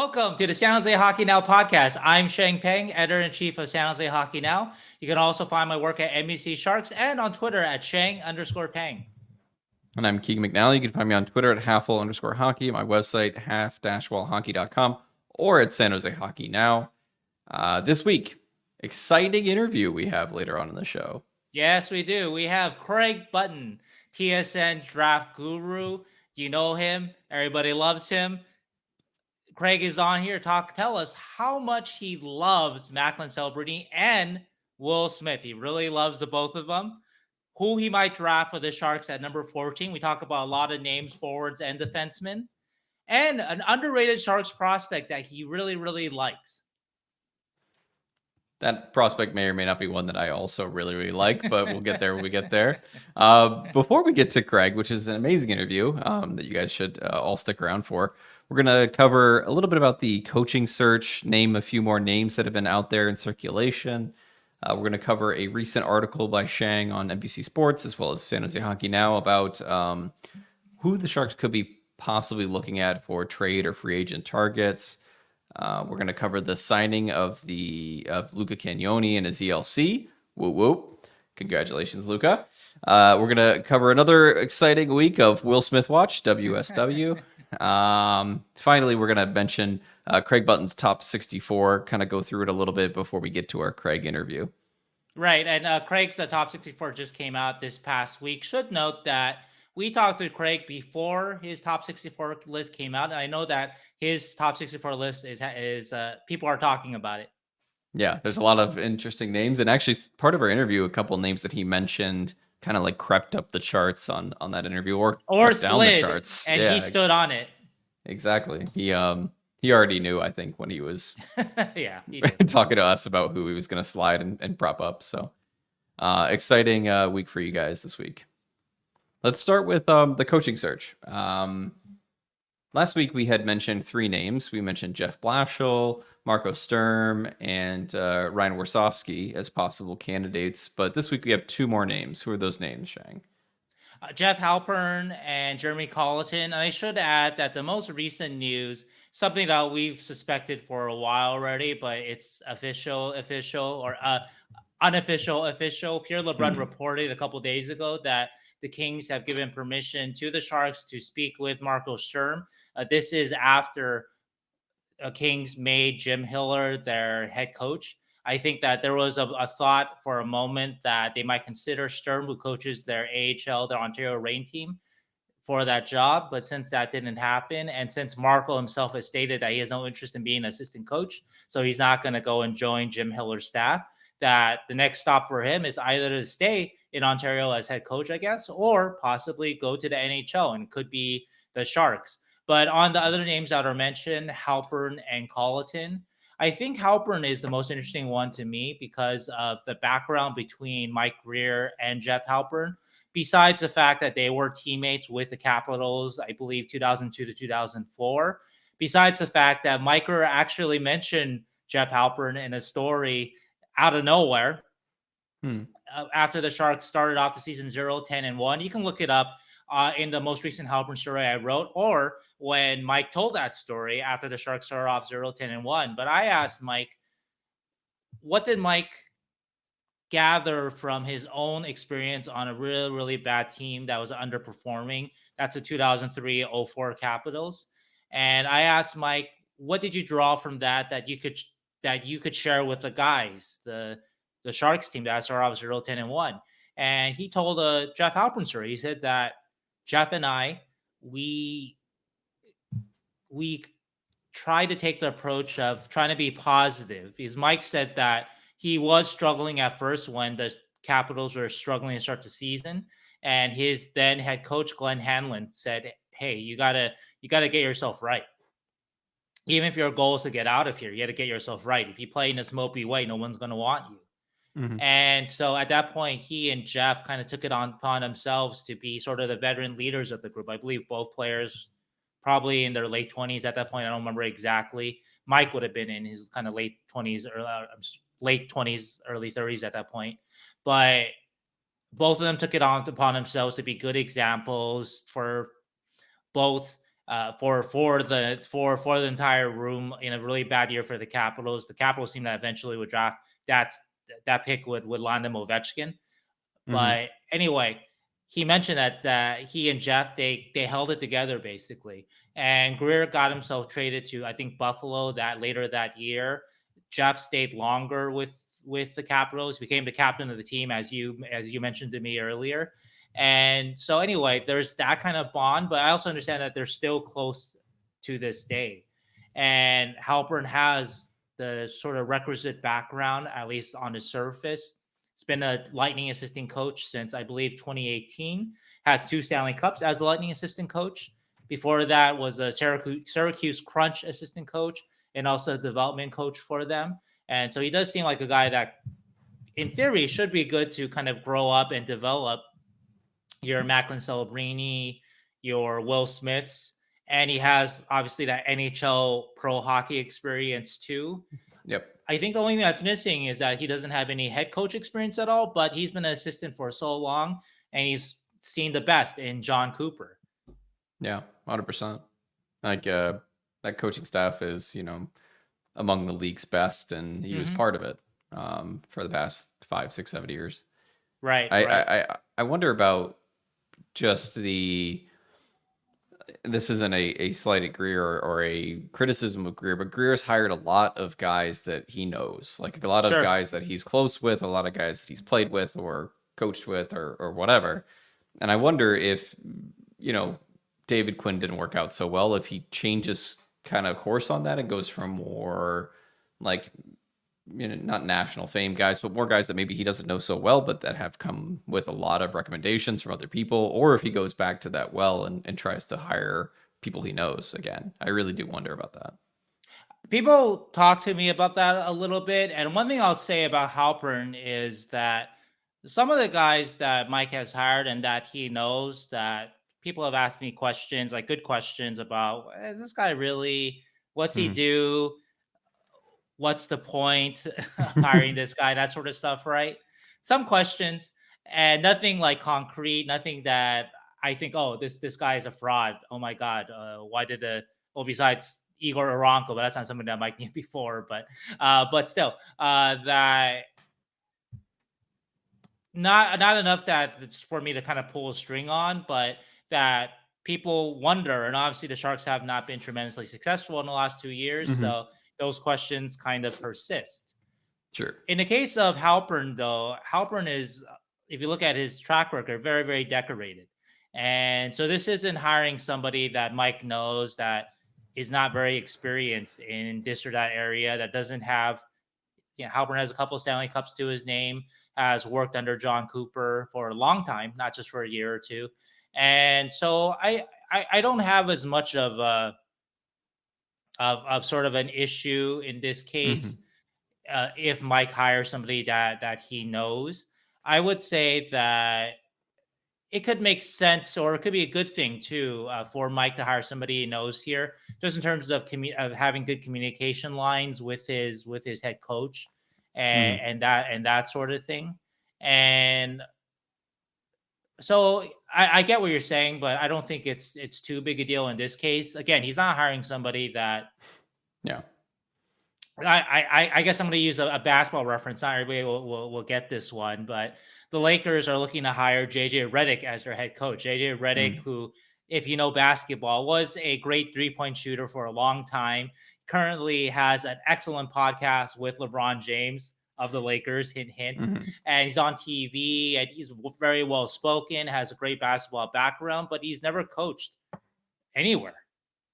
Welcome to the San Jose Hockey Now podcast. I'm Sheng, editor-in-chief of San Jose Hockey Now. You can also find my work at NBC Sharks and on Twitter at Sheng_Peng. And I'm Keegan McNally. You can find me on Twitter at halfwall_hockey, my website, half-wallhockey.com, or at San Jose Hockey Now. This week, exciting interview we have later on in the show. Yes, we do. We have Craig Button, TSN draft guru. You know him. Everybody loves him. Craig is on here to tell us how much he loves Macklin, Celebrini, and Will Smith. He really loves the both of them. Who he might draft for the Sharks at number 14. We talk about a lot of names, forwards and defensemen. And an underrated Sharks prospect that he really, really likes. That prospect may or may not be one that I also really, really like, but we'll get there when we get there. Before we get to Craig, which is an amazing interview that you guys should all stick around for, we're going to cover a little bit about the coaching search, name a few more names that have been out there in circulation. We're going to cover a recent article by Sheng on NBC Sports, as well as San Jose Hockey Now, about who the Sharks could be possibly looking at for trade or free agent targets. We're going to cover the signing of Luca Cagnoni and his ELC. Woo woo. Congratulations, Luca. We're going to cover another exciting week of Will Smith Watch, WSW. Finally, we're going to mention Craig Button's top 64, kind of go through it a little bit before we get to our Craig interview. Right. And Craig's top 64 just came out this past week. Should note that we talked to Craig before his top 64 list came out. And I know that his top 64 list is people are talking about it. Yeah, there's a lot of interesting names. And actually, part of our interview, a couple names that he mentioned kind of like crept up the charts on that interview or slid down the charts. And he stood on it. Exactly. He already knew, I think, when he was he did. talking to us about who he was going to slide and prop up. So exciting week for you guys this week. Let's start with the coaching search. Last week, we had mentioned three names. We mentioned Jeff Blashill, Marco Sturm, and Ryan Warsofsky as possible candidates. But this week, we have two more names. Who are those names, Sheng? Jeff Halpern and Jeremy Colleton. And I should add that the most recent news, something that we've suspected for a while already, but it's official or unofficial. Pierre LeBrun reported a couple days ago that the Kings have given permission to the Sharks to speak with Marco Sturm. This is after Kings made Jim Hiller their head coach. I think that there was a thought for a moment that they might consider Sturm, who coaches their AHL, their Ontario Reign team, for that job. But since that didn't happen, and since Marco himself has stated that he has no interest in being an assistant coach, so he's not going to go and join Jim Hiller's staff, that the next stop for him is either to stay in Ontario as head coach, I guess, or possibly go to the NHL, and could be the Sharks. But on the other names that are mentioned, Halpern and Colleton, I think Halpern is the most interesting one to me because of the background between Mike Grier and Jeff Halpern. Besides the fact that they were teammates with the Capitals, I believe 2002 to 2004. Besides the fact that Mike Grier actually mentioned Jeff Halpern in a story out of nowhere after the Sharks started off the season 0-10-1. You can look it up in the most recent Halpern story I wrote, or when Mike told that story after the Sharks started off 0-10-1. But I asked Mike, what did Mike gather from his own experience on a really, really bad team that was underperforming? That's the 2003-04 Capitals. And I asked Mike, what did you draw from that you could share with the guys, the Sharks team that started off 0-10-1? And he told a Jeff Halpern story. He said that Jeff and I, we try to take the approach of trying to be positive, because Mike said that he was struggling at first when the Capitals were struggling to start the season, and his then head coach Glenn Hanlon said, "Hey, you gotta get yourself right. Even if your goal is to get out of here, you got to get yourself right. If you play in this mopey way, no one's going to want you." And so at that point, he and Jeff kind of took it upon themselves to be sort of the veteran leaders of the group. I believe both players probably in their late 20s at that point. I don't remember exactly. Mike would have been in his kind of late 20s or late 20s, early 30s at that point. But both of them took it upon themselves to be good examples for both for the entire room in a really bad year for the Capitals. The Capitals team that eventually would draft that pick would land them Ovechkin. Hmm. But anyway, he mentioned that he and Jeff they held it together basically, and Greer got himself traded to I think Buffalo that later that year. Jeff stayed longer with the Capitals, became the captain of the team as you mentioned to me earlier. And so anyway, there's that kind of bond, but I also understand that they're still close to this day. And Halpern has the sort of requisite background, at least on the surface. He's been a Lightning assistant coach since I believe 2018. Has 2 Stanley Cups as a Lightning assistant coach. Before that was a Syracuse Crunch assistant coach and also a development coach for them. And so he does seem like a guy that, in theory, should be good to kind of grow up and develop your Macklin Celebrini, your Will Smiths, and he has obviously that NHL pro hockey experience too. Yep. I think the only thing that's missing is that he doesn't have any head coach experience at all, but he's been an assistant for so long and he's seen the best in John Cooper. Yeah, 100%. Like that coaching staff is, among the league's best, and he was part of it for the past 5, 6, 7 years. Right. I wonder about just this isn't a slight at Greer or a criticism of Greer, but Greer's hired a lot of guys that he knows, like a lot of guys that he's close with, a lot of guys that he's played with or coached with or whatever. And I wonder if, David Quinn didn't work out so well, if he changes kind of course on that and goes from more like, not national fame guys, but more guys that maybe he doesn't know so well, but that have come with a lot of recommendations from other people, or if he goes back to that well and tries to hire people he knows again. I really do wonder about that. People talk to me about that a little bit. And one thing I'll say about Halpern is that some of the guys that Mike has hired and that he knows that people have asked me questions, like good questions about, is this guy really, what's he Mhm. do? What's the point of hiring this guy? That sort of stuff, right? Some questions and nothing like concrete, nothing that I think, oh, this guy is a fraud. Oh my God. Why did besides Igor Aranko, but that's not something that Mike knew before, but still, that not enough that it's for me to kind of pull a string on, but that people wonder. And obviously, the Sharks have not been tremendously successful in the last 2 years, Mhm. so those questions kind of persist. Sure. In the case of Halpern, though, Halpern is, if you look at his track record, very, very decorated. And so this isn't hiring somebody that Mike knows that is not very experienced in this or that area, that doesn't have, Halpern has a couple of Stanley Cups to his name, has worked under John Cooper for a long time, not just for a year or two. And so I don't have as much of sort of an issue in this case. Mhm. If Mike hires somebody that he knows, I would say that it could make sense, or it could be a good thing too, for Mike to hire somebody he knows here, just in terms of of having good communication lines with his head coach, Mhm. and that sort of thing. And so I get what you're saying, but I don't think it's too big a deal in this case. Again, he's not hiring somebody that Yeah. I guess I'm going to use a basketball reference. Not everybody will get this one, but the Lakers are looking to hire JJ Redick as their head coach. JJ Redick, Mm. who, if you know basketball, was a great 3-point shooter for a long time. Currently has an excellent podcast with LeBron James of the Lakers, hint, hint. Mhm. And he's on TV and he's very well spoken, has a great basketball background, but he's never coached anywhere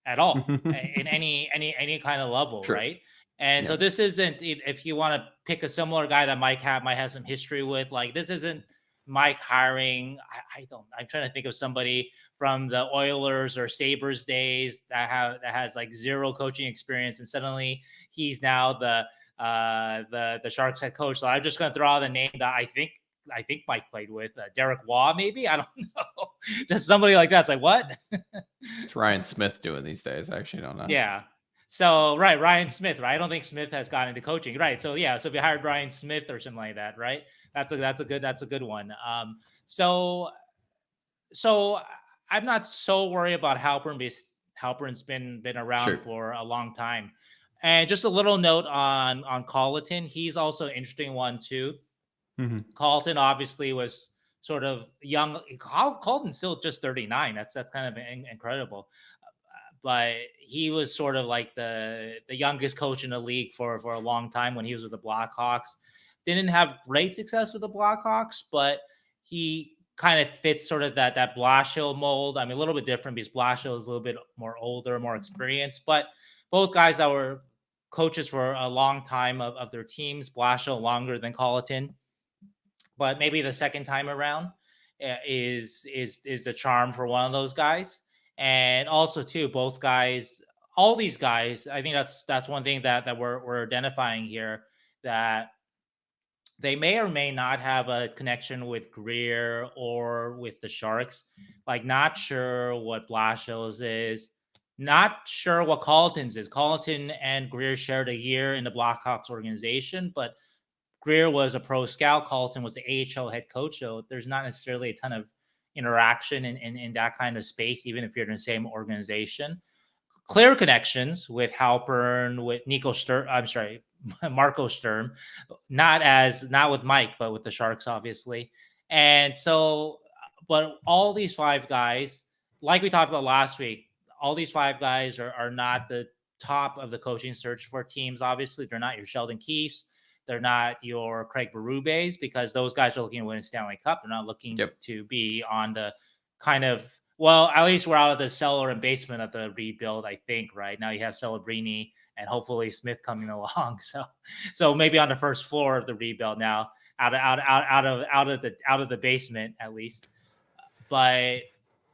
at all in any kind of level, Sure. right? And so Yeah. this isn't, if you want to pick a similar guy that might have some history with, like, this isn't Mike hiring. I'm trying to think of somebody from the Oilers or Sabres days that has like zero coaching experience, and suddenly he's now the Sharks head coach. So I'm just going to throw out the name that I think Mike played with, Derek Waugh, maybe. I don't know. Just somebody like that. It's like, what? It's Ryan Smith doing these days. I actually don't know. Yeah. So, right, Ryan Smith, right? I don't think Smith has gotten into coaching, right? So, yeah, so if you hired Ryan Smith or something like that, right? That's a good one. So I'm not so worried about Halpern Halpern's been around Sure. for a long time. And just a little note on Colleton, he's also an interesting one too. Hmm. Colleton obviously was sort of young. Colleton's still just 39. That's kind of incredible. But he was sort of like the youngest coach in the league for a long time when he was with the Blackhawks. Didn't have great success with the Blackhawks, but he kind of fits sort of that Blashill mold. I mean, a little bit different because Blashill is a little bit more older, more experienced, but both guys that were coaches for a long time of their teams. Blashill longer than Colleton, but maybe the second time around is the charm for one of those guys. And also too, both guys, all these guys, I think that's one thing that we're identifying here, that they may or may not have a connection with Greer or with the Sharks. Like, not sure what Blashill's is, not sure what Colleton's is. Colleton and Greer shared a year in the Blackhawks organization, but Greer was a pro scout. Colleton was the AHL head coach. So there's not necessarily a ton of interaction in that kind of space, even if you're in the same organization. Clear connections with Halpern, with Nico Sturm. I'm sorry, Marco Sturm. Not with Mike, but with the Sharks, obviously. And so, but all these five guys, like we talked about last week, all these five guys are not the top of the coaching search for teams. Obviously, they're not your Sheldon Keefes. They're not your Craig Berubes, because those guys are looking to win a Stanley Cup. They're not looking to be on the kind of, well, at least we're out of the cellar and basement of the rebuild, I think. Right now you have Celebrini and hopefully Smith coming along. So maybe on the first floor of the rebuild now, out of the basement at least. But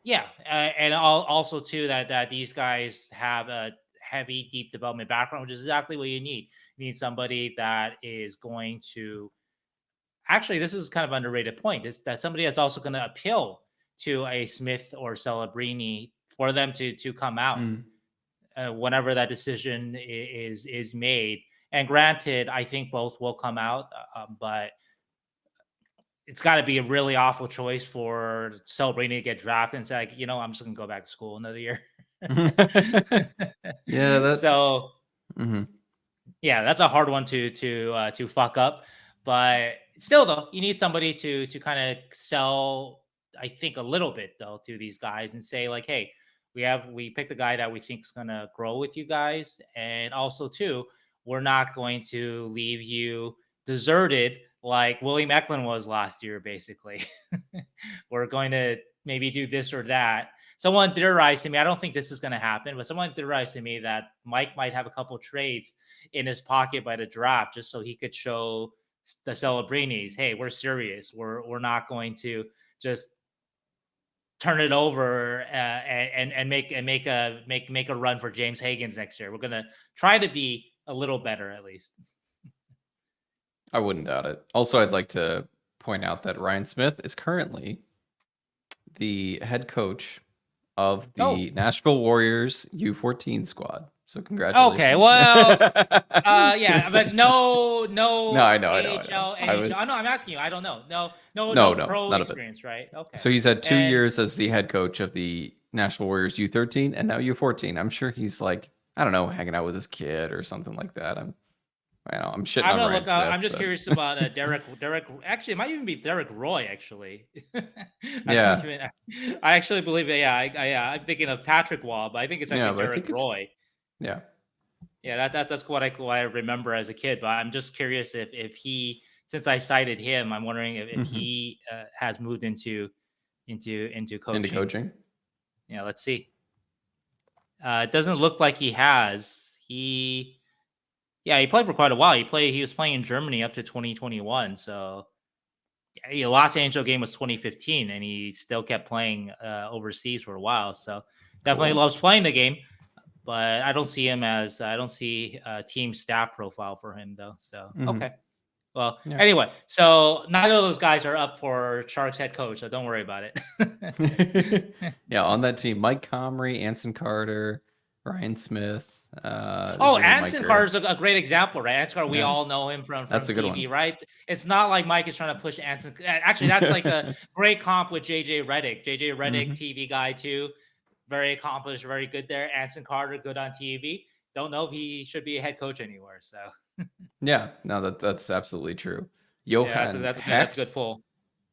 yeah, and also too that these guys have a heavy, deep development background, which is exactly what you need. You need somebody that is going to, actually, this is kind of underrated point, is that somebody that's also going to appeal to a Smith or Celebrini for them to come out whenever that decision is made. And granted, I think both will come out, but it's got to be a really awful choice for Celebrini to get drafted and say, like, I'm just gonna go back to school another year. Yeah. So yeah, that's a hard one to fuck up. But still, though, you need somebody to kind of sell, I think, a little bit though to these guys and say, like, hey, we picked a guy that we think is gonna grow with you guys, and also too, we're not going to leave you deserted like Willie Macklin was last year, basically. We're going to maybe do this or that. Someone theorized to me, I don't think this is going to happen, but someone theorized to me that Mike might have a couple trades in his pocket by the draft just so he could show the Celebrinis, hey, we're serious. We're not going to just turn it over and make a run for James Higgins next year. We're going to try to be a little better, at least. I wouldn't doubt it. Also, I'd like to point out that Ryan Smith is currently the head coach of the Nashville Warriors U14 squad. So congratulations. Okay, well, yeah, but no, I know. AHL, NHL. No, I'm asking you. I don't know. No, pro experience, right? Okay. So he's had 2 years as the head coach of the Nashville Warriors U13 and now U14. I'm sure he's like, I don't know, hanging out with his kid or something like that. I'm shitting on Ryan Smith. I'm just curious about Derek. Actually, it might even be Derek Roy. Actually, I actually believe it. Yeah, I'm thinking of Patrick Wall, but I think it's actually Derek Roy. Yeah, that's what I remember as a kid. But I'm just curious if he, since I cited him, I'm wondering if he has moved into coaching. Into coaching. Yeah, let's see. It doesn't look like he has. He played for quite a while. He was playing in Germany up to 2021. So the Los Angeles game was 2015, and he still kept playing overseas for a while. So definitely loves playing the game. But I don't see a team staff profile for him though. So okay. Well, anyway, so neither of those guys are up for Sharks head coach, so don't worry about it. Yeah, on that team, Mike Comrie, Anson Carter, Ryan Smith. Anson Carter's a great example, right? Anson Carter, we all know him from that's TV, right? It's not like Mike is trying to push Anson. Actually, that's like a great comp with JJ Redick. JJ Redick, TV guy too. very accomplished, very good there. Anson Carter, good on TV. Don't know if he should be a head coach anywhere. So Yeah, no, that's absolutely true. yeah, Johan that's a good Hecht, pull.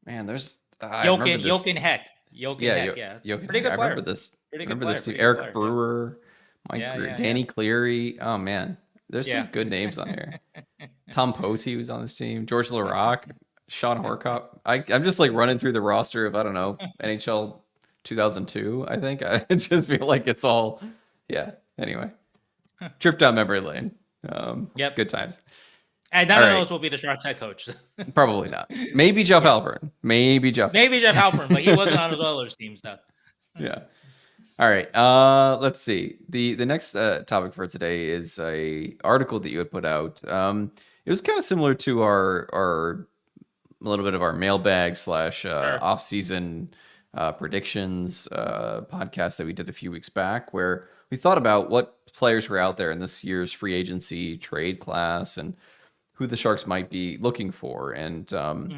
man, there's I remember this. Jochen Yeah, Heck, yeah, Jochen pretty Hecht. good I remember player, this. pretty I good remember player, this team. pretty good Eric player. Yeah, Brewer, yeah, yeah, yeah, Danny Cleary. Oh man, there's some yeah. good names on here. Tom Potey was on this team. George LaRock, Sean Horcock. I'm just like running through the roster of I don't know NHL 2002. I think I just feel like it's all yeah. Anyway, trip down memory lane. Yep. Good times. And All none of right, those will be the Sharks head coach. probably not. Maybe Jeff Yeah, Halpern. Maybe Jeff. maybe Jeff Halpern. Halpern, but he wasn't on his Oilers team, so. Yeah. All right. Let's see. The next topic for today is a article that you had put out. It was kind of similar to our a little bit of our mailbag slash Sure. off season predictions podcast that we did a few weeks back, where we thought about what players were out there in this year's free agency trade class and who the Sharks might be looking for. And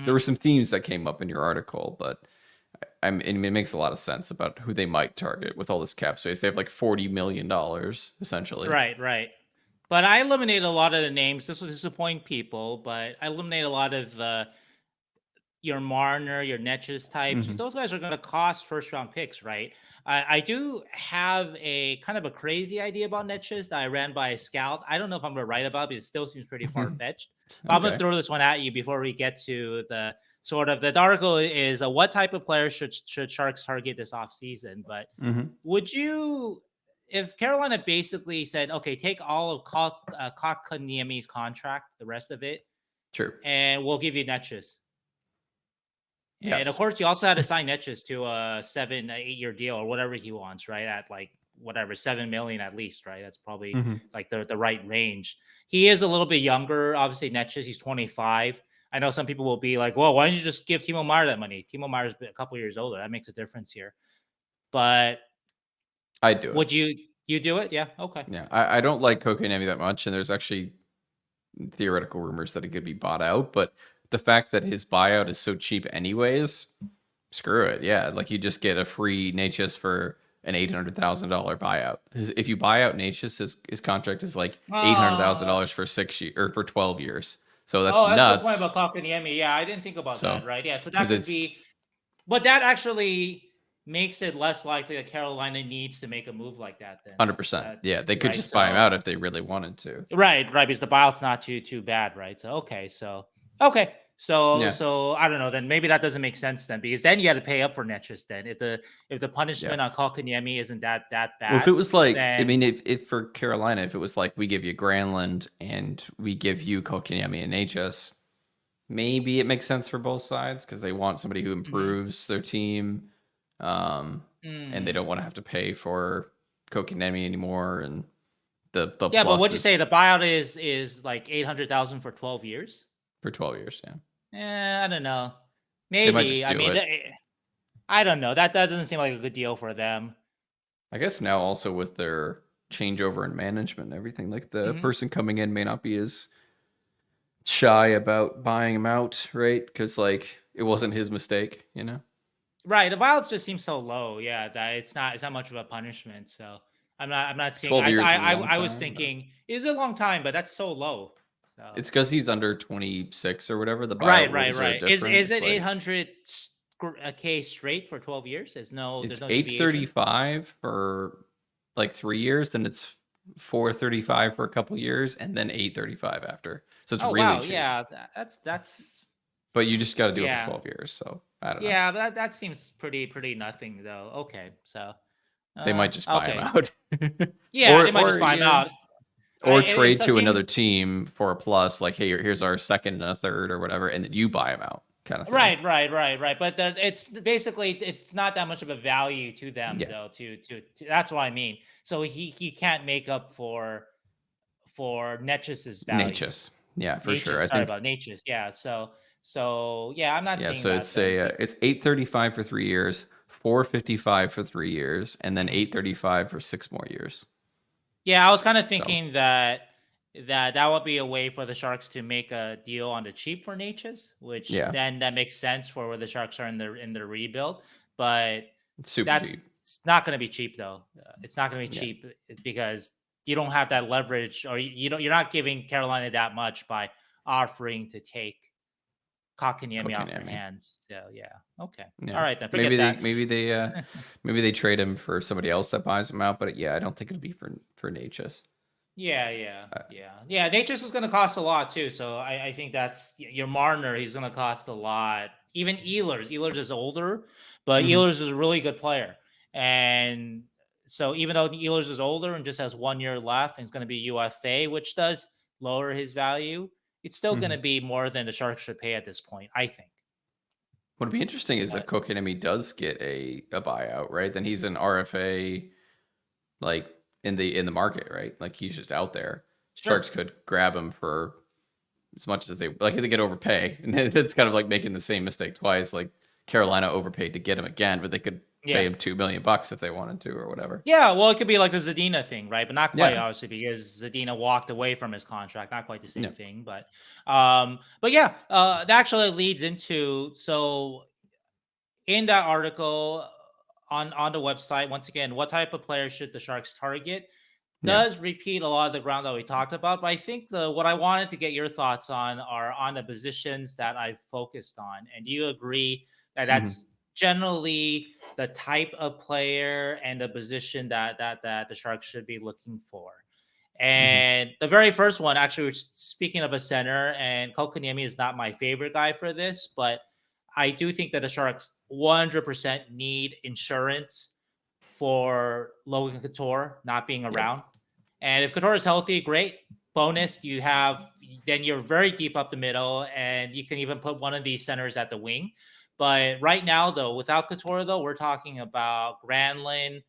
there were some themes that came up in your article, but it makes a lot of sense about who they might target with all this cap space. They have like $40 million essentially. Right, right. But I eliminated a lot of the names. This will disappoint people, but I eliminated a lot of your Marner, your Netches types. Mhm. Those guys are going to cost first round picks, right? I do have a kind of a crazy idea about Netches that I ran by a scout. I don't know if I'm going to write about it because it still seems pretty far fetched. But I'm going to Okay. throw this one at you before we get to the sort of the article is what type of players should Sharks target this offseason? But Mhm. would you, if Carolina basically said, okay, take all of Kotkaniemi's contract, the rest of it, Sure. and we'll give you Netches. And of Yes. course, you also had to sign Netches to a 8-year deal or whatever he wants, right? At like whatever, 7 million at least, right? That's probably Mhm. like the right range. He is a little bit younger, obviously. Netches, he's 25. I know some people will be like, well, why don't you just give Timo Meier that money? Timo Meier's a couple years older. That makes a difference here. But I'd do it. would you do it? Yeah. Okay. Yeah. I don't like Kotkaniemi that much, and there's actually theoretical rumors that it could be bought out, but the fact that his buyout is so cheap anyways, screw it. Yeah, like you just get a free Natchez for an $800,000 buyout. If you buy out Natchez, his contract is like $800,000 for 6 years or for 12 years. So that's That's a good point nuts. about Kotkaniemi. Yeah, I didn't think about So that, right? Yeah, so that because could it's be, but that actually makes it less likely that Carolina needs to make a move like that. Then, 100%. Yeah, they could right? just buy him So, out if they really wanted to. right, because the buyout's not too bad, right? So, okay, Yeah, so I don't know. Then maybe that doesn't make sense then, because then you had to pay up for Netches. Then, if the yeah. punishment on Kotkaniemi isn't that Well, if it bad, was like, I then mean, if for Carolina, if it was like we give you Granlund and we give you Kotkaniemi and HS, maybe it makes sense for both sides because they want somebody who Mhm. improves their team, and they don't want to have to pay for Kotkaniemi anymore. And the Yeah, but plus what'd you say? is The buyout is like 800,000 for 12 years. for 12 years. Yeah, I don't know. they might Maybe. just I do mean, it. I don't know. That doesn't seem like a good deal for them. I guess now also with their changeover in management and everything, like the Mhm. person coming in may not be as shy about buying him out, right? Because like it wasn't his mistake, you know. Right. The violence just seems so low. Yeah, that it's not much of a punishment. So I'm not seeing. 12 years is a long I was time, but thinking it was a long time, but that's so low. So it's because he's under 26 or whatever. The buyout right. rules are different. Is It's it like 800 k straight for 12 years? There's it's no deviation. 835 for like 3 years, then it's 435 for a couple years, and then 835 after. So it's Oh really wow. cheap. Yeah, that's But you just got to do it for yeah. 12 years. So I don't know. Yeah, that seems pretty nothing though. Okay, so They might just buy him okay, out, yeah, or they might just or buy him yeah, out. or It's trade a to team, another team for a plus. Like, hey, here's our second and a third or whatever, and then you buy him out, kind of thing. right. But it's basically it's not that much of a value to them Yeah, though. That's what I mean. So he can't make up for Netches's value. Natchez. Yeah, for sure. Natchez, I sorry think. about Natchez. Yeah, so yeah, I'm not Yeah, seeing so that then. it's 835 for 3 years, 455 for 3 years, and then Mhm. 835 for 6 more years. Yeah, I was kind of So thinking that would be a way for the Sharks to make a deal on the cheap for Natchez, which yeah, then that makes sense for where the Sharks are in their rebuild. But It's super That's cheap. it's not going to be cheap though. It's not going to be Yeah. cheap because you don't have that leverage, or you don't. You're not giving Carolina that much by offering to take Kakanyemi off their Kokanami. hands. So yeah, okay, all Yeah. right then. Maybe Forget they that. maybe they uh maybe they trade him for somebody else that buys him out, but yeah, I don't think it'll be for Natchez. Yeah, yeah, Uh, yeah, yeah. Nature's is going to cost a lot too, so I think that's your Marner. He's going to cost a lot. Even Ehlers is older, but mhm. Ehlers is a really good player, and so even though Ehlers is older and just has 1 year left, and it's going to be UFA, which does lower his value, it's still going to Mhm. be more than the Sharks should pay at this point, I think. What'd be interesting is if But Kokanami does get a buyout, right? Then he's an RFA like in the market, right? Like he's just out there. sure, Sharks could grab him for as much as they like. They could overpay, and it's kind of like making the same mistake twice. Like Carolina overpaid to get him again, but they could pay yeah. him $2 million if they wanted to, or whatever. Yeah, well, it could be like the Zadina thing, right? But not quite, Yeah, obviously, because Zadina walked away from his contract. Not quite the yeah, same thing, but yeah, that actually leads into so in that article on the website, once again, what type of player should the Sharks target? yeah. Does repeat a lot of the ground that we talked about, but I think the what I wanted to get your thoughts on are on the positions that I've focused on. And do you agree that hmm that's generally the type of player and the position that the Sharks should be looking for? hmm And the very first one, actually, which speaking of a center, and Kotkaniemi is not my favorite guy for this, but I do think that the Sharks 100% need insurance for Logan Couture not being Yep. around. And if Couture is healthy, great. Bonus, then you're very deep up the middle, and you can even put one of these centers at the wing. But right now, though, without Couture, though, we're talking about Granlund,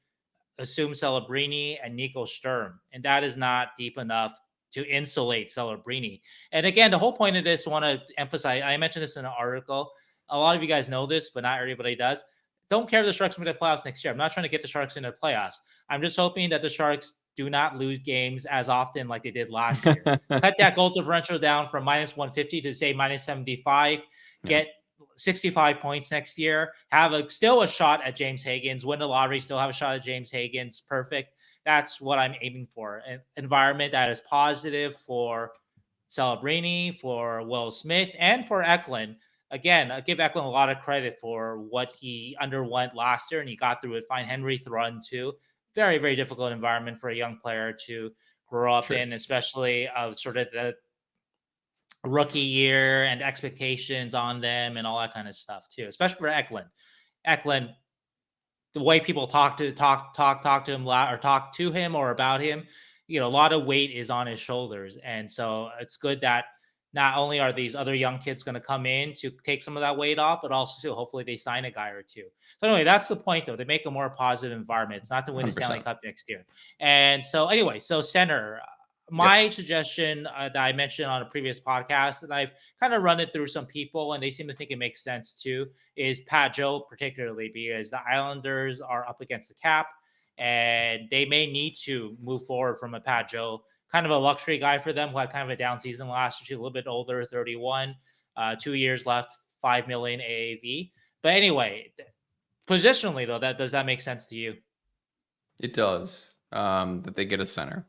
assume Celebrini, and Nico Sturm. And that is not deep enough to insulate Celebrini. And again, the whole point of this, I want to emphasize, I mentioned this in an article. A lot of you guys know this, but not everybody does. Don't care if the Sharks make the playoffs next year. I'm not trying to get the Sharks into the playoffs. I'm just hoping that the Sharks do not lose games as often like they did last year. Cut that goal differential down from minus 150 to say minus 75. Yeah, Get 65 points next year, have still a shot at James Higgins, win the lottery, still have a shot at James Higgins. Perfect. That's what I'm aiming for. An environment that is positive for Celebrini, for Will Smith, and for Eklund. Again, I give Eklund a lot of credit for what he underwent last year, and he got through it fine. Henry Thrun, too. Very, very difficult environment for a young player to grow up sure. in, especially of sort of the rookie year and expectations on them and all that kind of stuff too, especially for Eklund. Eklund, the way people talk to him or talk to him or about him, a lot of weight is on his shoulders, and so it's good that not only are these other young kids going to come in to take some of that weight off, but also hopefully they sign a guy or two. So anyway, that's the point though, to make a more positive environment. It's not to win the Stanley 100%. Cup next year. And so anyway, so center, Yep. my suggestion that I mentioned on a previous podcast, and I've kind of run it through some people, and they seem to think it makes sense too, is Pageau, particularly because the Islanders are up against the cap, and they may need to move forward from a Pageau, kind of a luxury guy for them, who had kind of a down season last year, a little bit older, 31, 2 years left, 5 million AAV. But anyway, positionally though, does that make sense to you? It does. That they get a center.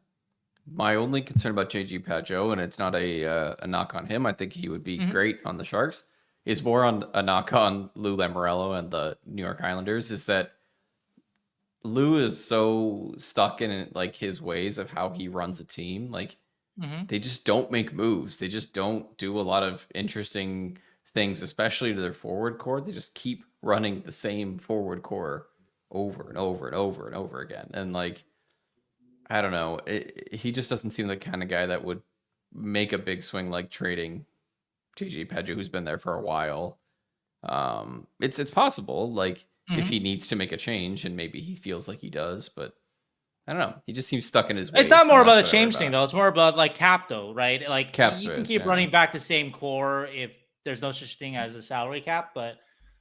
My only concern about JG Pageau, and it's not a knock on him, I think he would be Mm-hmm. great on the Sharks, is more on a knock on Lou Lamoriello and the New York Islanders, is that Lou is so stuck in like his ways of how he runs a team. Like Mm-hmm. they just don't make moves. They just don't do a lot of interesting things, especially to their forward core. They just keep running the same forward core over and over and over and over again. And like I don't know. He just doesn't seem the kind of guy that would make a big swing like trading TJ Pageau, who's been there for a while. It's possible, like if Mm-hmm. he needs to make a change, and maybe he feels like he does, but I don't know. He just seems stuck in his It's ways, not so more about that's the what I worry change thing about. though. It's more about like cap though, right? Like Cap you can space, keep yeah, running back the same core if there's no such thing as a salary cap, but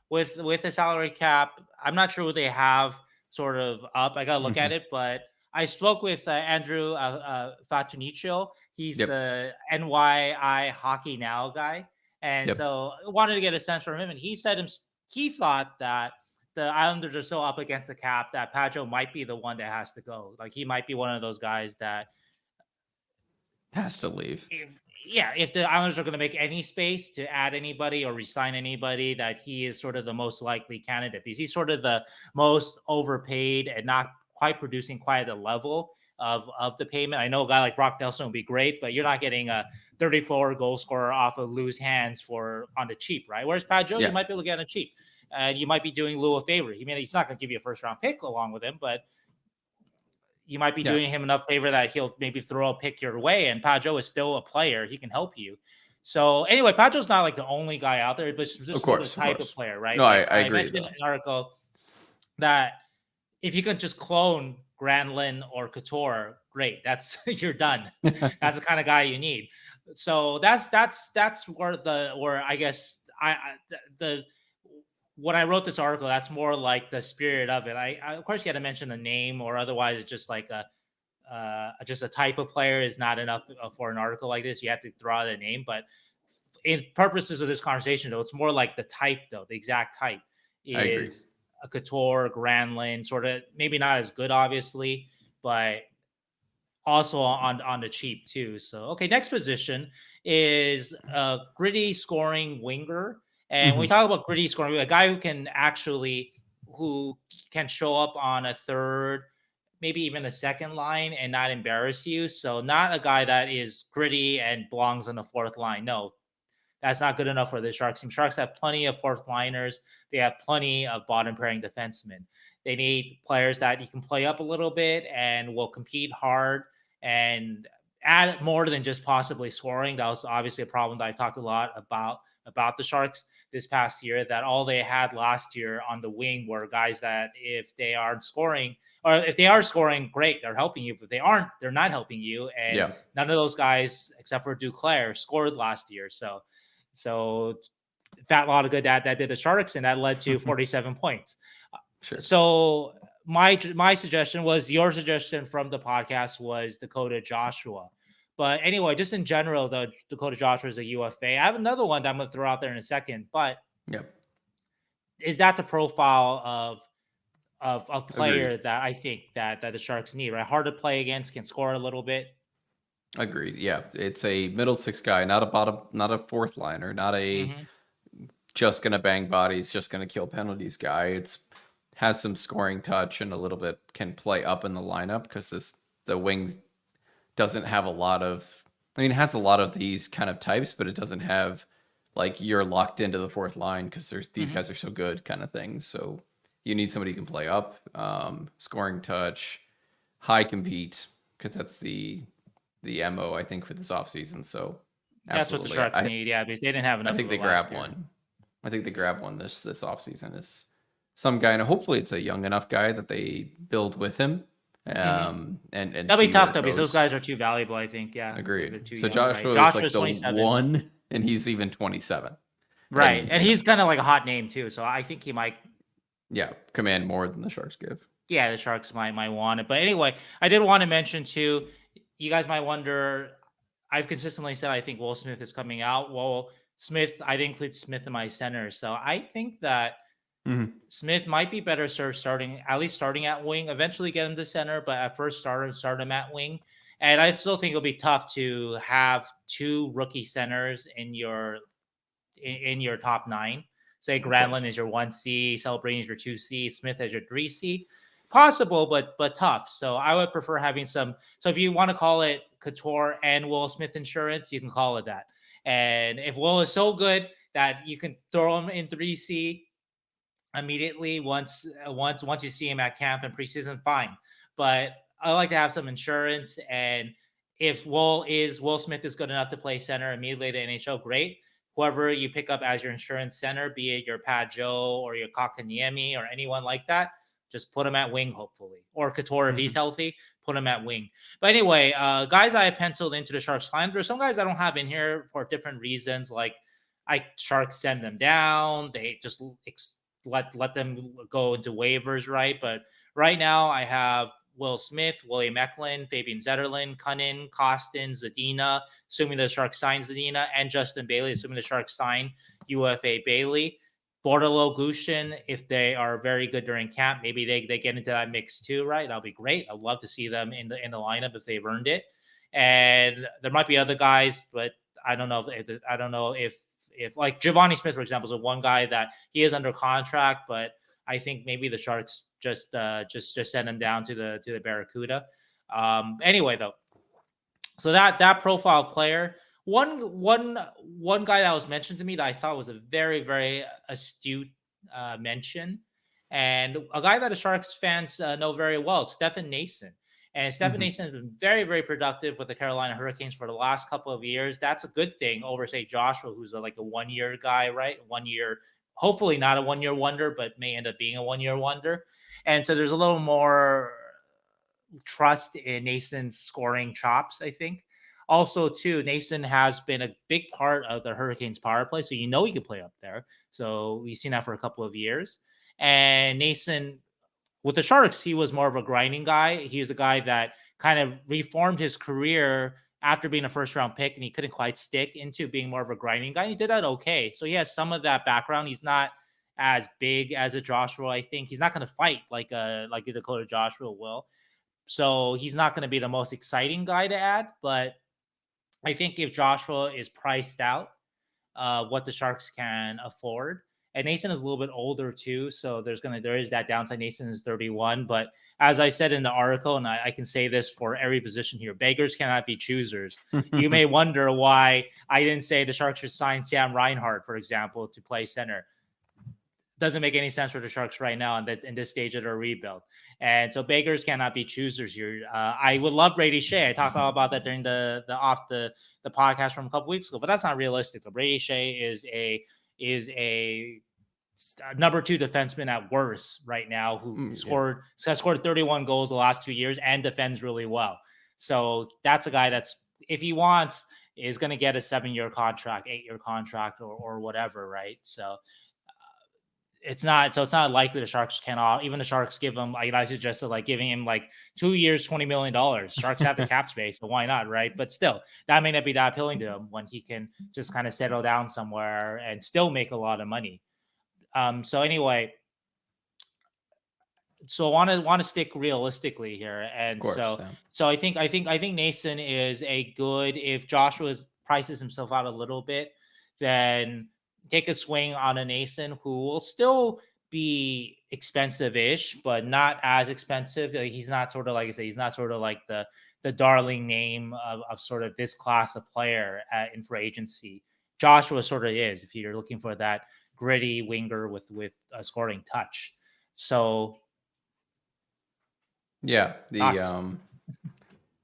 with a salary cap, I'm not sure what they have sort of up. I gotta look hmm at it, but I spoke with Andrew Fatunicio. He's yep, the NYI Hockey Now guy, and yep, so I wanted to get a sense from him. And he said he thought that the Islanders are so up against the cap that Pageau might be the one that has to go. Like he might be one of those guys that Has to leave. if the Islanders are going to make any space to add anybody or resign anybody, that he is sort of the most likely candidate because he's sort of the most overpaid and not quite producing quite at the level of the payment. I know a guy like Brock Nelson would be great, but you're not getting a 34 goal scorer off of loose hands for on the cheap, right? Whereas Pageau, you might be able to get on the cheap. And you might be doing Lou a favor. He's not going to give you a first round pick along with him, but you might be doing him enough favor that he'll maybe throw a pick your way. And Pageau is still a player; he can help you. So anyway, Pageau's not like the only guy out there, but just the type of player, right? No, like, I agree. Mentioned in an article that if you can just clone Granlund or Couture, great. That's you're done. That's the kind of guy you need. So that's where I guess the when I wrote this article, that's more like the spirit of it. I of course you had to mention a name, or otherwise it's just like just a type of player is not enough for an article like this. You have to throw out a name, but in purposes of this conversation, though, it's more like the type, though the exact type is a Couture, Granlund, sort of maybe not as good, obviously, but also on the cheap too. So okay, next position is a gritty scoring winger. And when we talk about gritty scoring, a guy who can show up on a third, maybe even a second line and not embarrass you. So not a guy that is gritty and belongs on the fourth line. No, that's not good enough for the Sharks team. Sharks have plenty of fourth liners. They have plenty of bottom pairing defensemen. They need players that you can play up a little bit and will compete hard and add more than just possibly scoring. That was obviously a problem that I talked a lot about the Sharks this past year, that all they had last year on the wing were guys that if they aren't scoring, or if they are scoring, great, they're helping you. But if they aren't, they're not helping you. And none of those guys, except for Duclair, scored last year. So fat lot of good that did the Sharks, and that led to 47 points. Sure. So my suggestion was, your suggestion from the podcast was Dakota Joshua. But anyway, just in general, the Dakota Joshua is a UFA. I have another one that I'm going to throw out there in a second, but is that the profile of player that I think that the Sharks need, right? Hard to play against, can score a little bit. Agreed. Yeah. It's a middle six guy, not a fourth liner, not a just going to bang bodies, just going to kill penalties guy. Has some scoring touch and a little bit can play up in the lineup, because the wing doesn't have a lot of, it has a lot of these kind of types, but it doesn't have like you're locked into the fourth line because these guys are so good kind of things. So you need somebody who can play up, scoring touch, high compete, because that's the MO, I think, for this offseason. So that's what the Sharks need, because they didn't have enough. I think they grabbed one. I think they grabbed one this offseason. Is some guy, and hopefully it's a young enough guy that they build with him. And that'll be tough though, because those guys are too valuable, I think. Agreed. So Joshua is like the 27. One, and he's even 27, right? And he's kind of like a hot name too, so I think he might command more than the Sharks give. The Sharks might want it. But anyway, I did want to mention too, you guys might wonder, I've consistently said I think Will Smith is coming out. Well, Smith, I didn't include Smith in my center, so I think that Smith might be better served starting at wing, eventually get him to center, but at first start him at wing. And I still think it'll be tough to have two rookie centers in your top nine. Say Granlund is your 1C, Celebrini is your 2C, Smith as your 3C. Possible, but tough. So I would prefer having some. So if you want to call it Couture and Will Smith insurance, you can call it that. And if Will is so good that you can throw him in 3C immediately once you see him at camp and preseason, fine. But I like to have some insurance, and if Will Smith is good enough to play center immediately to NHL, great. Whoever you pick up as your insurance center, be it your Pageau or your Kotkaniemi or anyone like that, just put him at wing, hopefully. Or Couture, if he's healthy, put him at wing. But anyway, guys I have penciled into the Sharks line. There's some guys I don't have in here for different reasons. Like Sharks send them down. They just let them go into waivers, right? But right now I have Will Smith, William Macklin, Fabian Zetterlund, Cunnin, Kostin, Zadina, assuming the Sharks sign Zadina, and Justin Bailey, assuming the Sharks sign UFA Bailey. Bordalo, Gushin, if they are very good during camp, maybe they get into that mix too, right? That'll be great. I'd love to see them in the lineup if they've earned it. And there might be other guys, but I don't know if like Giovanni Smith, for example, is one guy that he is under contract, but I think maybe the Sharks just send him down to the Barracuda. Anyway, though, so that profile player, one guy that was mentioned to me that I thought was a very astute mention, and a guy that the Sharks fans know very well, Stefan Nason. And Stefan Nason has been very productive with the Carolina Hurricanes for the last couple of years. That's a good thing over, say, Joshua, who's like a 1 year guy, right? 1 year, hopefully not a 1 year wonder, but may end up being a 1 year wonder. And so there's a little more trust in Nason's scoring chops, I think. Also, too, Nason has been a big part of the Hurricanes power play, so he can play up there. So we've seen that for a couple of years. And Nason, with the Sharks, he was more of a grinding guy. He was a guy that kind of reformed his career after being a first round pick, and he couldn't quite stick into being more of a grinding guy. And he did that okay. So he has some of that background. He's not as big as a Joshua, I think. He's not going to fight like a Dakota Joshua will. So he's not going to be the most exciting guy to add, but I think if Joshua is priced out, what the Sharks can afford, and Nason is a little bit older too, so there is that downside. Nason is 31, but as I said in the article, and I can say this for every position here, beggars cannot be choosers. You may wonder why I didn't say the Sharks should sign Sam Reinhart, for example, to play center. Doesn't make any sense for the Sharks right now in this stage of their rebuild. And so beggars cannot be choosers here. I would love Brady Shea. I talked about that during the podcast from a couple weeks ago, but that's not realistic. Brady Shea is a number 2 defenseman at worst right now who has scored 31 goals the last 2 years and defends really well. So that's a guy that's, if he wants, is going to get a 7-year contract, 8-year contract, or whatever, right? So it's not likely the Sharks can, even the Sharks give him, like I suggested, like giving him like 2 years, $20 million. Sharks have the cap space, so why not, right? But still, that may not be that appealing to him when he can just kind of settle down somewhere and still make a lot of money. So anyway, so I want to stick realistically here, and so I think Nason is a good, if Joshua prices himself out a little bit, then take a swing on a Nason who will still be expensive-ish, but not as expensive. He's not sort of, like I say, he's not sort of like the darling name of sort of this class of player in free agency. Joshua sort of is, if you're looking for that gritty winger with a scoring touch. So yeah,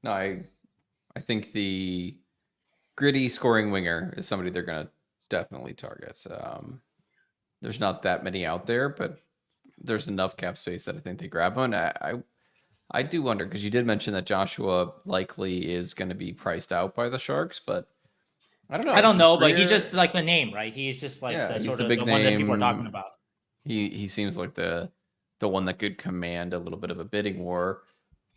I think the gritty scoring winger is somebody they're going to definitely target. There's not that many out there, but there's enough cap space that I think they grab one. I do wonder, because you did mention that Joshua likely is going to be priced out by the Sharks, but I don't know. I don't know, but he's just like the name, right? He's just like he's the big name. One that people are talking about. He seems like the one that could command a little bit of a bidding war.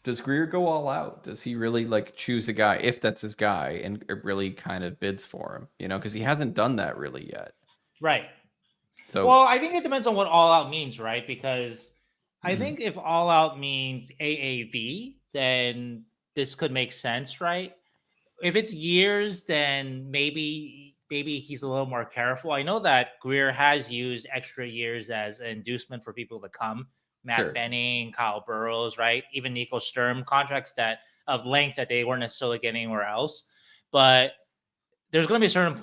Does Greer go all out? Does he really like choose a guy, if that's his guy, and it really kind of bids for him? Because he hasn't done that really yet. Right. So, well, I think it depends on what all out means, right? Because I think if all out means AAV, then this could make sense, right? If it's years, then maybe he's a little more careful. I know that Greer has used extra years as an inducement for people to come. Matt Benning, Kyle Burrows, right? Even Nico Sturm, contracts that of length that they weren't necessarily getting anywhere else. But there's going to be a certain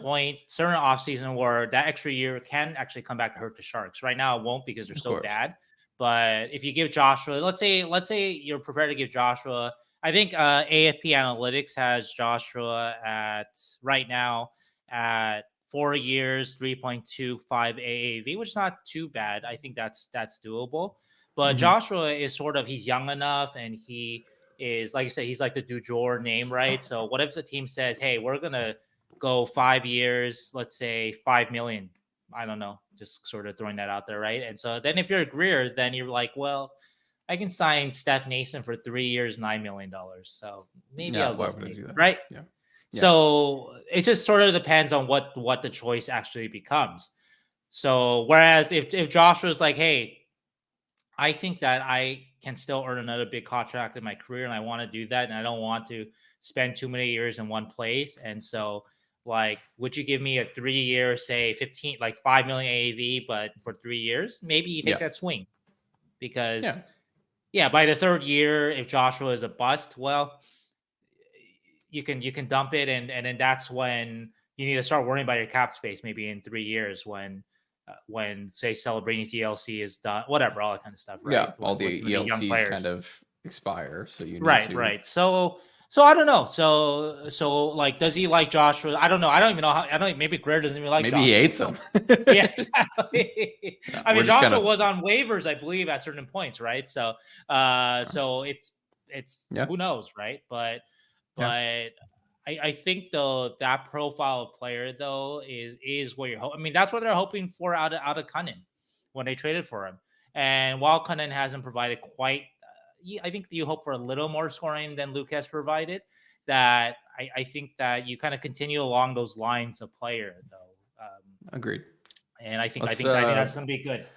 offseason where that extra year can actually come back to hurt the Sharks. Right now, it won't, because they're so bad. But if you give Joshua, let's say you're prepared to give Joshua, I think AFP Analytics has Joshua at right now at 4 years, 3.25 AAV, which is not too bad. I think that's doable. But Joshua is he's young enough, and he is, like you said, he's like the du jour name, right? So what if the team says, hey, we're going to go 5 years, let's say 5 million. I don't know, just sort of throwing that out there, right? And so then if you're a Greer, then you're like, well, I can sign Steph Nason for 3 years, $9 million. So maybe I'll go for Nason, right? Yeah. So it just sort of depends on what the choice actually becomes. So whereas if Joshua's like, hey, I think that I can still earn another big contract in my career, and I want to do that, and I don't want to spend too many years in one place. And so, like, would you give me a 3 year, say 15, like 5 million AAV, but for 3 years? Maybe you take Yeah. that swing Yeah. because, yeah, by the third year, if Joshua is a bust, well, you can dump it, and then that's when you need to start worrying about your cap space. Maybe in 3 years when say Celebrini's DLC is done, whatever, all that kind of stuff, right? Yeah. All When the with these young ELCs kind players, of expire, so you need right, to. right. So I don't know. So like, does he like Joshua? I don't know. I don't even know how. I don't. Maybe Greer doesn't even like Maybe he Joshua. hates So him. yeah, exactly. No, I we're mean, just kind Joshua of. was on waivers, I believe, at certain points, right? So so it's Yeah. who knows, right? Yeah. But I think though that profile of player though is what you're. I mean, that's what they're hoping for out of Cunnin when they traded for him. And while Cunnin hasn't provided quite, I think you hope for a little more scoring than Luke has provided. That I think that you kind of continue along those lines of player though, Agreed. and Let's I think that's going to be good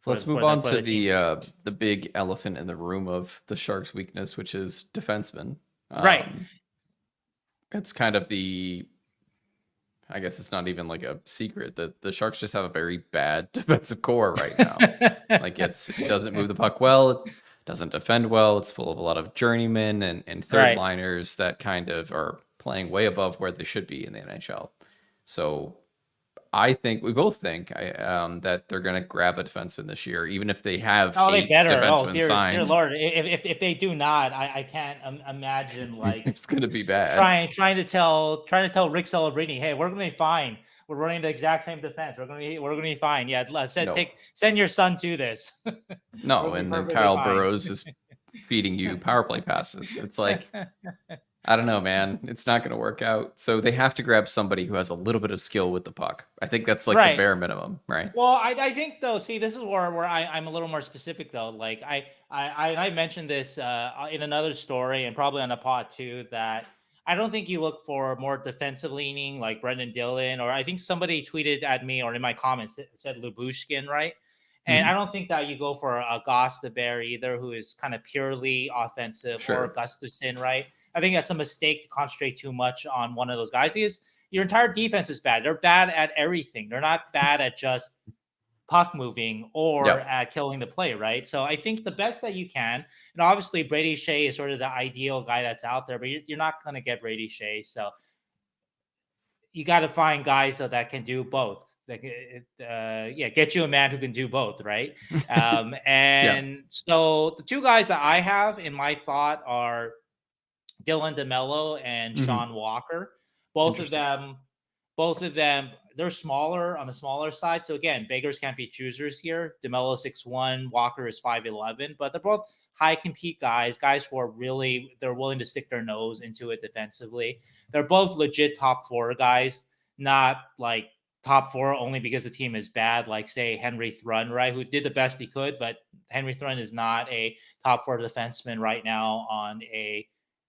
let's move on to the big elephant in the room of the Sharks' weakness, which is defensemen. right. It's kind of the I guess it's not even like a secret that the Sharks just have a very bad defensive core right now. Like it doesn't move the puck well, it doesn't defend well. It's full of a lot of journeymen and third Right. liners that kind of are playing way above where they should be in the NHL. So I think we both think that they're going to grab a defenseman this year, even if they have Oh, they 8 better. Oh, defensemen dear signed. Lord! If they do not, I can't imagine like It's going to be bad. trying to tell Rick Celebrini, hey, we're gonna be fine. We're running the exact same defense. We're gonna be fine. Yeah, No, send your son to this. We're no, gonna be and then perfectly Kyle fine. Burrows is feeding you power play passes. It's like I don't know, man. It's not going to work out. So they have to grab somebody who has a little bit of skill with the puck. I think that's like the Right. bare minimum, right? Well, I think though, see, this is where I'm a little more specific though. Like I mentioned this in another story and probably on a pod too, that I don't think you look for more defensive leaning like Brendan Dillon, or I think somebody tweeted at me or in my comments said Lubushkin, right? And I Hmm. don't think that you go for a Goss the Bear either, who is kind of purely offensive, or Sure. Gustafson, right? I think that's a mistake to concentrate too much on one of those guys because your entire defense is bad. They're bad at everything. They're not bad at just puck moving or Yep. at killing the play, right? So I think the best that you can, and obviously Brady Shea is sort of the ideal guy that's out there, but you're not going to get Brady Shea. So you got to find guys that can do both. Yeah, get you a man who can do both, right? Yeah. And so the two guys that I have in my thought are Dylan DeMelo and Hmm. Sean Walker. Both of Interesting. them, both of them, they're smaller on the smaller side. So again, beggars can't be choosers here. DeMelo 6'1", Walker is 5'11", but they're both high compete guys who are really they're willing to stick their nose into it defensively. They're both legit top four guys, not like top four only because the team is bad, like say Henry Thrun, right? Who did the best he could, but Henry Thrun is not a top four defenseman right now on a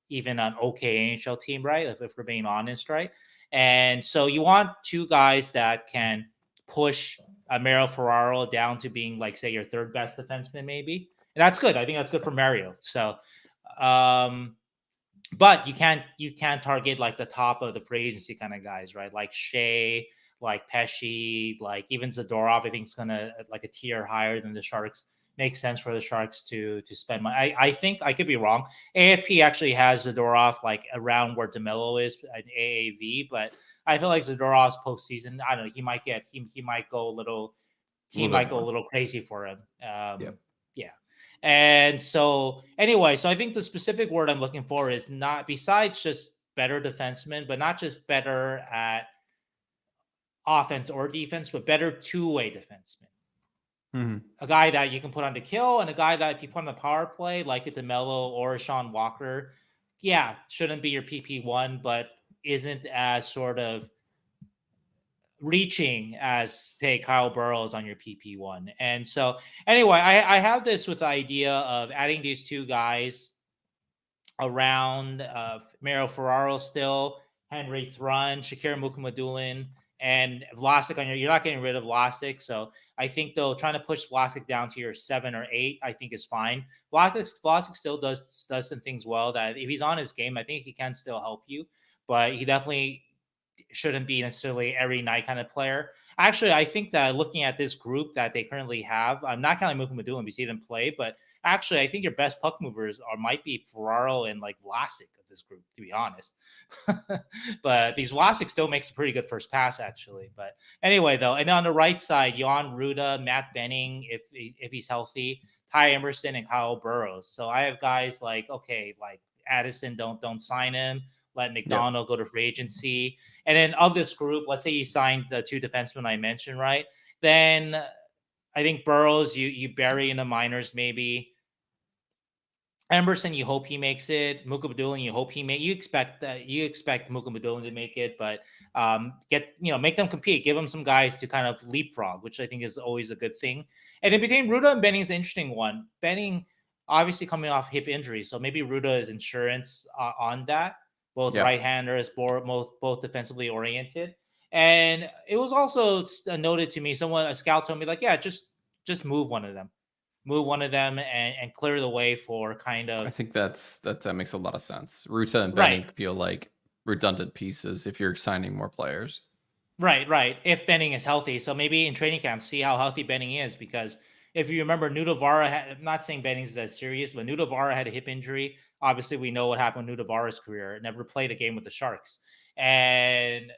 even an okay NHL team, right? If we're being honest, right? And so you want two guys that can push Mario Ferraro down to being like, say, your third best defenseman, maybe. And that's good. I think that's good for Mario. So, um, but you can't target like the top of the free agency kind of guys, right? Like Shea, like Pesci, like even Zadorov. I think it's gonna like a tier higher than the Sharks. Makes sense for the Sharks to spend money. I think I could be wrong. AFP actually has Zadorov like around where DeMelo is at AAV, but I feel like Zadorov's postseason. I don't know. He might go a little A he little might bit go a more. little crazy for him. Yep. Yeah. And so anyway, so I think the specific word I'm looking for is not besides just better defenseman, but not just better at offense or defense, but better two-way defenseman. Hmm. A guy that you can put on the kill and a guy that if you put on the power play, like a DeMelo or a Sean Walker, yeah, shouldn't be your PP1, but isn't as sort of reaching as say Kyle Burrows on your PP1. And so anyway, I have this with the idea of adding these two guys around Mario Ferraro still, Henry Thrun, Shakir Mukhamadullin, And Vlasic you're not getting rid of Vlasic. So I think though trying to push Vlasic down to your 7 or 8, I think is fine. Vlasic still does some things well that if he's on his game, I think he can still help you. But he definitely shouldn't be necessarily every night kind of player. Actually, I think that looking at this group that they currently have, I'm not counting Muka Madula and we see them play, but actually, I think your best puck movers might be Ferraro and like Vlasic of this group, to be honest. But these Vlasic still makes a pretty good first pass, actually. But anyway, though, and on the right side, Jan Ruda, Matt Benning, if he's healthy, Ty Emerson, and Kyle Burrows. So I have guys like Addison, don't sign him. Let McDonald go to free agency. And then of this group, let's say you signed the 2 defensemen I mentioned, right? Then I think Burrows, you bury in the minors maybe. Emerson, you hope he makes it. Muka Madulin, you hope he make. You expect Muka Madulin to make it, but make them compete. Give them some guys to kind of leapfrog, which I think is always a good thing. And in between Ruda and Benning is an interesting one. Benning obviously coming off hip injury, so maybe Ruda is insurance on that. Both right-handers, both defensively oriented. And it was also noted to me, a scout told me just move one of them. Move one of them and clear the way for kind of. I think that makes a lot of sense. Ruta and Benning feel like redundant pieces if you're signing more players. Right. If Benning is healthy, so maybe in training camp, see how healthy Benning is, because if you remember, Nudavara I'm not saying Benning is as serious, but Nudavara had a hip injury. Obviously, we know what happened with Nudavara's career. Never played a game with the Sharks, and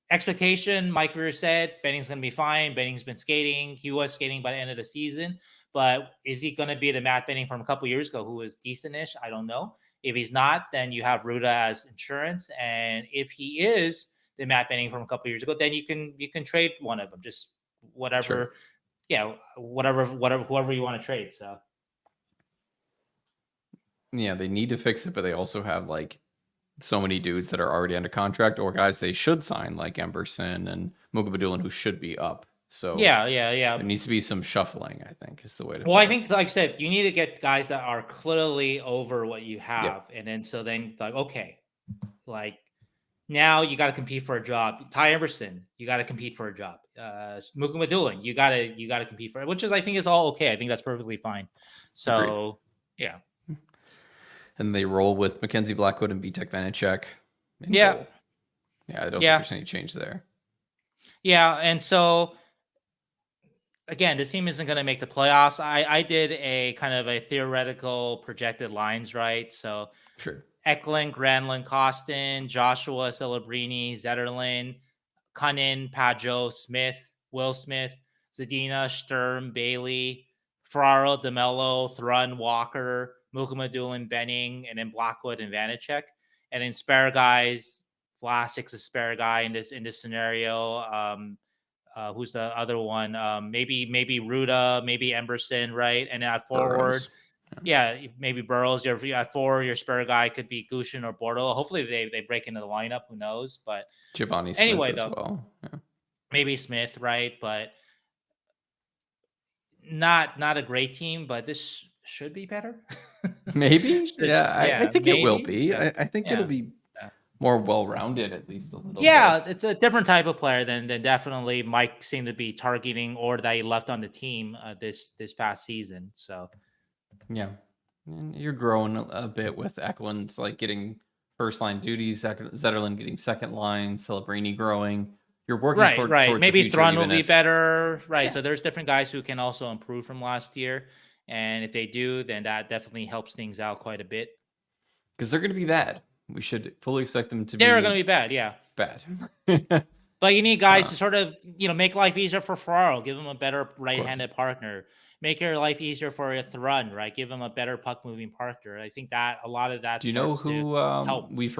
expectation, my career said Benning's going to be fine. Benning's been skating. He was skating by the end of the season. But is he going to be the Matt Benning from a couple years ago who was decent-ish? I don't know. If he's not, then you have Ruda as insurance. And if he is the Matt Benning from a couple years ago, then you can trade one of them. Just whatever. Sure. Yeah, whoever you want to trade. So. Yeah, they need to fix it, but they also have so many dudes that are already under contract or guys they should sign like Emberson and Muka Madulin who should be up. So yeah. There needs to be some shuffling, I think, is the way to. Well, I think, like I said, you need to get guys that are clearly over what you have, and then okay, now you got to compete for a job. Ty Emerson, you got to compete for a job. Muka Madulin, you got to compete for it, which I think is all okay. I think that's perfectly fine. So agreed. Yeah. And they roll with Mackenzie Blackwood and Vitek Vanacek. Yeah. Goal. Yeah, I don't think there's any change there. Yeah, and so again, this team isn't going to make the playoffs. I did a kind of a theoretical projected lines, right? So sure. Eklund, Granlund, Costin, Joshua, Celebrini, Zetterlund, Cunnin, Pageau, Smith, Will Smith, Zadina, Sturm, Bailey, Ferraro, DeMelo, Thrun, Walker, Muka Madulin, Benning, and then Blackwood and Vanacek. And then spare guys, Vlasic's a spare guy in this scenario. Who's the other one? Maybe Ruda, maybe Emberson, right? And at forward, Burrows. Yeah, maybe Burrows. At forward, your spare guy could be Gushin or Bordeaux. Hopefully they break into the lineup. Who knows? But Giovanni anyway, Smith as well. Yeah. Maybe Smith, right? But not a great team, but this should be better. Maybe. I think maybe. It will be. So, I think it'll be more well-rounded, at least a little bit. It's a different type of player than definitely Mike seemed to be targeting or that he left on the team this past season. So yeah, and you're growing a bit with Eklund getting first line duties, Zetterlund getting second line, Celebrini growing. You're working right. Maybe Thrun will be better, right? Yeah. So there's different guys who can also improve from last year, and if they do, then that definitely helps things out quite a bit. Because they're going to be bad. We should fully expect them to be. They're going to be bad, yeah. Bad. But you need guys to sort of, make life easier for Ferraro. Give him a better right-handed partner. Make your life easier for a Thrun, right? Give him a better puck-moving partner. I think that a lot of that. Do you know who we've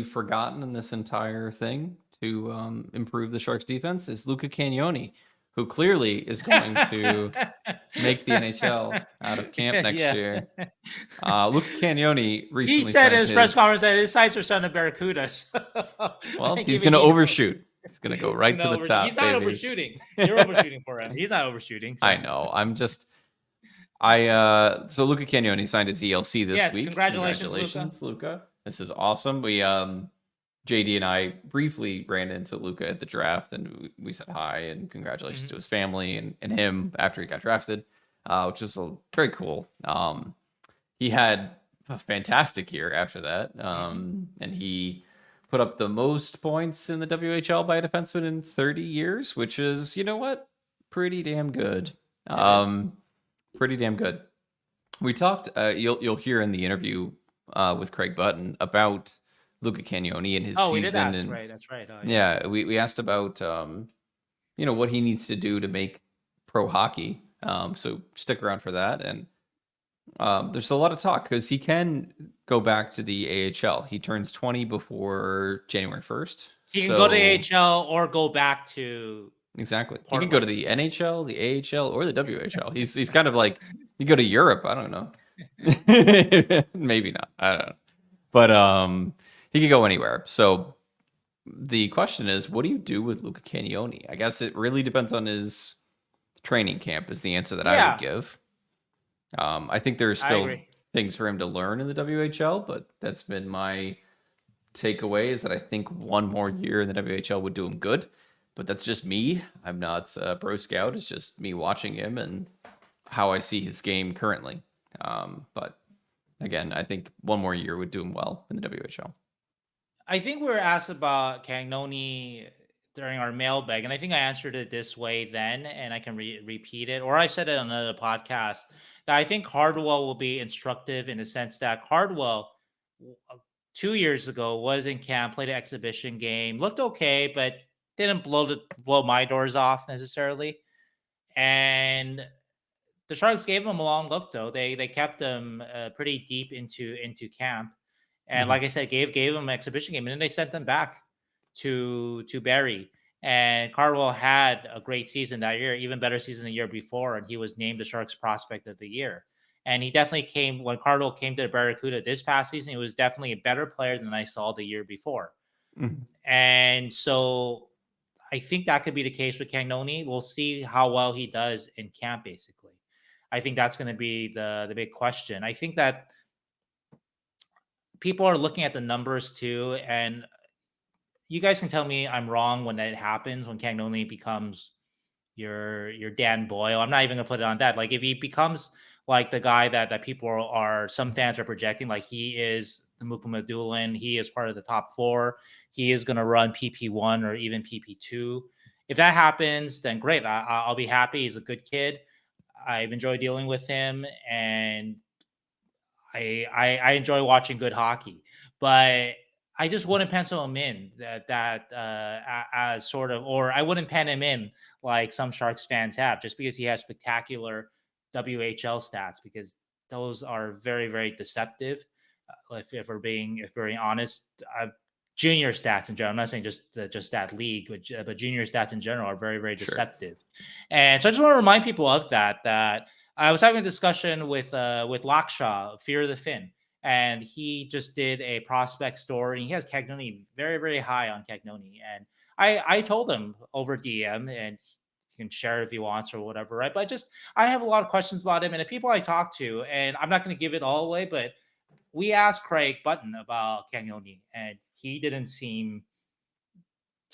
forgotten in this entire thing to improve the Sharks' defense is Luca Cagnoni, who clearly is going to make the NHL out of camp next year. Luca Cagnoni recently said in his press conference that his sights are set on Barracuda. So well, he's going to overshoot. He's going to go right to the top. He's not overshooting. You're overshooting for him. He's not overshooting. So. I know. So Luca Cagnoni signed his ELC this week. Congratulations, Luca. This is awesome. We JD and I briefly ran into Luca at the draft, and we said hi and congratulations Mhm. to his family and him after he got drafted, which was very cool. He had a fantastic year after that, Mhm. and he put up the most points in the WHL by a defenseman in 30 years, which is, you know what, pretty damn good. It is. Um, Pretty damn good. We talked. You'll hear in the interview with Craig Button about Luca Cagnoni and his Oh, we did season, ask, and right? That's right. Oh, yeah. yeah, we asked about what he needs to do to make pro hockey. So stick around for that. And there's a lot of talk because he can go back to the AHL. He turns 20 before January 1st. He can go to So AHL or go back to exactly, he can go to Portland. the NHL, the AHL, or the WHL. He's kind of like you go to Europe. I don't know. Maybe not. I don't know. But he could go anywhere. So the question is, what do you do with Luca Cagnoni? I guess it really depends on his training camp. Is the answer that I would Yeah, give. I think there's I still agree. things for him to learn in the WHL, but that's been my takeaway is that I think one more year in the WHL would do him good. But that's just me. I'm not a pro scout. It's just me watching him and how I see his game currently. But again, I think one more year would do him well in the WHL. I think we were asked about Cagnoni during our mailbag, and I think I answered it this way then, and I can repeat it, or I said it on another podcast that I think Cardwell will be instructive in the sense that Cardwell 2 years ago was in camp, played an exhibition game, looked okay, but didn't blow my doors off necessarily, and the Sharks gave him a long look though. They kept him pretty deep into camp, and Mhm. like I said, gave him an exhibition game, and then they sent them back to Barry. And Cardwell had a great season that year, even better season the year before, and he was named the Sharks Prospect of the Year. And he definitely came when Cardwell came to the Barracuda this past season. He was definitely a better player than I saw the year before. Mhm. And so I think that could be the case with Cagnoni. We'll see how well he does in camp, basically. I think that's going to be the big question. I think that people are looking at the numbers too, and you guys can tell me I'm wrong when that happens when Cagnoni becomes your Dan Boyle. I'm not even gonna put it on that. Like if he becomes like the guy that people are some fans are projecting, like he is the Mukumadulin, he is part of the top four, he is gonna run PP1 or even PP2. If that happens, then great. I'll be happy. He's a good kid. I've enjoyed dealing with him, and I enjoy watching good hockey, but I just wouldn't pencil him in as sort of, or I wouldn't pen him in like some Sharks fans have, just because he has spectacular WHL stats, because those are very deceptive. If we're being honest, junior stats in general. I'm not saying just that league, but junior stats in general are very Sure. deceptive. And so I just want to remind people of that I was having a discussion with Lakshaw, Fear of the Fin, and he just did a prospect story. And he has Cagnoni very high on Cagnoni, and I told him over DM, and he can share it if he wants or whatever, right? But just I have a lot of questions about him, and the people I talk to, and I'm not going to give it all away, but we asked Craig Button about Cagnoni, and he didn't seem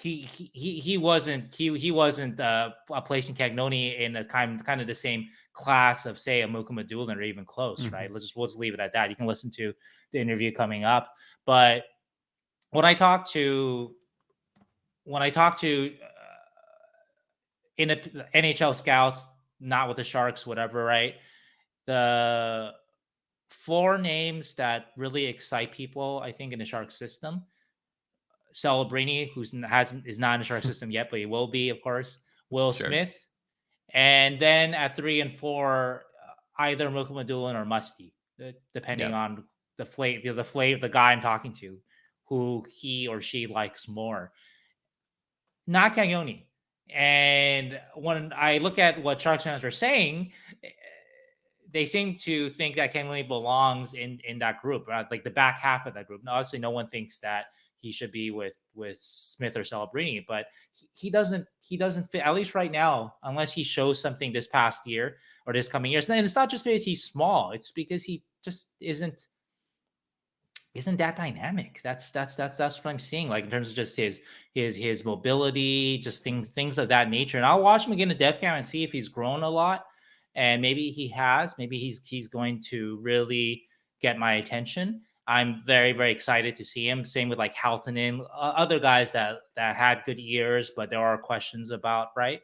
he wasn't placing Cagnoni in a kind of the same class of say a Mukum Abdullah or even close, right? Mhm. We'll just leave it at that. You can listen to the interview coming up, but when I talk to in a, NHL scouts, not with the Sharks, whatever, right? The four names that really excite people, I think, in the Shark system: Celebrini, is not in the Shark system yet, but he will be, of course. Will Sure. Smith, and then at 3 and 4, either Mukumadulin or Musty, depending Yeah. on the guy I'm talking to, who he or she likes more. Not Cagnoni. And when I look at what Sharks fans are saying, eh, they seem to think that Cagnoni belongs in that group, right? Like the back half of that group. Now, obviously, no one thinks that he should be with Smith or Celebrini, but he doesn't fit, at least right now, unless he shows something this past year or this coming years. And it's not just because he's small; it's because he just isn't isn't that dynamic. That's what I'm seeing. Like in terms of just his mobility, just things of that nature. And I'll watch him again in dev camp and see if he's grown a lot. And maybe he has. Maybe he's going to really get my attention. I'm very very excited to see him. Same with like Haltonen, other guys that had good years, but there are questions about, right.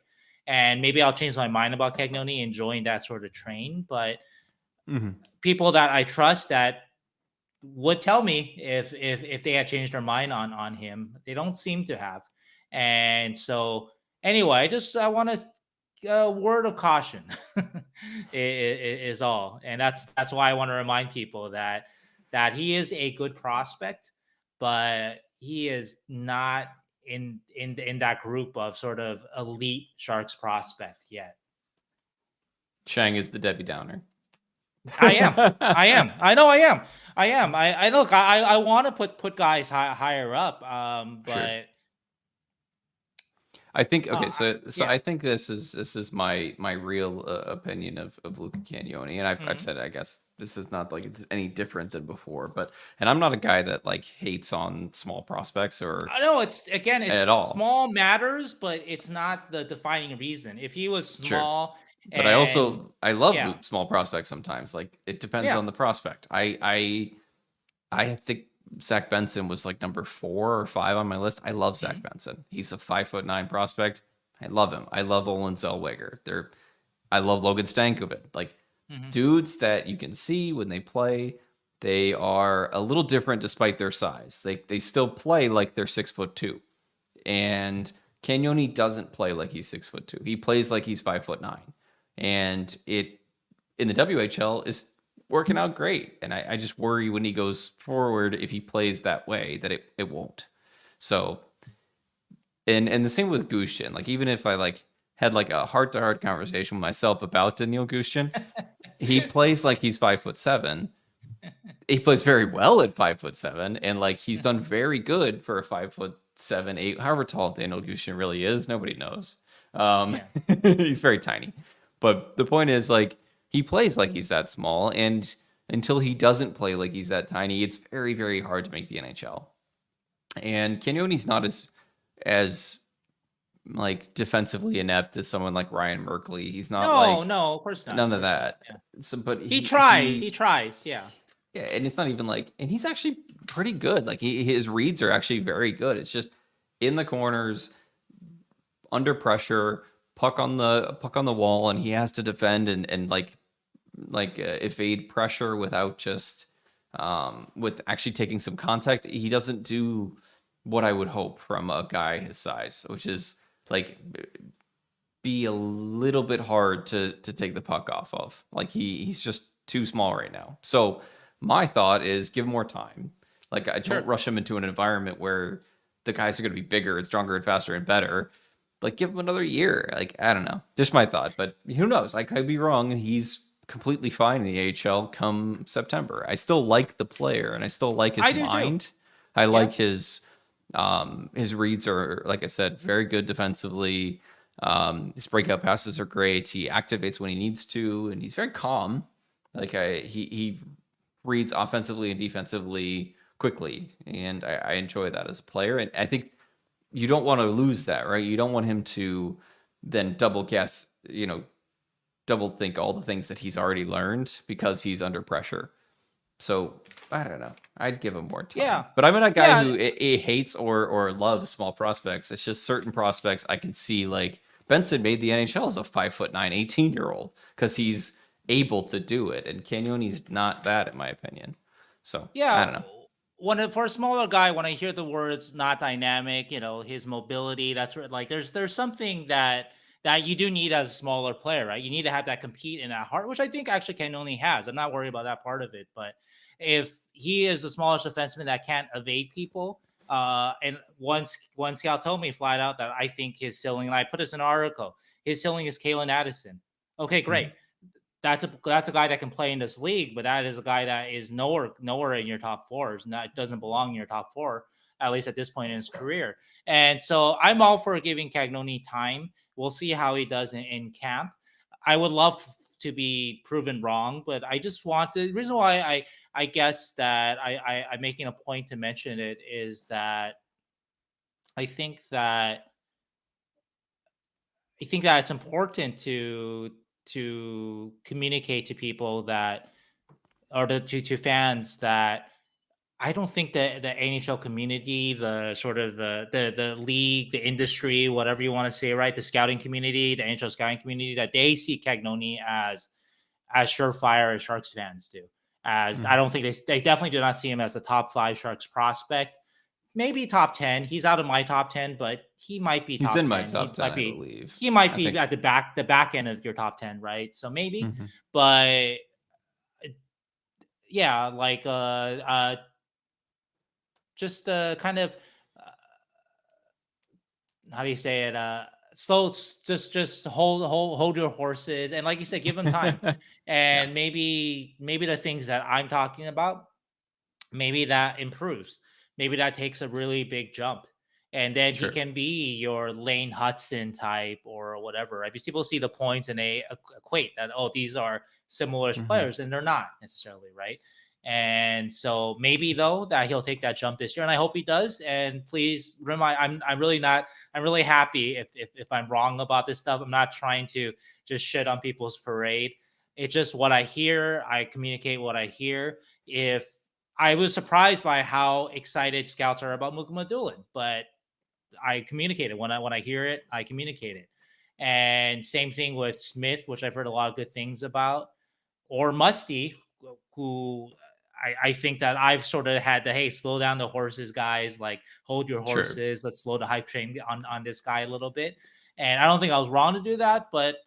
And maybe I'll change my mind about Cagnoni and join that sort of train. But Mhm. people that I trust that would tell me if they had changed their mind on him. They don't seem to have. And so anyway, I want to a word of caution is all. And that's why I want to remind people that he is a good prospect, but he is not in that group of sort of elite Sharks prospect yet. Sheng is the Debbie Downer. I am. I am. I know I am. I look, I want to put guys higher up. Sure. But I think okay, so yeah. I think this is my real opinion of Luca Cagnoni, and I've Mhm. said I guess this is not like it's any different than before, but and I'm not a guy that like hates on small prospects or I know it's at all. small matters, but it's not the defining reason. If he was Sure, small but I and also I love yeah, small prospects sometimes. Like it depends yeah. on the prospect. I think Zach Benson was like number 4 or 5 on my list. I love Zach Mhm. Benson. He's a 5'9" prospect. I love him. I love Olin Zellweger. I love Logan Stankovic. Like Mhm. dudes that you can see when they play, they are a little different despite their size. They still play like they're 6'2", and Cagnoni doesn't play like he's 6'2". He plays like he's 5'9", and it in the WHL is working out great. And I just worry when he goes forward if he plays that way that it won't. So and the same with Gushchin. Like even if I like had like a heart to heart conversation with myself about Daniil Gushchin, he plays like he's 5'7". He plays very well at 5'7", and like he's done very good for a 5'7", 8, however tall Daniel Gushchin really is. Nobody knows. Yeah. He's very tiny. But the point is, like, he plays like he's that small, and until he doesn't play like he's that tiny, it's very, very hard to make the NHL. And Cagnoni's not as like defensively inept as someone like Ryan Merkley. He's not No, like no, of course not. Of none of course not. that. Yeah. So, but He tries. He tries. Yeah. yeah, and it's not even like, and he's actually pretty good. Like his reads are actually very good. It's just in the corners, under pressure, puck on the wall, and he has to defend and evade pressure without just with actually taking some contact. He doesn't do what I would hope from a guy his size, which is like be a little bit hard to take the puck off of. Like he's just too small right now. So my thought is give him more time. Like I don't Sure. rush him into an environment where the guys are going to be bigger and stronger and faster and better. Like give him another year. Like I don't know. Just my thought, but who knows? I could be wrong. And he's completely fine in the AHL come September. I still like the player and I still like his I do too. mind. I Yeah. like his reads are, like I said, very good defensively. His breakout passes are great. He activates when he needs to, and he's very calm. Like he reads offensively and defensively quickly, and I enjoy that as a player. And I think you don't want to lose that, right? You don't want him to then double guess, double think all the things that he's already learned because he's under pressure. So I don't know. I'd give him more time. Yeah. But I'm not a guy Yeah. who hates or loves small prospects. It's just certain prospects I can see. Like Benson made the NHL as a 5'9", 18-year-old because he's able to do it, and Cagnoni's not that, in my opinion. So I Yeah. don't know. For a smaller guy, when I hear the words not dynamic, his mobility, that's where like there's something that you do need as a smaller player, right? You need to have that compete in that heart, which I think actually Ken only has. I'm not worried about that part of it. But if he is the smallest defenseman that can't evade people, and one scout told me flat out that I think his ceiling, and I put this in an article, his ceiling is Kalen Addison. Okay, great. Mhm. That's a guy that can play in this league, but that is a guy that is nowhere in your top four. It's not doesn't belong in your top four, at least at this point in his career. And so I'm all for giving Cagnoni time. We'll see how he does in camp. I would love to be proven wrong, but I just want to. The reason why I guess that I'm making a point to mention it is that I think that it's important to communicate to people that, or to fans, that I don't think that the NHL community, the sort of the league, the industry, whatever you want to say, right? The scouting community, the NHL scouting community, that they see Cagnoni as surefire as Sharks fans do. As I don't think they definitely do not see him as a top 5 Sharks prospect. Maybe top 10. He's out of my top 10, but he might be He's top in my 10. top 10, I believe. He might I be think. at the back end of your top 10, right? So maybe, Mhm. but yeah, like just kind of how do you say it? Slow, just hold your horses, and like you said, give them time, Yeah, and maybe the things that I'm talking about, maybe that improves. Maybe that takes a really big jump. And then he sure. can be your Lane Hudson type or whatever, right? Because people see the points and they equate that, oh, these are similar Mhm. players, and they're not necessarily, right? And so maybe though that he'll take that jump this year, and I hope he does. And please remind, I'm really happy if I'm wrong about this stuff. I'm not trying to just shit on people's parade. It's just what I hear. I communicate what I hear. If I was surprised by how excited scouts are about Mukamadulin, but I communicate it when I hear it, I communicate it. And same thing with Smith, which I've heard a lot of good things about, or Musty, who I think that I've sort of had the, hey, slow down the horses, guys, like hold your Sure. horses, let's slow the hype train on this guy a little bit. And I don't think I was wrong to do that, but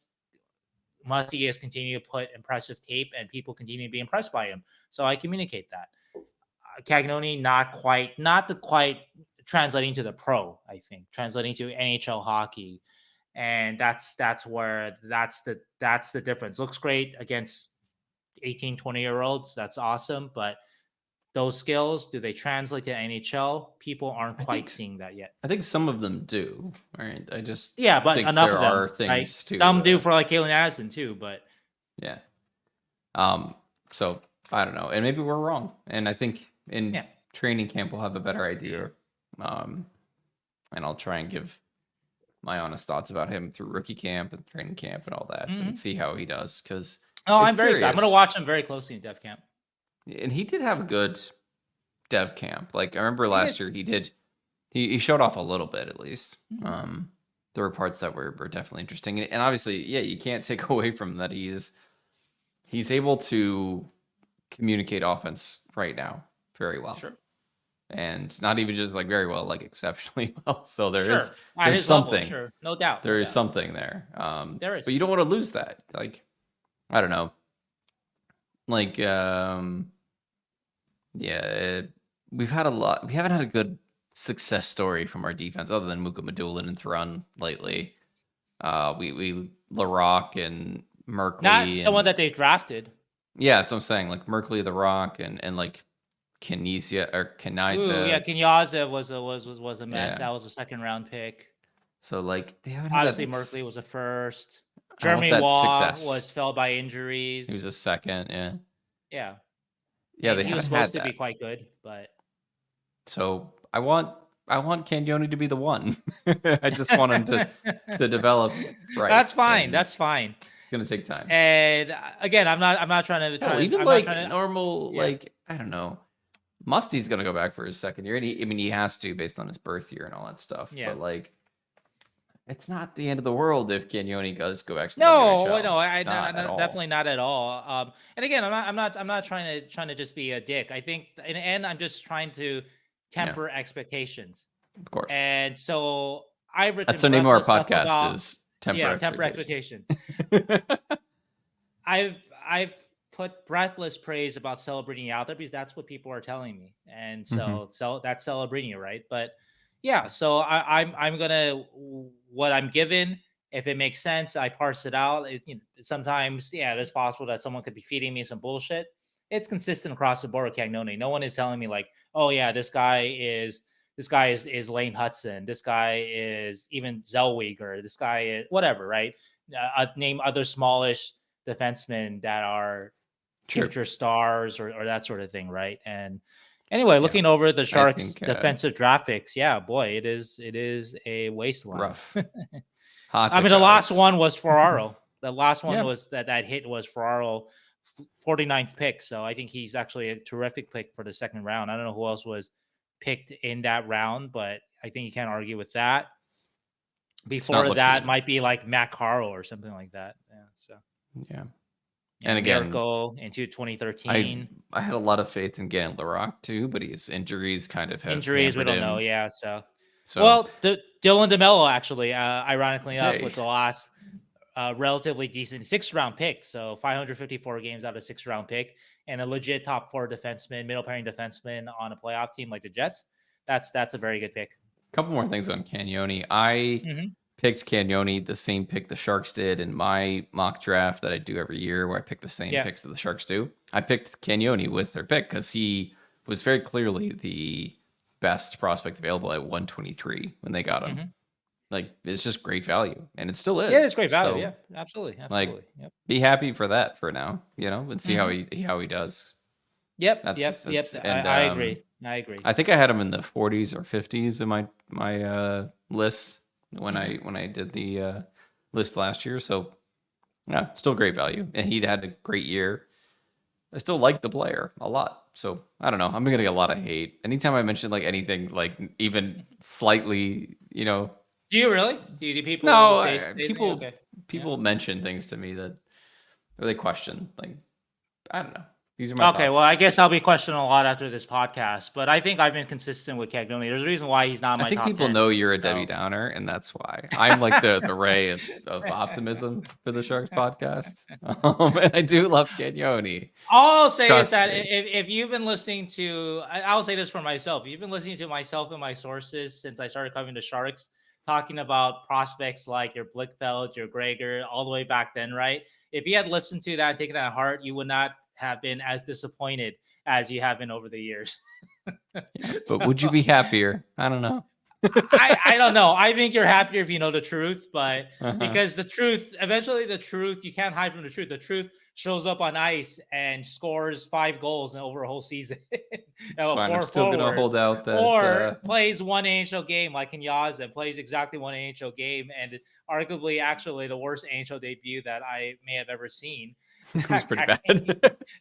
Musty has continued to put impressive tape, and people continue to be impressed by him. So I communicate that. Cagnoni not the quite translating to the pro. I think translating to NHL hockey, and that's the difference. Looks great against 18, 20-year-olds. That's awesome, but those skills, do they translate to NHL? People aren't I quite think seeing that yet. I think some of them do. Right. I just Yeah, but think enough there of them. are Like things to some do for like Kalen Addison too, but yeah. So I don't know. And maybe we're wrong. And I think in yeah. training camp we'll have a better idea. Um and I'll try and give my honest thoughts about him through rookie camp and training camp and all that and Mm-hmm. see how he does because Oh, it's I'm very excited. I'm going to curious. watch him very closely in Dev Camp. And he did have a good dev camp. Like I remember He did. last year he showed off a little bit at least. Mm-hmm. There were parts that were definitely interesting. And obviously, yeah, you can't take away from that he's able to communicate offense right now very well. Sure. And not even just like very well, like exceptionally well. So Sure. At there's his level, something. sure. No doubt. There No is doubt. something there. There But is. you don't want to lose that. Like, I don't know. Like, yeah, we haven't had a good success story from our defense other than Muka Madulin and Thrun lately. We LaRock and Not Merkley someone and that they drafted. yeah, that's what I'm saying. Like Merkley, the Rock, and like Ooh, yeah. Knizev. Kinyazev was a mess. Yeah. That was a second round pick. So like they haven't had that. Obviously, Merkley was a first. I want Jeremy that Waugh success. was felled by He was injuries. a second. Yeah. Yeah. Yeah, And they he was haven't supposed had to be that. quite good, but So I want Cagnoni to be the one. I just want him to develop right, that's fine. and That's fine. it's gonna take time. And again, I'm not Hell, even I'm not like trying to normal, yeah. like I don't know. Musty's gonna go back for his second year, and I mean he has to based on his birth year and all that stuff. Yeah. But like, it's not the end of the world if Cagnoni does go back to the No, WHL. no, It's not at all. definitely not at all. And again, I'm not trying to just be a dick. I think in the end, I'm just trying to Yeah, temper expectations. of course. And so I've That's written the name of our breathless stuff podcast about is temper temper expectations. expectations. I've put breathless praise about Celebrini out there because that's what people are telling me, and Mhm. so that's Celebrini, right? But yeah, so I'm gonna what I'm given. If it makes sense, I parse it out. Sometimes, yeah, it is possible that someone could be feeding me some bullshit. It's consistent across the board with Cagnoni. No one is telling me like, oh yeah, this guy is Lane Hudson. This guy is even Zellweger. This guy is whatever, right? Name other smallish defensemen that are Sure. future stars or that sort of thing, right? And anyway, Yeah. looking over the I Sharks' think defensive draft picks, yeah, boy, it is a wasteland. rough. Hot I take, mean, the last guys. one was Ferraro. The last one Yeah. was that hit was Ferraro, 49th pick. So I think he's actually a terrific pick for the second round. I don't know who else was picked in that round, but I think you can't argue with that. It's not Before looking that good. might be like Matt Carl or something like that. Yeah. So Yeah. yeah, And again, Miracle into 2013. I had a lot of faith in getting Larock too, but his injuries kind of have Injuries, we hampered don't know. him. Yeah. So So well, Dylan DeMelo actually, ironically enough, hey, was the last relatively decent 6th round pick. So 554 games out of 6th round pick and a legit top 4 defenseman, middle pairing defenseman on a playoff team like the Jets. That's a very good pick. a couple more things on Cagnoni. I Mm-hmm. picked Cagnoni, the same pick the Sharks did in my mock draft that I do every year, where I pick the same Yeah. picks that the Sharks do. I picked Cagnoni with their pick because he was very clearly the best prospect available at 123 when they got him. Mm-hmm. Like, it's just great value, and it still is. Yeah, it's great value. So, Yeah, absolutely. like, Yep. be happy for that for now, and see Mm-hmm. how he does. Yep. That's and I agree. I agree. I think I had him in the 40s or 50s in my list when I did the list last year. So yeah, still great value, and he'd had a great year. I still like the player a lot. So I don't know. I'm gonna get a lot of hate anytime I mention like anything like even slightly. Do you really? Do people No, say anything? people Okay. Yeah. people mention things to me that or they question. Like I don't know. These are my Okay, well, thoughts. I guess I'll be questioned a lot after this podcast, but I think I've been consistent with Cagnoni. There's a reason why he's not in I my think top people 10. know you're a Debbie So, Downer, and that's why I'm like the ray of optimism for the Sharks podcast. And I do love Cagnoni. all I'll say is Trust that me. if you've been listening to, I'll say this for myself. If you've been listening to myself and my sources since I started covering the Sharks, talking about prospects like your Blickfeld, your Gregor, all the way back then, right? If you had listened to that, taken that to heart, you would not have been as disappointed as you have been over the years. Yeah, So, but would you be happier? I don't know. I don't know. I think you're happier if you know the truth, but Uh-huh. because the truth, eventually the truth, you can't hide from the truth. The truth shows up on ice and scores 5 goals over a whole season. It's fine. I'm Four still gonna forward, hold out that. or plays one NHL game like Kenyaza and plays exactly one NHL game, and arguably actually the worst NHL debut that I may have ever seen. It was pretty bad.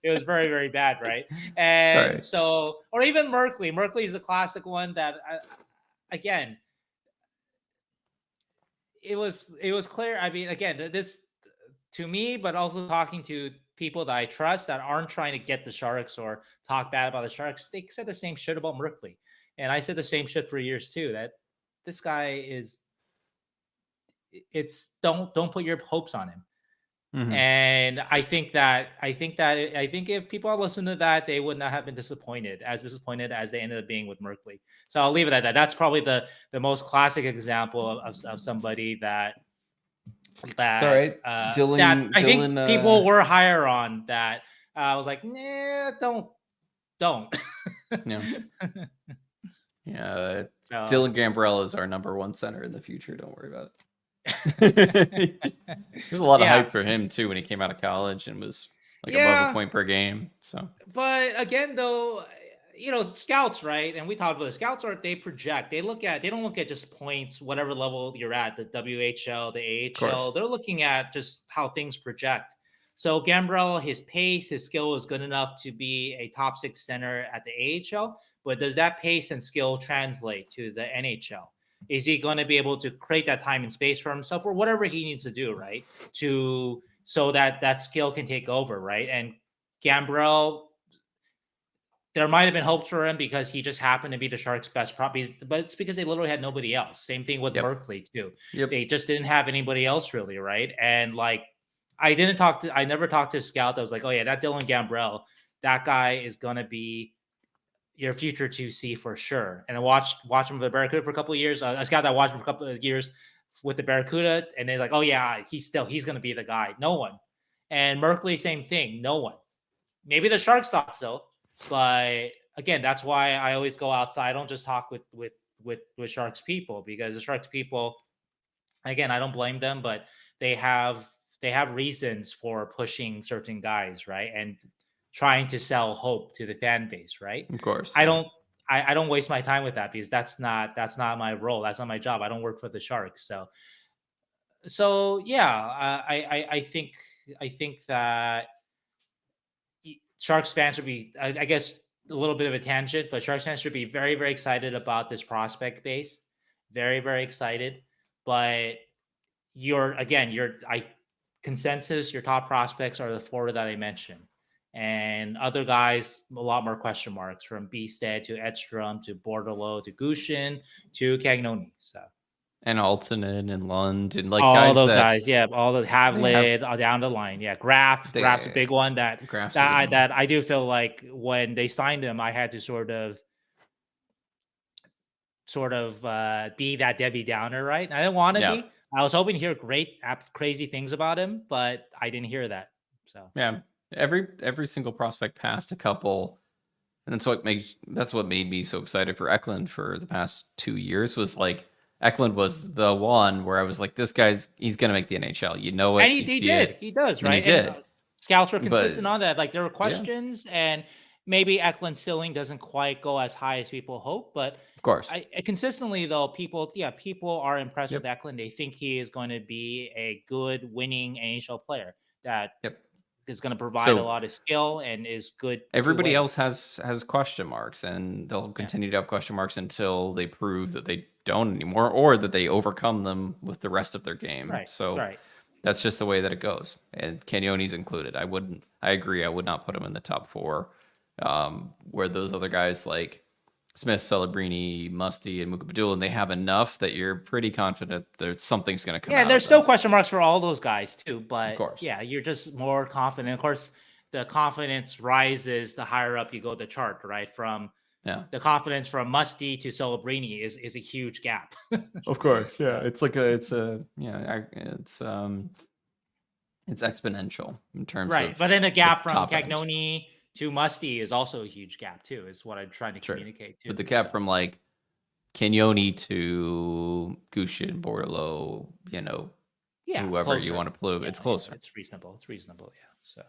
It was very, very bad, right? And Sorry. so, or even Merkley. Merkley is a classic one that, again, it was clear. I mean, again, this to me, but also talking to people that I trust that aren't trying to get the Sharks or talk bad about the Sharks, they said the same shit about Merkley, and I said the same shit for years too. That this guy is, it's don't put your hopes on him. Mhm. And I think if people listen to that, they would not have been disappointed as they ended up being with Merkley. So I'll leave it at that. That's probably the most classic example of somebody that It's all right. that I think Dylan. people were higher on. That I was like, nah, don't. Yeah. Yeah. So Dylan Gambrell is our number 1 center in the future. Don't worry about it. There's a lot of yeah, hype for him too when he came out of college and was like above a yeah. point per game. So But again, though, scouts, right? And we talked about the scouts they project. They don't look at just points, whatever level you're at, the WHL, the of course. AHL. They're looking at just how things project. So Gambrell, his pace, his skill is good enough to be a top 6 center at the AHL. But does that pace and skill translate to the NHL? Is he going to be able to create that time and space for himself or whatever he needs to do, right? So that skill can take over, right? And Gambrell, there might have been hopes for him because he just happened to be the Sharks' best prop, but it's because they literally had nobody else. Same thing with Yep. Merkley too. Yep. They just didn't have anybody else really, right? And like, I never talked to a scout that was like, oh yeah, that Dylan Gambrell, that guy is gonna be your future 2C for sure. And I watched him with the Barracuda for a couple of years. A scout that watched him for a couple of years with the Barracuda, and they're like, oh yeah, he's gonna be the guy. No one. And Merkley, same thing. No one. Maybe the Sharks thought so, but again, that's why I always go outside. I don't just talk with Sharks people, because the Sharks people, again, I don't blame them, but they have reasons for pushing certain guys, right? And trying to sell hope to the fan base, right? Of course. I Yeah. don't I don't waste my time with that because that's not my role. That's not my job. I don't work for the Sharks. So yeah, I think that Sharks fans should be, I guess, a little bit of a tangent, but Sharks fans should be very, very excited about this prospect base. Very, very excited. But I consensus, your top prospects are the four that I mentioned. And other guys, a lot more question marks, from Bstead to Edstrom to Bordelot to Gushin to Cagnoni. So And Altonen and Lund and like all guys those that guys, yeah, all the they have Havlet down the line, yeah. Graf's a they big one that Graph's a that good I, one. that I do feel like when they signed him, I had to sort of be that Debbie Downer, right? I didn't want to Yeah. be. I was hoping to hear great, crazy things about him, but I didn't hear that. So Yeah. Every single prospect passed a couple. And that's what made me so excited for Eklund for the past 2 years was like Eklund was the one where I was like, he's gonna make the NHL. You know and it, he, you he see did, it, he does, and he right? And did. scouts were But consistent on that. Like there were yeah, questions, and maybe Eklund's ceiling doesn't quite go as high as people hope, but of course. consistently though, people are impressed with Yep. Eklund. They think he is going to be a good winning NHL player that Yep. is going to provide a So lot of skill and is good everybody two-way. else has question marks, and they'll Yeah. continue to have question marks until they prove that they don't anymore, or that they overcome them with the rest of their game. Right. So Right. that's just the way that it goes. And Cagnoni's included. I agree. I would not put him in the top four. Where those other guys like Smith, Celebrini, Musty, and Mukabadul, they have enough that you're pretty confident that something's going to come Yeah, and out there's of them. still question marks for all those guys too, Of but course. yeah, you're just more confident. Of course, the confidence rises the higher up you go the chart, right? From Yeah. the confidence from Musty to Celebrini is a huge gap. Of course. Yeah. So, It's exponential in terms right, of but then a the gap from top end. Cagnoni to Musty is also a huge gap too. Is what I'm trying to Sure. communicate too. But the cap from like Cagnoni to Gushin, Bordelot, Yeah, it's whoever you closer. want to plug, Yeah, it's closer. it's reasonable. It's reasonable. Yeah. So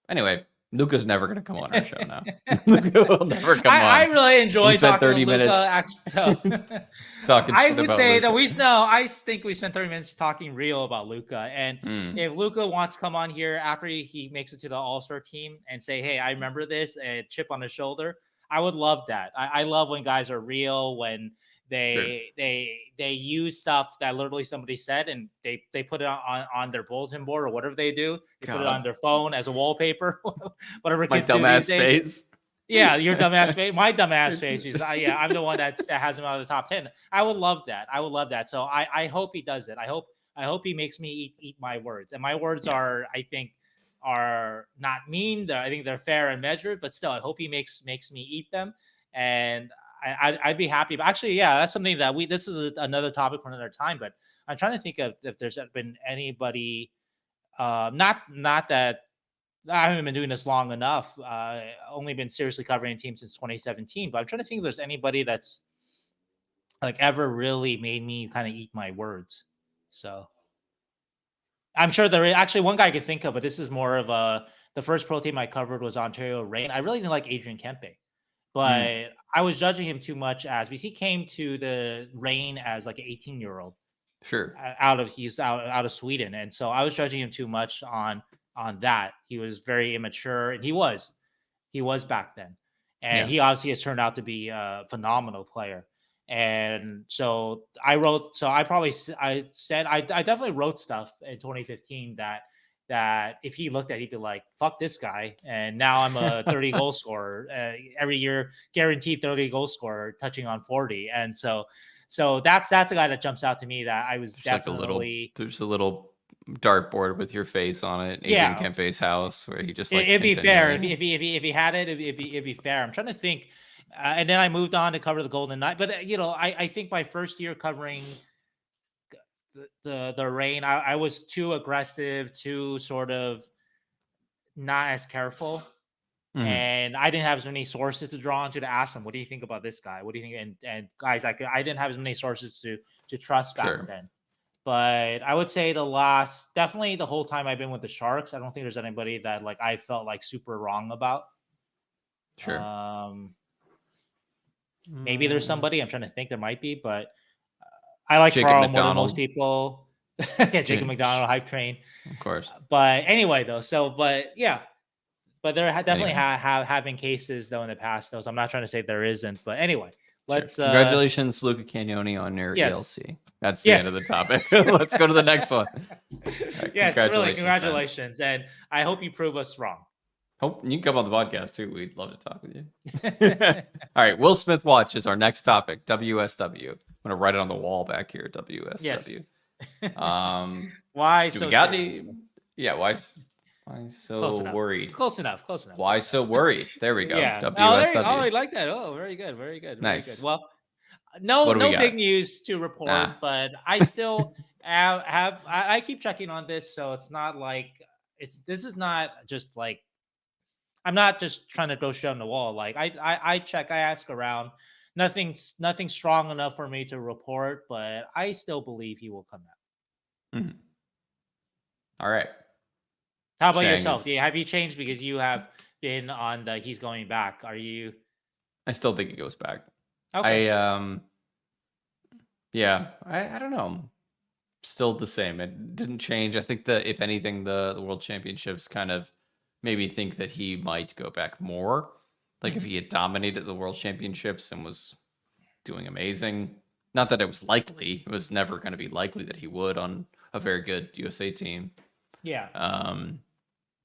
Anyway, Luca's never going to come on our show now. Luca will never come I on. really We enjoy spent talking with 30 Luca. minutes Actually, so talking I shit would about say that Luca. I think we spent 30 minutes talking real about Luca. And Mm, if Luca wants to come on here after he makes it to the All-Star team and say, "Hey, I remember this," and chip on his shoulder, I would love that. I love when guys are real, when sure. they use stuff that literally somebody said and they put it on their bulletin board or whatever they do. They put it on God, their phone as a wallpaper, whatever my kids do these dumbass days. face. Yeah, your dumbass face, my dumbass It's face, just- because I'm the one that has him out of the top 10. I would love that. I would love that. So I hope he does it. I hope he makes me eat my words. And my words yeah, I think are not mean. I think they're fair and measured, but still I hope he makes me eat them. And I'd be happy. But actually, yeah, that's something that this is another topic for another time. But I'm trying to think of if there's been anybody, not that I haven't been doing this long enough. Only been seriously covering a team since 2017. But I'm trying to think if there's anybody that's like ever really made me kind of eat my words. So I'm sure there is actually one guy I could think of, but this is more of the first pro team I covered was Ontario Reign. I really didn't like Adrian Kempe, mm, but I was judging him too much as because he came to the Reign as like an 18-year-old sure. he's out of Sweden, and so I was judging him too much on that. He was very immature, and he was back then, and Yeah, he obviously has turned out to be a phenomenal player. And so I said I definitely wrote stuff in 2015 that if he looked at, he'd be like, "Fuck this guy." And now I'm a 30 goal scorer every year, guaranteed 30 goal scorer, touching on 40, and so that's a guy that jumps out to me that I was definitely there's a little dartboard with your face on it, Adrian yeah. Kempe's house, where he just like It'd be fair if continually. if he had it. It'd be fair. I'm trying to think, and then I moved on to cover the Golden Knight. But I think my first year covering the Reign, I was too aggressive, too sort of not as careful, Mhm, and I didn't have as many sources to draw on to ask them, "What do you think about this guy? What do you think?" And guys, I didn't have as many sources to trust back sure. then. But I would say definitely the whole time I've been with the Sharks, I don't think there's anybody that like I felt like super wrong about. Sure. Maybe there's somebody I'm trying to think. There might be, but I like Jacob Ferraro more than most McDonald. people. Yeah, Jacob Yeah, McDonald, hype train. of course. But anyway, though, but yeah, but there definitely Anyway, have been cases though in the past, though. So I'm not trying to say there isn't, but anyway, sure. let's Congratulations, Luca Cagnoni, on your yes, ELC. That's the yeah, end of the topic. Let's go to the next one. All right, yes, really, congratulations, man. congratulations, and I hope you prove us wrong. Hope you can come on the podcast too. We'd love to talk with you. All right, Will Smith watch is our next topic. WSW. I'm gonna write it on the wall back here. WSW. Yes. Why? Do we got serious? Any? Yeah. Why so worried? Close enough. Close enough. Why so worried? There we go. Yeah. WSW. Oh, there you go. Oh, I like that. Oh, very good. Very good. Very Nice. good. Well, no big news to report, but I still I keep checking on this, so it's not like this is not just like I'm not just trying to throw shit on the wall. Like I check, I ask around. Nothing strong enough for me to report, but I still believe he will come out. Mm-hmm. All right. How about yourself? Have you changed because you have been on the he's going back? Are you? I still think he goes back. Okay. Yeah, I don't know. Still the same. It didn't change. I think that if anything, the World Championships kind of made me think that he might go back more. Like if he had dominated the World Championships and was doing amazing. Not that it was likely. It was never going to be likely that he would on a very good USA team. Yeah.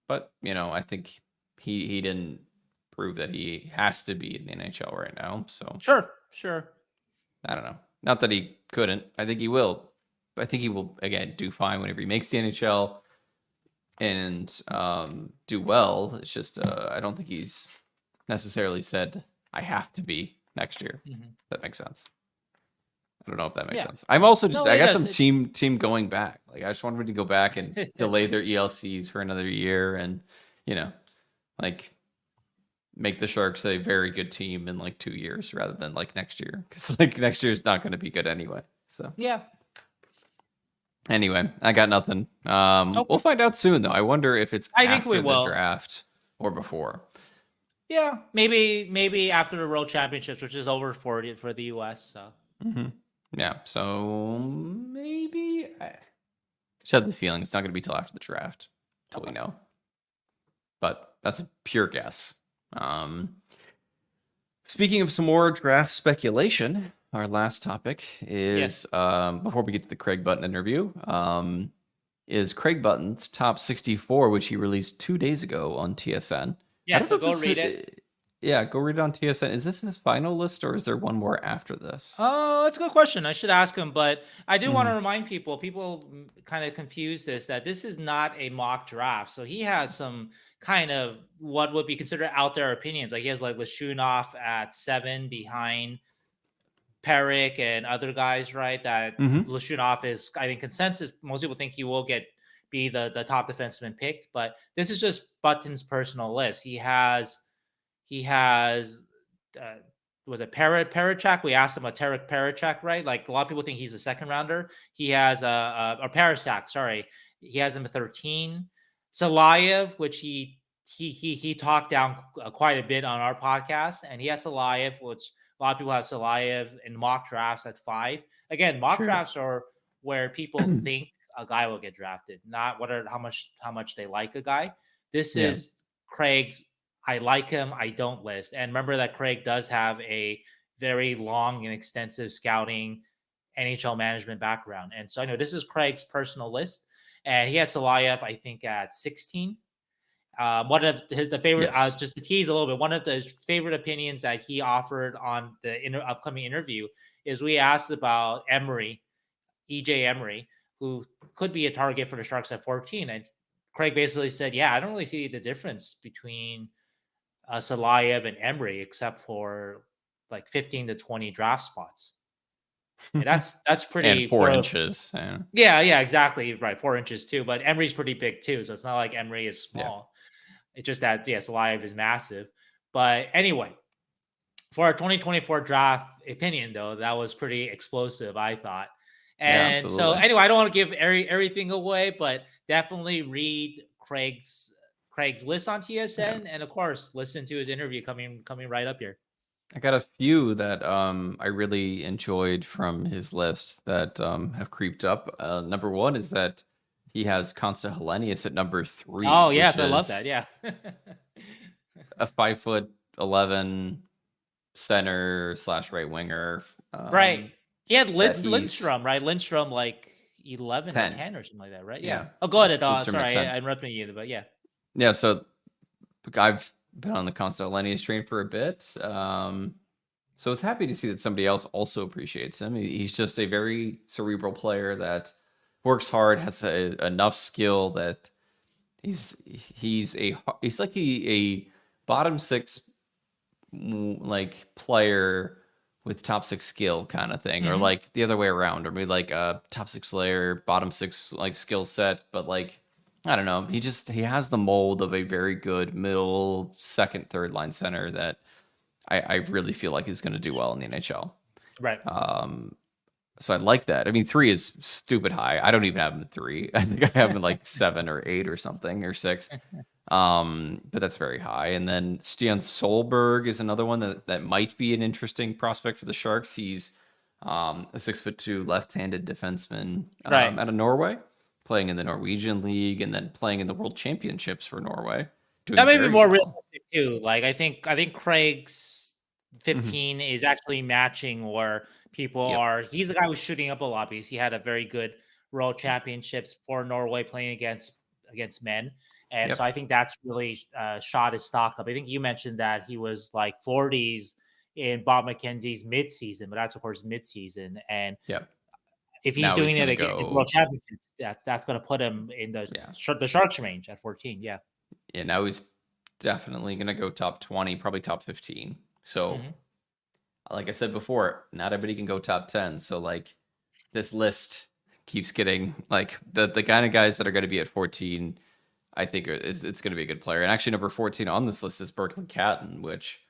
But I think he didn't prove that he has to be in the NHL right now. So sure. I don't know. Not that he couldn't. I think he will. I think he will again do fine whenever he makes the NHL and do well. It's just I don't think he's necessarily said I have to be next year. Mm-hmm. That makes sense. I don't know if that makes sense. I'm also just I guess I'm team going back. Like I just wanted to go back and delay their ELCs for another year and like make the Sharks a very good team in like 2 years rather than like next year, because like next year is not going to be good anyway. So yeah. Anyway, I got nothing. Okay. We'll find out soon though. I wonder if it's after the draft or before. Yeah, maybe after the World Championships, which is over for the US. So yeah, so maybe I just have this feeling it's not going to be till after the draft till we know. But that's a pure guess. Speaking of some more draft speculation, our last topic is before we get to the Craig Button interview, is Craig Button's top 64, which he released 2 days ago on TSN. Yeah, so go read it. Yeah, go read it on TSN. Is this his final list or is there one more after this? Oh, that's a good question. I should ask him, but I do want to remind people kind of confuse that this is not a mock draft. So he has some kind of what would be considered out there opinions. Like he has like Lashunov at 7 behind Peric and other guys, right? That Lashunov is, I think, consensus. Most people think he will be the top defenseman picked, but this is just Button's personal list. He has was it Parachak? We asked him a Tarek Parachak, right? Like a lot of people think he's a second rounder. He has or Parasak, sorry. He has him a 13. Salayev, which he talked down quite a bit on our podcast, and he has Salayev, which a lot of people have Salayev in mock drafts at 5. Again, mock drafts are where people think a guy will get drafted, not how much they like a guy. This is Craig's I like him, I don't list. And remember that Craig does have a very long and extensive scouting NHL management background. And so I know this is Craig's personal list. And he had Salayev, I think, at 16. One of the favorite, just to tease a little bit, one of the favorite opinions that he offered on the upcoming interview is we asked about EJ Emery, who could be a target for the Sharks at 14. And Craig basically said, I don't really see the difference between Salayev and Emery, except for like 15 to 20 draft spots. And that's pretty. And 4 inches. Yeah, exactly. Right. 4 inches too. But Emery's pretty big too. So it's not like Emery is small. Yeah. It's just that, Salayev is massive. But anyway, for our 2024 draft opinion, though, that was pretty explosive, I thought. Yeah, And so absolutely. anyway, I don't want to give everything away, but definitely read Craig's list on Yeah. TSN, and of course, listen to his interview coming right up here. I got a few that I really enjoyed from his list that have creeped up. Number one is that he has Consta Hellenius at number three, Oh which yes, I love that. is Yeah. a 5'11" center slash right winger. Right. He had That he's Lindstrom, right? Lindstrom like 11 or 10. 10 or something like that, right? Yeah. Yeah, Oh, go yes, ahead. Lidstrom at Sorry, 10. I interrupted you, but yeah. Yeah, so I've been on the Consta Hellenius train for a bit. So it's happy to see that somebody else also appreciates him. He's just a very cerebral player that works hard, has enough skill that he's like a bottom six like player with top six skill kind of thing, or Hmm. like the other way around, or maybe like a top six player, bottom six like skill set, but like I don't know. He has the mold of a very good middle, second, third line center that I really feel like is going to do well in the NHL. Right. Um, so I like that. I mean, three is stupid high. I don't even have him at three. I think I have him at like 7 or 8 or something or 6. But that's very high. And then Stian Solberg is another one that might be an interesting prospect for the Sharks. He's a 6'2" left-handed defenseman Right. out of Norway, playing in the Norwegian League and then playing in the World Championships for Norway, That doing may be very more well. realistic too. Like I think Craig's Hmm. 15 is actually matching where people Yep. are. He's a guy who's shooting up a lot because he had a very good World Championships for Norway playing against men. And so Yep. I think that's really shot his stock up. I think you mentioned that he was like 40s in Bob McKenzie's midseason, but that's of course midseason. And Yep. if he's Now he's doing it gonna again in World go. Championships, that's going to put him in Yeah. the Sharks range at 14. Yeah. Yeah. Now he's definitely gonna go top 20, probably top 15. So Hmm. like I said before, not everybody can go top 10. So like this list keeps getting like the kind of guys that are going to be at 14. I think it's going to be a good player. And actually, number 14 on this list is Berkeley Catton, which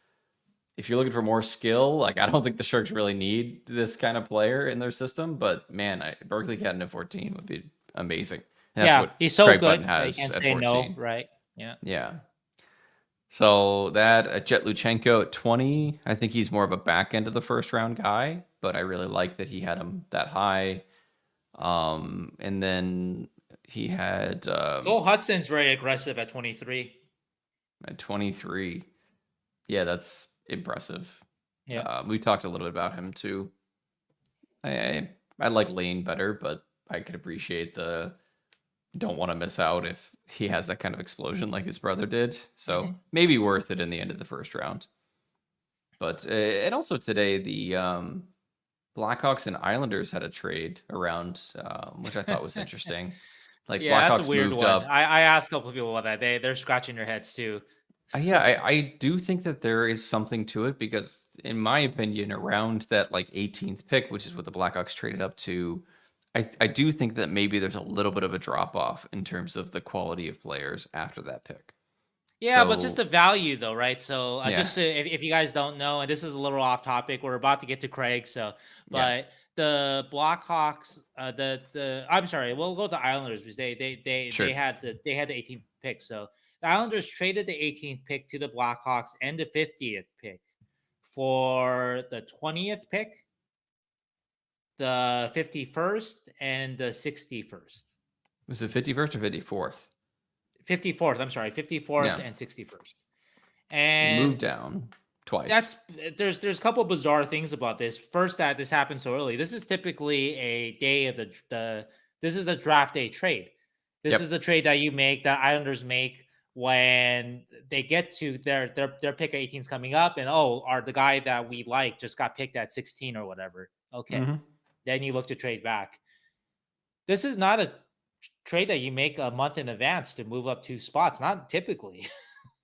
if you're looking for more skill, like I don't think the Sharks really need this kind of player in their system. But man, Berkeley Catton at 14 would be amazing. And that's Yeah, what he's so Craig Button good that you has can't at say no, 14. right? Yeah. Yeah. So that Jet Luchenko at 20, I think he's more of a back end of the first round guy, but I really like that he had him that high. And then he had Cole Hudson's very aggressive at 23. at 23. Yeah, that's impressive. Yeah. We talked a little bit about him too. I like Lane better, but I could appreciate the don't want to miss out if he has that kind of explosion like his brother did. So Hmm. maybe worth it in the end of the first round. But and also today the Blackhawks and Islanders had a trade around, which I thought was interesting. Like Yeah, that's a Blackhawks weird moved one. up. I asked a couple of people about that. They're scratching their heads too. Yeah, I do think that there is something to it because, in my opinion, around that like 18th pick, which is what the Blackhawks traded up to, I do think that maybe there's a little bit of a drop off in terms of the quality of players after that pick. Yeah, but just So the value though, right? So yeah, just to, if you guys don't know, and this is a little off topic, we're about to get to Craig. So, yeah, but the Blackhawks, the I'm sorry, we'll go to the Islanders because sure. they had the 18th pick. So the Islanders traded the 18th pick to the Blackhawks and the 50th pick for the 20th pick, the 51st, and the 61st. Was it 51st or 54th? 54th, I'm sorry, 54th Yeah, and 61st. so they moved And down twice. that's there's a couple bizarre things about this. First, that this happened so early. This is typically a day of the this is a draft day trade. This is Yep. a trade that you make that Islanders make when they get to their pick at 18 is coming up, and oh, are the guy that we like just got picked at 16 or whatever. Okay. Hmm. Then you look to trade back. This is not a trade that you make a month in advance to move up two spots. Not typically.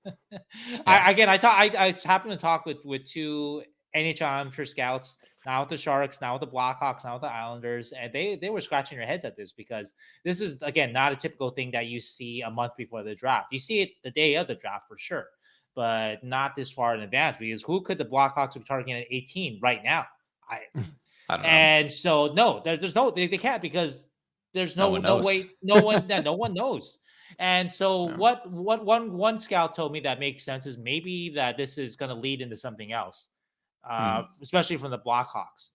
Yeah. I happened to talk with two NHL amateur scouts, now with the Sharks, now with the Blackhawks, now with the Islanders, and they were scratching their heads at this because this is again not a typical thing that you see a month before the draft. You see it the day of the draft for sure, but not this far in advance because who could the Blackhawks be targeting at 18 right now? I I don't know. And so no, there's no they can't, because there's No one knows. way, no one knows. And so Yeah. what one scout told me that makes sense is maybe that this is going to lead into something else, especially from the Blackhawks.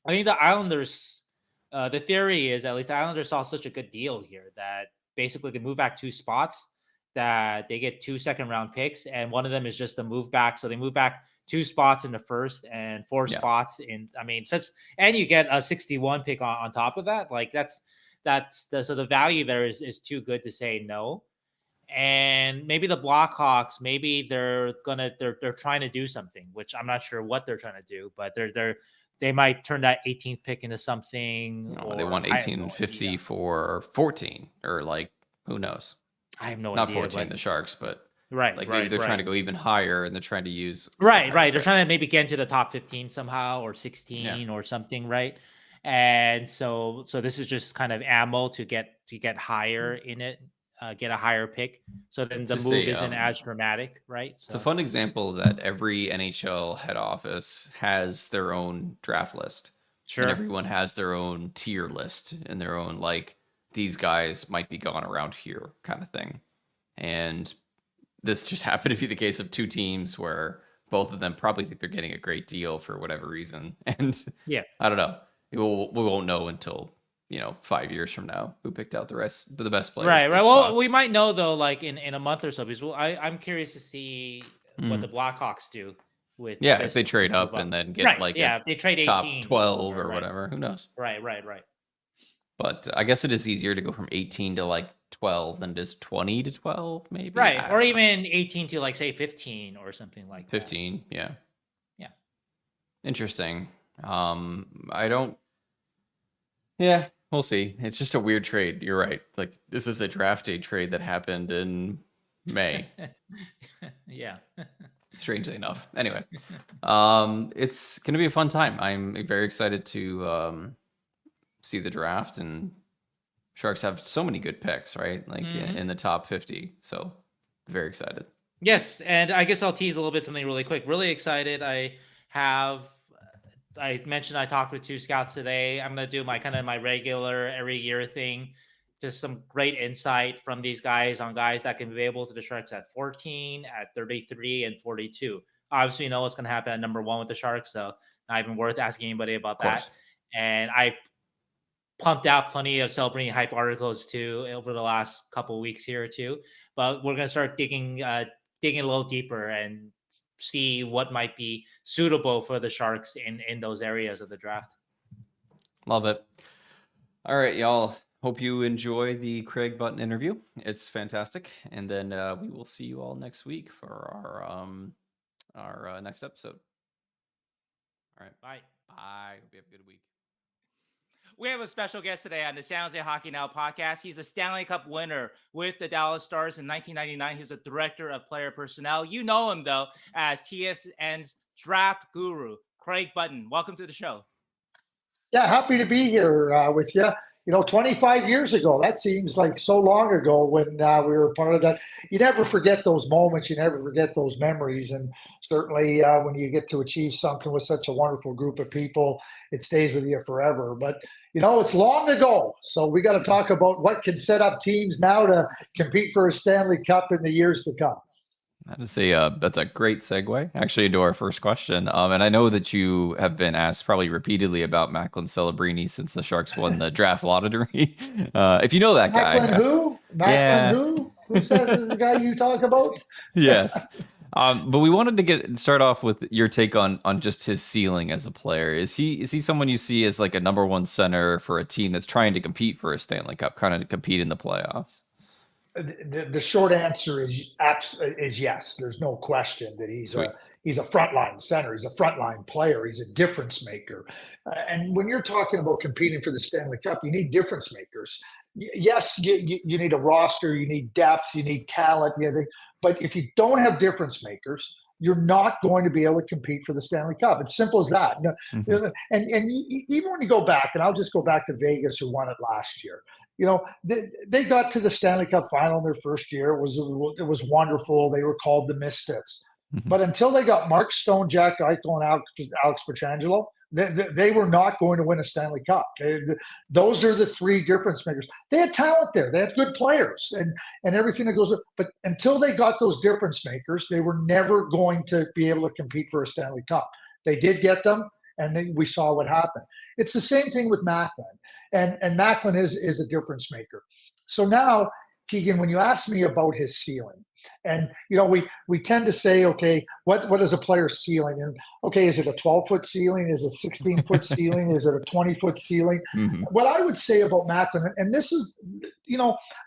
I think the Islanders, the theory is at least the Islanders saw such a good deal here that basically they move back 2 spots, that they get 2 second-round picks, and one of them is just a move back. So they move back 2 spots in the first and 4 spots in. I mean, and you get a 61 pick on top of that. Like so the value there is too good to say no. And maybe the Blackhawks, maybe they're trying to do something, which I'm not sure what they're trying to do, but they might turn that 18th pick into something. No, they want 1850 for 14, or like, who knows? I have no Not idea. 14, the Sharks, but maybe they're trying to go even higher, and they're trying to use right. They're trying to maybe get into the top 15 somehow, or 16 or something, right? And so this is just kind of ammo to get higher in it, get a higher pick. So then the move isn't as dramatic, right? So it's a fun example that every NHL head office has their own draft list. Sure. And everyone has their own tier list and their own, like, these guys might be going around here kind of thing. And this just happened to be the case of 2 teams where both of them probably think they're getting a great deal for whatever reason. And I don't know. We won't know until, 5 years from now who picked out the best players. Right. Well, we might know though, like in a month or so, because I'm curious to see what the Blackhawks do with if they trade up and then get if they trade 18, top 12 or whatever, who knows? Right. But I guess it is easier to go from 18 to like 12 than it is 20 to 12, maybe. Right. Or even 18 to like say 15 or something like 15, that. 15, yeah. Interesting. We'll see. It's just a weird trade. You're right. Like, this is a draft day trade that happened in May. Yeah. Strangely enough. Anyway, it's going to be a fun time. I'm very excited to see the draft, and Sharks have so many good picks, right? Like in the top 50. So very excited. Yes. And I guess I'll tease a little bit something really quick. Really excited. I mentioned I talked with 2 scouts today. I'm going to do my regular every year thing. Just some great insight from these guys on guys that can be available to the Sharks at 14, at 33, and 42. Obviously, you know what's going to happen at number 1 with the Sharks, so not even worth asking anybody about that. And I pumped out plenty of Celebrini hype articles too over the last couple of weeks here too. But we're going to start digging a little deeper and see what might be suitable for the Sharks in those areas of the draft. Love it. All right, y'all. Hope you enjoy the Craig Button interview. It's fantastic. And then we will see you all next week for our next episode. All right. Bye. Hope you have a good week. We have a special guest today on the San Jose Hockey Now podcast. He's a Stanley Cup winner with the Dallas Stars in 1999. He's a director of player personnel. You know him, though, as TSN's draft guru, Craig Button. Welcome to the show. Yeah, happy to be here with you. 25 years ago, that seems like so long ago when we were part of that. You never forget those moments. You never forget those memories. And certainly when you get to achieve something with such a wonderful group of people, it stays with you forever. But, it's long ago. So we got to talk about what can set up teams now to compete for a Stanley Cup in the years to come. That's a great segue, actually, into our first question. And I know that you have been asked probably repeatedly about Macklin Celebrini since the Sharks won the draft lottery. If you know that guy. Macklin who? Macklin who? Who says is the guy you talk about? Yes. But we wanted to start off with your take on just his ceiling as a player. Is he someone you see as like a number 1 center for a team that's trying to compete for a Stanley Cup, kind of to compete in the playoffs? The short answer is yes. There's no question that he's a frontline center. He's a frontline player. He's a difference maker. And when you're talking about competing for the Stanley Cup, you need difference makers. Yes, you need a roster. You need depth. You need talent. But if you don't have difference makers, you're not going to be able to compete for the Stanley Cup. It's simple as that. Mm-hmm. And even when you go back, and I'll just go back to Vegas, who won it last year. They got to the Stanley Cup final in their first year. It was wonderful. They were called the Misfits. Mm-hmm. But until they got Mark Stone, Jack Eichel, and Alex Pietrangelo, They were not going to win a Stanley Cup. Those are the three difference makers. They had talent there. They had good players and everything that goes with. But until they got those difference makers, they were never going to be able to compete for a Stanley Cup. They did get them, and then we saw what happened. It's the same thing with Macklin. And Macklin is a difference maker. So now, Keegan, when you ask me about his ceiling, and we tend to say, okay, what is a player's ceiling? And okay, is it a 12-foot ceiling? Is it a 16-foot ceiling? Is it a 20-foot ceiling? Mm-hmm. What I would say about Macklin, and this is,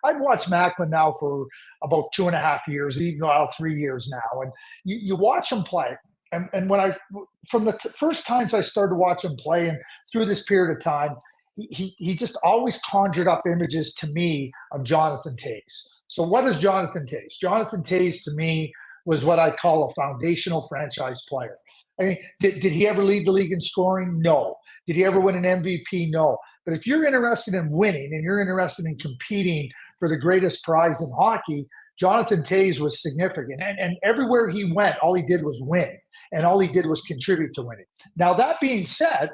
I've watched Macklin now for about 2.5 years, even now 3 years now, and you watch him play. And when from the first times I started to watch him play, and through this period of time, he just always conjured up images to me of Jonathan Toews. So what is Jonathan Toews? Jonathan Toews to me was what I call a foundational franchise player. I mean, did he ever lead the league in scoring? No. Did he ever win an MVP? No. But if you're interested in winning and you're interested in competing for the greatest prize in hockey, Jonathan Toews was significant. And everywhere he went, all he did was win. And all he did was contribute to winning. Now, that being said,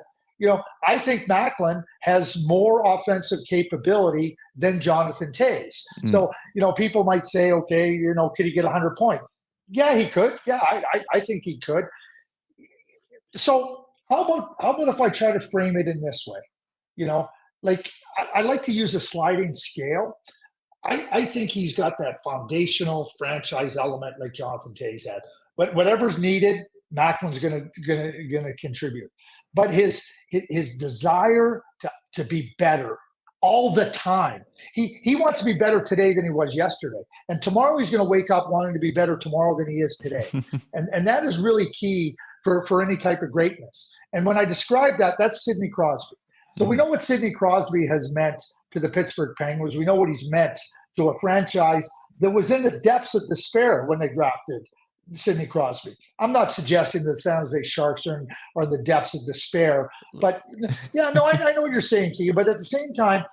I think Macklin has more offensive capability than Jonathan Toews. Mm. So, people might say, okay, could he get 100 points? Yeah, he could. Yeah, I think he could. So how about if I try to frame it in this way? I like to use a sliding scale. I think he's got that foundational franchise element like Jonathan Toews had. But whatever's needed, Macklin's gonna contribute. But his desire to be better all the time. He wants to be better today than he was yesterday. And tomorrow he's going to wake up wanting to be better tomorrow than he is today. and that is really key for any type of greatness. And when I describe that, that's Sidney Crosby. So we know what Sidney Crosby has meant to the Pittsburgh Penguins. We know what he's meant to a franchise that was in the depths of despair when they drafted Sidney Crosby. I'm not suggesting that the San Jose Sharks are in the depths of despair, but I know what you're saying, Keegan. But at the same time,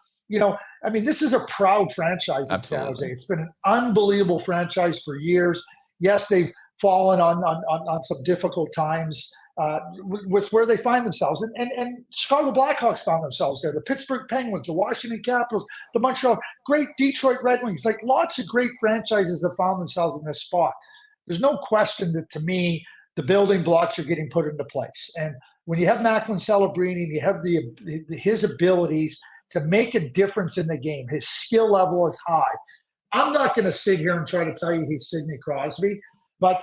this is a proud franchise in San Jose. It's been an unbelievable franchise for years. Yes, they've fallen on some difficult times with where they find themselves, and Chicago Blackhawks found themselves there. The Pittsburgh Penguins, the Washington Capitals, the Montreal, great Detroit Red Wings, like lots of great franchises that found themselves in this spot. There's no question that, to me, the building blocks are getting put into place. And when you have Macklin, Celebrini, and you have his abilities to make a difference in the game, his skill level is high. I'm not going to sit here and try to tell you he's Sidney Crosby, but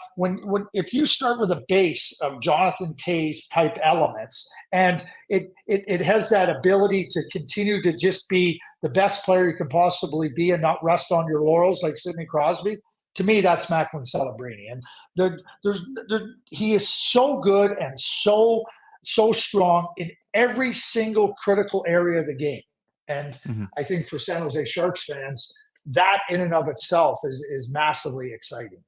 if you start with a base of Jonathan Toews type elements, and it has that ability to continue to just be the best player you can possibly be and not rest on your laurels like Sidney Crosby, to me, that's Macklin Celebrini. And he is so good and so strong in every single critical area of the game. And I think for San Jose Sharks fans, that in and of itself is massively exciting.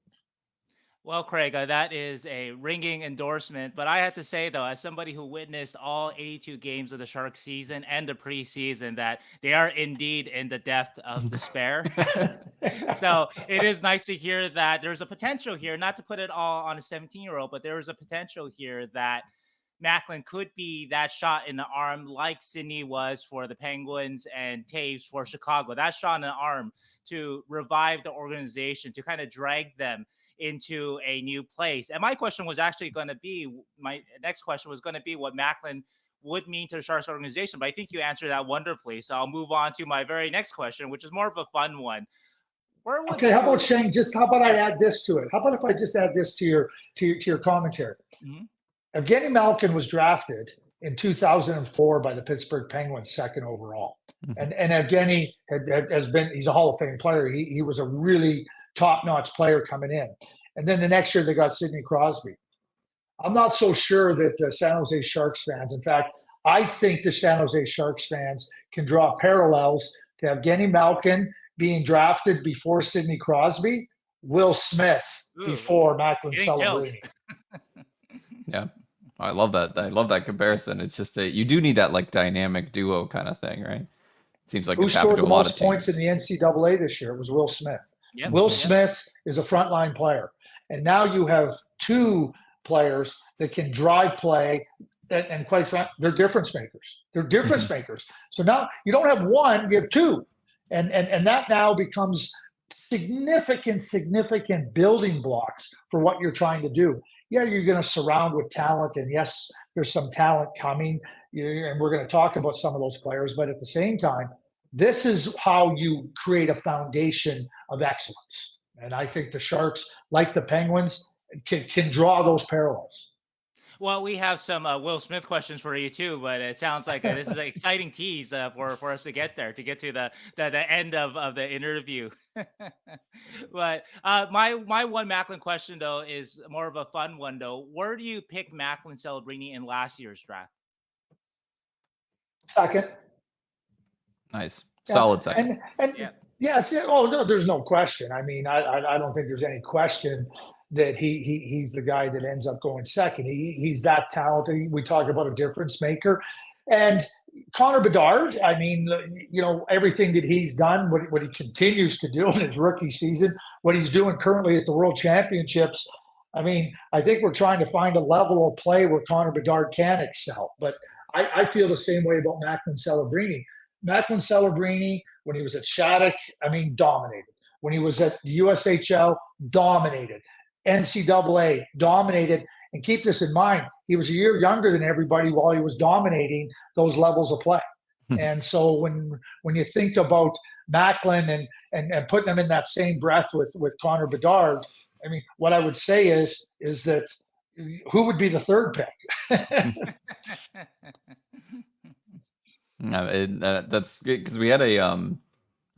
Well, Craig, that is a ringing endorsement. But I have to say, though, as somebody who witnessed all 82 games of the Sharks season and the preseason, that they are indeed in the depth of despair. So it is nice to hear that there's a potential here, not to put it all on a 17-year-old, but there is a potential here that Macklin could be that shot in the arm like Sidney was for the Penguins and Toews for Chicago. That shot in the arm to revive the organization, to kind of drag them into a new place. And my next question was going to be what Macklin would mean to the Sharks organization, but I think you answered that wonderfully. So I'll move on to my very next question, which is more of a fun one. Okay, how about Sheng? How about I add this to it? How about if I just add this to your commentary? Mm-hmm. Evgeny Malkin was drafted in 2004 by the Pittsburgh Penguins, second overall. Mm-hmm. And Evgeny he's a Hall of Fame player. He was a really top-notch player coming in. And then the next year they got Sidney Crosby. I'm not so sure that the San Jose Sharks fans, in fact, I think the San Jose Sharks fans can draw parallels to Evgeny Malkin being drafted before Sidney Crosby, Will Smith before Macklin Celebrini. Yeah. I love that. I love that comparison. It's just you do need that like dynamic duo kind of thing, right? It seems like who scored the most points in the NCAA this year? It was Will Smith. Yep. Will Smith is a frontline player. And now you have two players that can drive play and quite frankly, they're difference makers. They're difference makers. So now you don't have one, you have two. And that now becomes significant building blocks for what you're trying to do. Yeah, you're going to surround with talent, and yes, there's some talent coming, and we're going to talk about some of those players, but at the same time, this is how you create a foundation of excellence. And I think the Sharks, like the Penguins, can draw those parallels. Well, we have some Will Smith questions for you too, but it sounds like this is an exciting tease for us to get there, to get to the end of the interview. But my one Macklin question though is more of a fun one though. Where do you pick Macklin Celebrini in last year's draft? Second. Nice, solid second. And yes, oh no, there's no question. I mean, I don't think there's any question that he's the guy that ends up going second. He's that talented. We talk about a difference maker. And Connor Bedard, I mean, everything that he's done, what he continues to do in his rookie season, what he's doing currently at the World Championships. I mean, I think we're trying to find a level of play where Connor Bedard can excel. But I feel the same way about Macklin Celebrini. Macklin Celebrini, when he was at Shattuck, I mean, dominated. When he was at USHL, dominated. NCAA, dominated. And keep this in mind, he was a year younger than everybody while he was dominating those levels of play. And so when you think about Macklin and putting him in that same breath with Connor Bedard, I mean, what I would say is that who would be the third pick? That's good because we had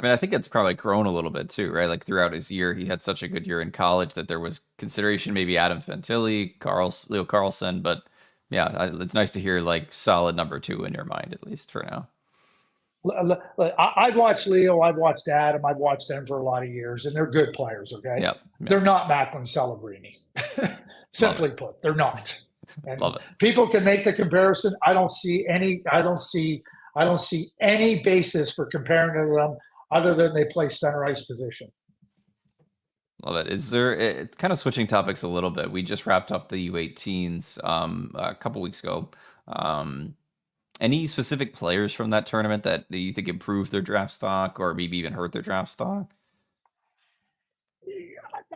I think it's probably grown a little bit too, right? Like throughout his year, he had such a good year in college that there was consideration, maybe Adam Fantilli, Leo Carlson, but yeah, it's nice to hear like solid number 2 in your mind, at least for now. I've watched Leo, I've watched Adam, I've watched them for a lot of years, and they're good players, okay? Yep. They're not Macklin Celebrini. Simply put, they're not. And Love it. People can make the comparison. I don't see any basis for comparing to them other than they play center ice position. Love it. Is there kind of switching topics a little bit? We just wrapped up the U18s a couple weeks ago. Any specific players from that tournament that you think improved their draft stock or maybe even hurt their draft stock?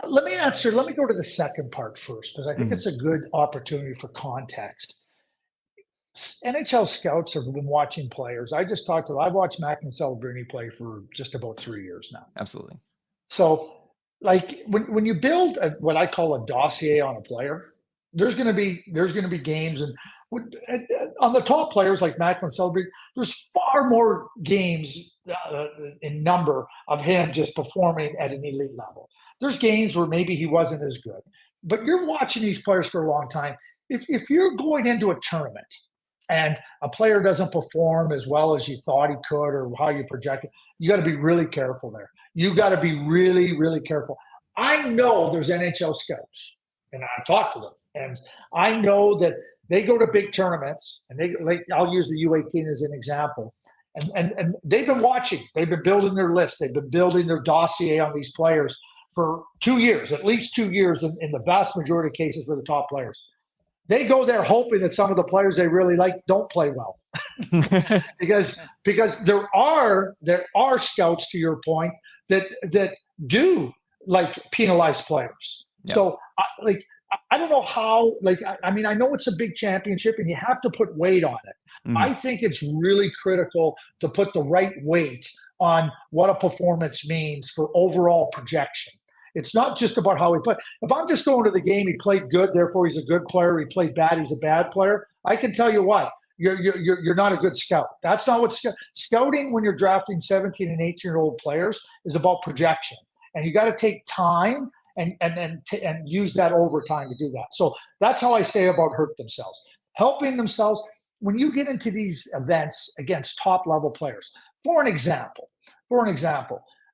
Let me go to the second part first, because I think it's a good opportunity for context. NHL scouts have been watching players. I've watched Macklin Celebrini play for just about 3 years now. Absolutely. So, like when you build what I call a dossier on a player, there's going to be games, and on the top players like Macklin Celebrini, there's far more games in number of him just performing at an elite level. There's games where maybe he wasn't as good, but you're watching these players for a long time. If you're going into a tournament and a player doesn't perform as well as you thought he could or how you projected, you got to be really careful there. You got to be really, really careful. I know there's NHL scouts, and I talk to them, and I know that they go to big tournaments, and I'll use the U18 as an example, and they've been watching. They've been building their list. They've been building their dossier on these players for 2 years, at least 2 years in the vast majority of cases for the top players. They go there hoping that some of the players they really like don't play well, because there are scouts, to your point, that do like penalize players. Yeah. So I don't know how. I mean, I know it's a big championship and you have to put weight on it. I think it's really critical to put the right weight on what a performance means for overall projection. It's not just about how he played. If I'm just going to the game, he played good, therefore he's a good player. He played bad, he's a bad player. I can tell you what, you're not a good scout. That's not what scouting when you're drafting 17 and 18-year-old players is about projection. And you got to take time and use that overtime to do that. So that's how I say about hurt themselves. Helping themselves when you get into these events against top-level players. For an example,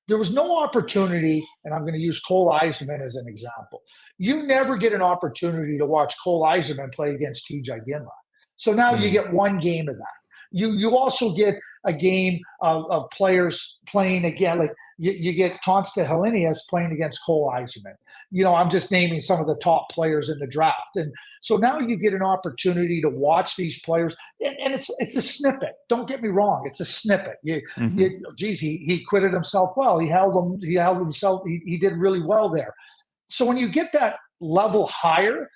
there was no opportunity, and I'm going to use Cole Eiserman as an example. You never get an opportunity to watch Cole Eiserman play against TJ Ginla. So now you get one game of that. You also get a game of players playing again. Like you get Consta Helenius playing against Cole Eiserman. I'm just naming some of the top players in the draft. And so now you get an opportunity to watch these players, and it's a snippet. Don't get me wrong. It's a snippet. He quitted himself well. He held himself. He did really well there. So when you get that level higher,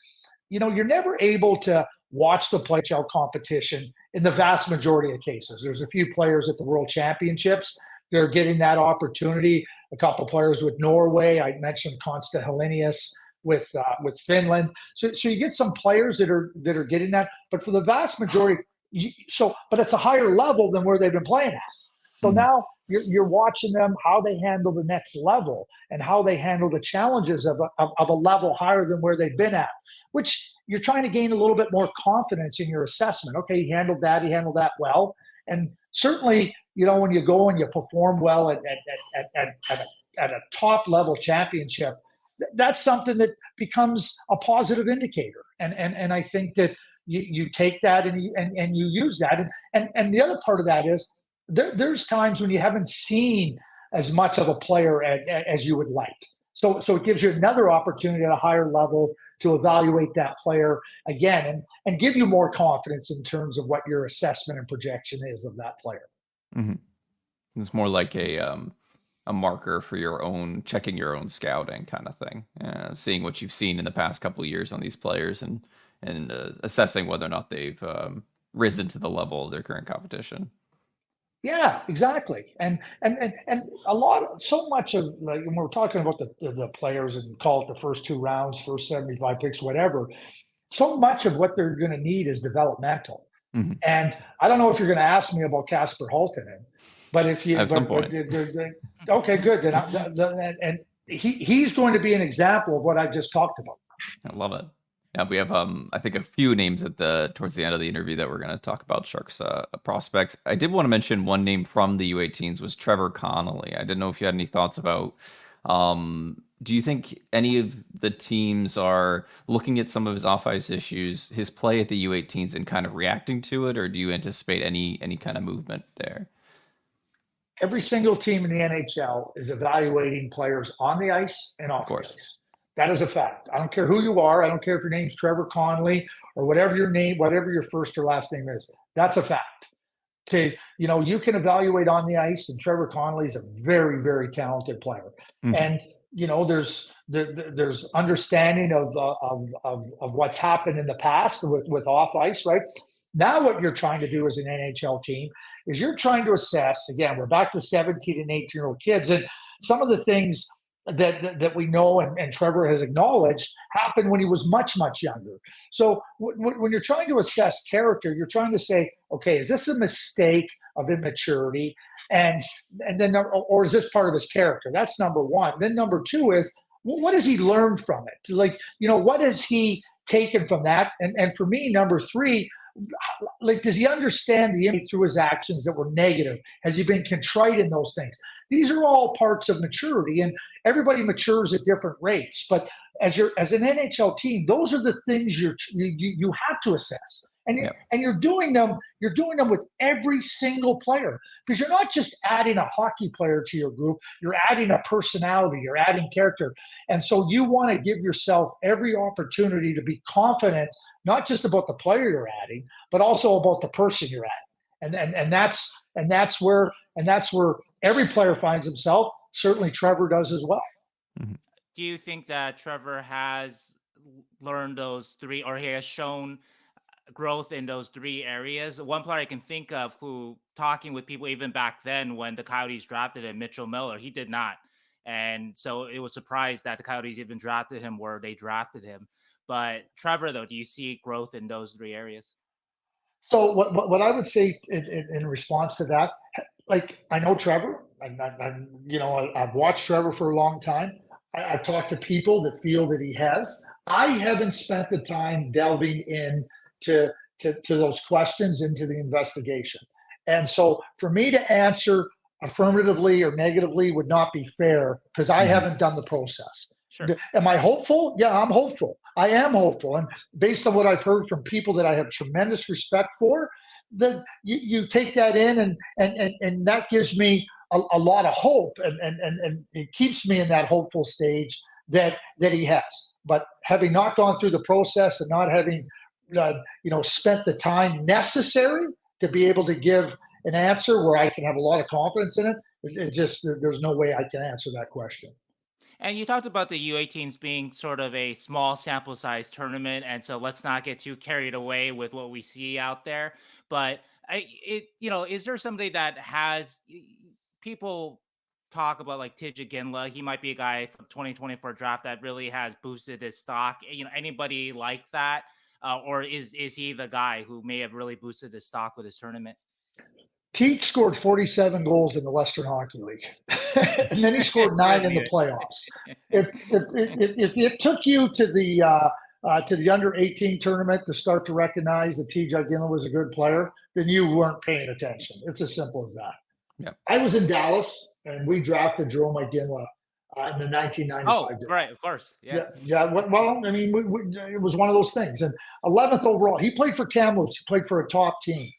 you're never able to watch the NHL competition in the vast majority of cases. There's a few players at the World Championships. They're getting that opportunity. A couple of players with Norway. I mentioned Consta Helenius with Finland. So you get some players that are getting that. But for the vast majority, but it's a higher level than where they've been playing at. So now you're watching them, how they handle the next level and how they handle the challenges of a level higher than where they've been at, which you're trying to gain a little bit more confidence in your assessment. Okay, he handled that well. And certainly, when you go and you perform well at a top level championship, that's something that becomes a positive indicator. And I think that you take that and you use that. And the other part of that is there's times when you haven't seen as much of a player as you would like. So it gives you another opportunity at a higher level to evaluate that player again and give you more confidence in terms of what your assessment and projection is of that player. Mm-hmm. It's more like a marker for your own, checking your own scouting kind of thing, seeing what you've seen in the past couple of years on these players and assessing whether or not they've risen to the level of their current competition. Yeah, exactly. And so much of, like, when we're talking about the players and call it the first 2 rounds, first 75 picks, whatever, so much of what they're going to need is developmental. Mm-hmm. And I don't know if you're going to ask me about Casper Holtonen, but if you, at some point. Okay, good. And he's going to be an example of what I just talked about. I love it. Yeah, we have I think a few names towards the end of the interview that we're going to talk about Sharks prospects. I did want to mention one name from the U18s was Trevor Connolly. I didn't know if you had any thoughts about. Do you think any of the teams are looking at some of his off-ice issues, his play at the U18s, and kind of reacting to it, or do you anticipate any kind of movement there? Every single team in the NHL is evaluating players on the ice and off the ice. That is a fact. I don't care who you are. I don't care if your name's Trevor Connolly or whatever your first or last name is. That's a fact. You can evaluate on the ice, and Trevor Connolly is a very, very talented player. Mm-hmm. And there's understanding of what's happened in the past with off ice, right? Now what you're trying to do as an NHL team is you're trying to assess, again, we're back to 17 and 18-year-old kids, and some of the things that we know and Trevor has acknowledged happened when he was much, much younger. So when you're trying to assess character, you're trying to say, okay, is this a mistake of immaturity? And then, or is this part of his character? That's number one. Then number two is, what has he learned from it? Like, what has he taken from that? And for me, number three, like, does he understand the impact through his actions that were negative? Has he been contrite in those things? These are all parts of maturity, and everybody matures at different rates. But as an NHL team, those are the things you have to assess, and you're doing them. You're doing them with every single player, because you're not just adding a hockey player to your group. You're adding a personality. You're adding character, and so you want to give yourself every opportunity to be confident, not just about the player you're adding, but also about the person you're adding. And that's where every player finds himself. Certainly Trevor does as well. Mm-hmm. Do you think that Trevor has learned those three, or he has shown growth in those three areas? One player I can think of who, talking with people even back then when the Coyotes drafted him, Mitchell Miller, he did not. And so it was surprised that the Coyotes even drafted him where they drafted him. But Trevor, though, do you see growth in those three areas? So what I would say in response to that, like, I know Trevor. I've watched Trevor for a long time. I've talked to people that feel that he has. I haven't spent the time delving in to those questions, into the investigation. And so for me to answer affirmatively or negatively would not be fair, because I haven't done the process. Sure. Am I hopeful? Yeah, I'm hopeful. I am hopeful. And based on what I've heard from people that I have tremendous respect for, that you take that in and that gives me a lot of hope, and it keeps me in that hopeful stage that he has. But having not gone through the process and not having spent the time necessary to be able to give an answer where I can have a lot of confidence in it, there's no way I can answer that question. And you talked about the U18s being sort of a small sample size tournament, and so let's not get too carried away with what we see out there. But is there somebody that has people talk about like Tidja Ginla? He might be a guy from 2024 draft that really has boosted his stock. Anybody like that, or is he the guy who may have really boosted his stock with his tournament? Teach scored 47 goals in the Western Hockey League, and then he scored 9 in the playoffs. If it took you to the under 18 tournament to start to recognize that Tidja Ginla was a good player, then you weren't paying attention. It's as simple as that. Yeah. I was in Dallas, and we drafted Jerome Ginla in the 1995. Oh, right, of course. Yeah. Well, I mean, it was one of those things. And 11th overall, he played for Kamloops. He played for a top team.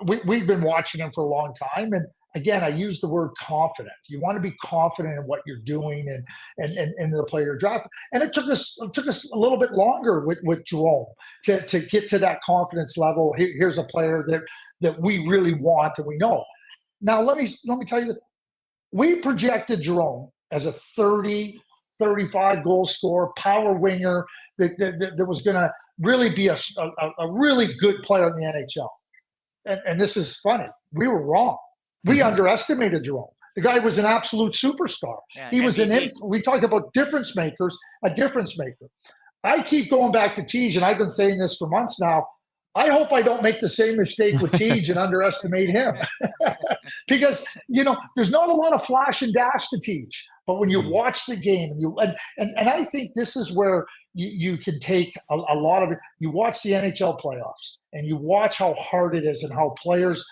We've been watching him for a long time, and again, I use the word confident. You want to be confident in what you're doing and the player you're drafting. And it took us a little bit longer with Jerome to get to that confidence level. Here's a player that we really want and we know. Now let me tell you that we projected Jerome as a 30, 35 goal scorer, power winger that was going to really be a really good player in the NHL. And this is funny. We were wrong. We underestimated Jerome. The guy was an absolute superstar. Yeah, he was we talk about difference makers, a difference maker. I keep going back to Tej, and I've been saying this for months now. I hope I don't make the same mistake with Tej and underestimate him. Because, there's not a lot of flash and dash to Tej. But when you watch the game, and I think this is where you can take a lot of it. You watch the NHL playoffs, and you watch how hard it is and how players,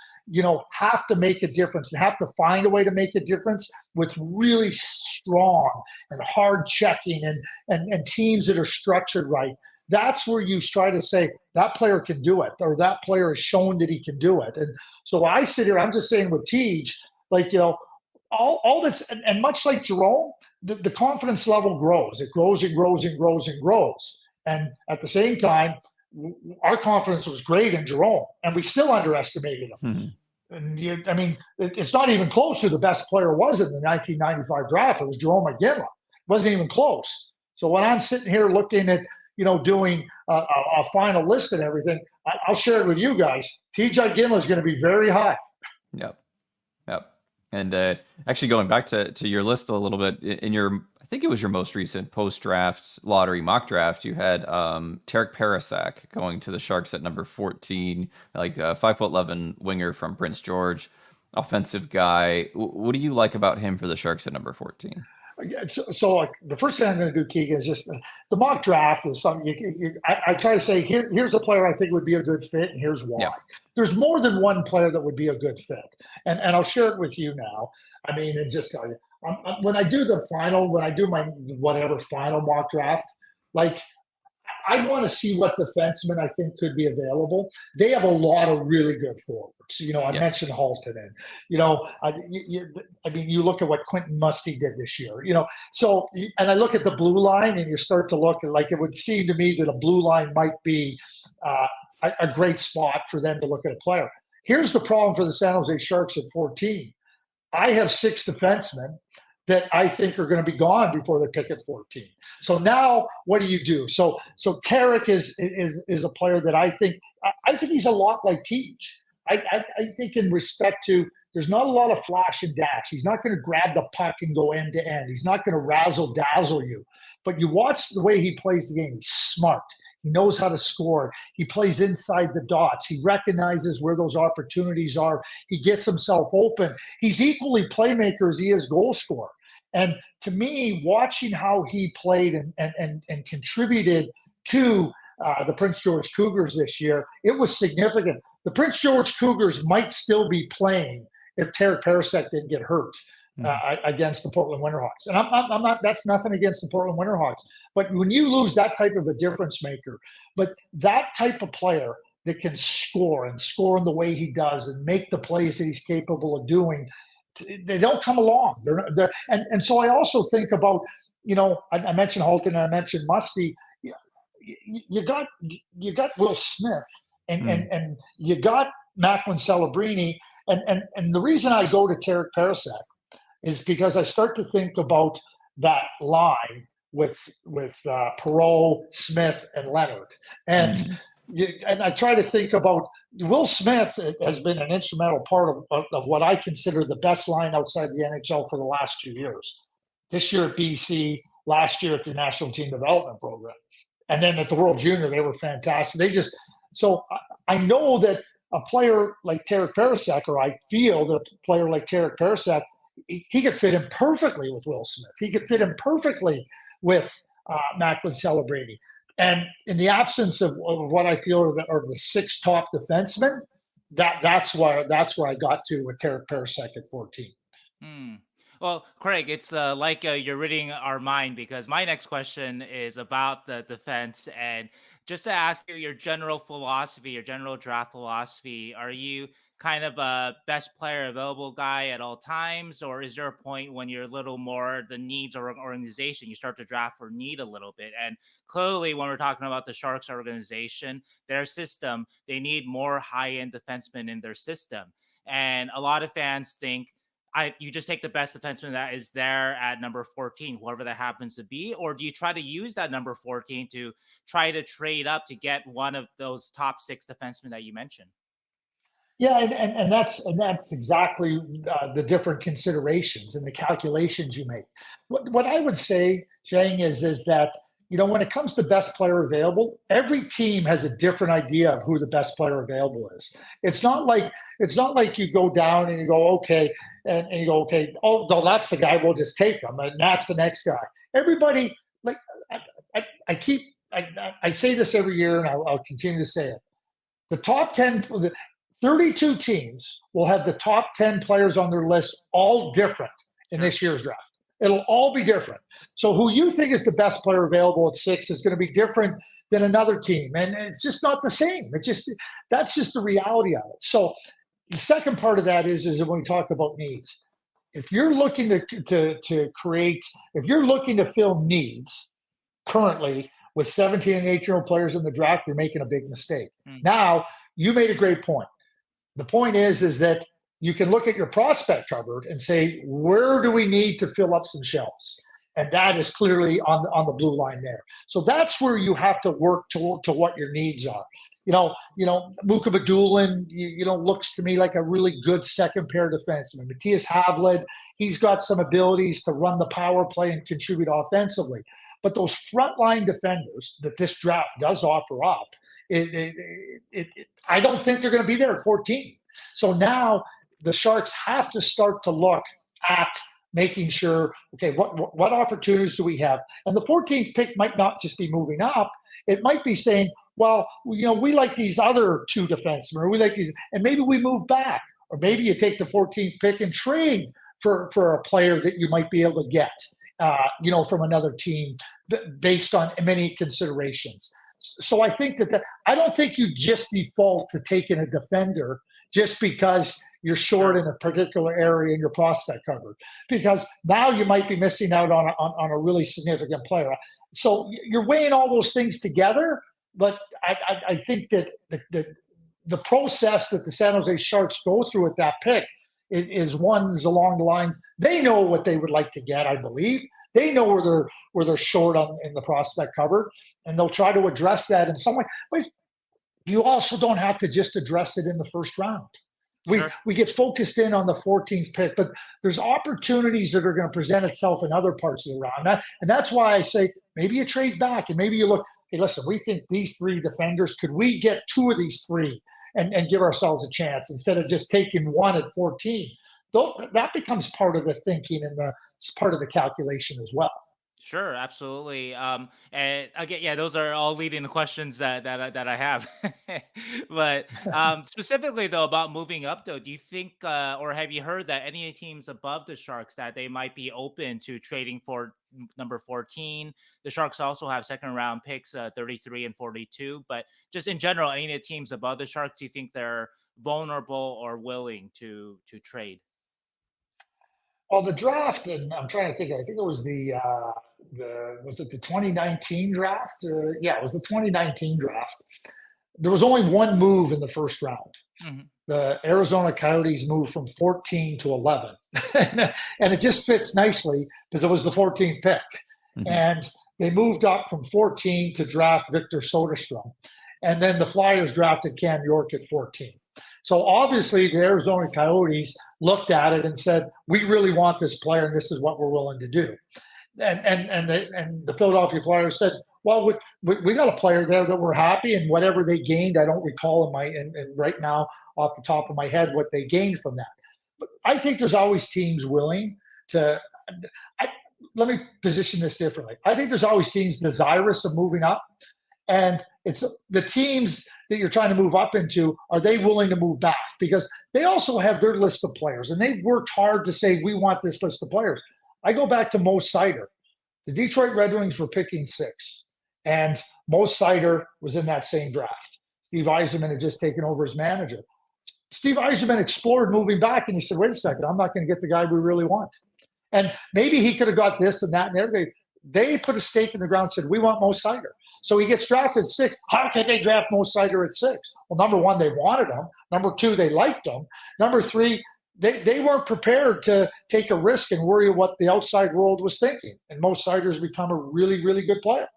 have to make a difference and have to find a way to make a difference with really strong and hard checking and teams that are structured right. That's where you try to say that player can do it, or that player has shown that he can do it. And so I sit here, I'm just saying with Tej, all that's, and much like Jerome, the confidence level grows. It grows and grows and grows and grows. And at the same time, our confidence was great in Jerome, and we still underestimated him. And it's not even close to the best player was in the 1995 draft. It was Jerome Ginla. It wasn't even close. So when I'm sitting here looking at, doing a final list and everything, I'll share it with you guys. Tidja Ginla is going to be very high. Yep. And actually going back to your list a little bit, I think it was your most recent post-draft lottery mock draft, you had Tarek Parasak going to the Sharks at number 14, like a 5'11" winger from Prince George, offensive guy. What do you like about him for the Sharks at number 14? So the first thing I'm going to do, Keegan, is just the mock draft is something I try to say, here's a player I think would be a good fit, and here's why. Yeah. There's more than one player that would be a good fit. And I'll share it with you now. And just tell you, when I do my whatever final mock draft, I want to see what defensemen I think could be available. They have a lot of really good forwards. I mentioned Halton, and you look at what Quentin Musty did this year. So and I look at the blue line, and you start to look at it would seem to me that a blue line might be a great spot for them to look at a player. Here's the problem for the San Jose Sharks at 14. I have 6 defensemen that I think are going to be gone before they pick at 14. So now what do you do? So Tarek is a player that I think he's a lot like Tej. I think in respect to, there's not a lot of flash and dash. He's not going to grab the puck and go end to end. He's not going to razzle dazzle you. But you watch the way he plays the game. He's smart. He knows how to score. He plays inside the dots. He recognizes where those opportunities are. He gets himself open. He's equally playmaker as he is goal scorer. And to me, watching how he played and contributed to the Prince George Cougars this year, it was significant. The Prince George Cougars might still be playing if Tarek Parasak didn't get hurt against the Portland Winterhawks. And I'm not. That's nothing against the Portland Winterhawks. But when you lose that type of a difference maker, but that type of player that can score and score in the way he does and make the plays that he's capable of doing, they don't come along. And so I also think about, I mentioned Holton and I mentioned Musty. You got Will Smith and you got Macklin Celebrini. And the reason I go to Tarek Parasek is because I start to think about that line with Perot, Smith, and Leonard. And I try to think about Will Smith has been an instrumental part of what I consider the best line outside the NHL for the last 2 years. This year at BC, last year at the National Team Development Program. And then at the World Junior, they were fantastic. So I know that a player like Tarek Parasek, or I feel that a player like Tarek Parasek, he could fit in perfectly with Will Smith. He could fit in perfectly with Macklin Celebrini. And in the absence of what I feel are the 6 top defensemen, that's where I got to with Tarek Parasek at 14. Well, Craig, it's like you're reading our mind, because my next question is about the defense. And just to ask you your general philosophy, your general draft philosophy, are you kind of a best player available guy at all times? Or is there a point when you're a little more the needs or organization, you start to draft for need a little bit? And clearly, when we're talking about the Sharks organization, their system, they need more high-end defensemen in their system. And a lot of fans think, you just take the best defenseman that is there at number 14, whoever that happens to be, or do you try to use that number 14 to try to trade up to get one of those top 6 defensemen that you mentioned? Yeah, and that's exactly the different considerations and the calculations you make. What I would say, Sheng, is that when it comes to best player available, every team has a different idea of who the best player available is. It's not like you go down and you go, okay, and you go, okay, oh, no, that's the guy, we'll just take him, and that's the next guy. Everybody, like I say this every year, and I'll continue to say it. The top 10, 32 teams will have the top 10 players on their list all different in this year's draft. It'll all be different. So who you think is the best player available at 6 is going to be different than another team. And it's just not the same. That's just the reality of it. So the second part of that is when we talk about needs. If you're looking to create, if you're looking to fill needs currently with 17 and 18-year-old players in the draft, you're making a big mistake. Now, you made a great point. The point is that you can look at your prospect cupboard and say, where do we need to fill up some shelves? And that is clearly on the blue line there. So that's where you have to work to what your needs are. Muka Badulin, looks to me like a really good second pair defenseman. Matthias Havlid, he's got some abilities to run the power play and contribute offensively. But those frontline defenders that this draft does offer up, I don't think they're going to be there at 14. So now the Sharks have to start to look at making sure, okay, what opportunities do we have? And the 14th pick might not just be moving up. It might be saying, well, we like these other 2 defensemen, or we like these, and maybe we move back. Or maybe you take the 14th pick and trade for a player that you might be able to get, from another team based on many considerations. So I think that I don't think you just default to taking a defender just because you're short in a particular area in your prospect cupboard, because now you might be missing out on a really significant player. So you're weighing all those things together, but I think that the process that the San Jose Sharks go through at that pick is ones along the lines, they know what they would like to get, I believe. They know where they're short in the prospect cupboard, and they'll try to address that in some way. But you also don't have to just address it in the first round. We get focused in on the 14th pick, but there's opportunities that are going to present itself in other parts of the round. And that's why I say maybe you trade back and maybe you look, hey, listen, we think these 3 defenders, could we get 2 of these 3 and give ourselves a chance instead of just taking 1 at 14? That becomes part of the thinking and part of the calculation as well. Sure, absolutely. And again, yeah, those are all leading to questions that I have. But specifically though about moving up, though, do you think or have you heard that any teams above the Sharks that they might be open to trading for number 14? The Sharks also have second round picks, 33 and 42. But just in general, any of the teams above the Sharks, do you think they're vulnerable or willing to trade? Well, the draft, and I'm trying to think. I think it was the was it the 2019 draft? Yeah, it was the 2019 draft. There was only one move in the first round. Mhm. The Arizona Coyotes moved from 14 to 11, and it just fits nicely because it was the 14th pick, Mhm. and they moved up from 14 to draft Victor Soderstrom, and then the Flyers drafted Cam York at 14. So obviously, the Arizona Coyotes looked at it and said, "We really want this player, and this is what we're willing to do." And the Philadelphia Flyers said, "Well, we got a player there that we're happy, and whatever they gained, I don't recall in my and right now off the top of my head what they gained from that." But I think there's always teams willing to. I, Let me position this differently. I think there's always teams desirous of moving up, and it's the teams that you're trying to move up into, are they willing to move back? Because they also have their list of players and they've worked hard to say, we want this list of players. I go back to Mo Sider. The Detroit Red Wings were picking six, and Mo Sider was in that same draft. Steve Yzerman had just taken over as manager. Steve Yzerman explored moving back, and he said, wait a second, I'm not going to get the guy we really want. And maybe he could have got this and that and everything. They put a stake in the ground and said, we want Mo Sider. So he gets drafted six. How can they draft Mo Sider at six? Well, number one, they wanted him. Number two, they liked him. Number three, they weren't prepared to take a risk and worry what the outside world was thinking. And Mo Sider's become a really, really good player.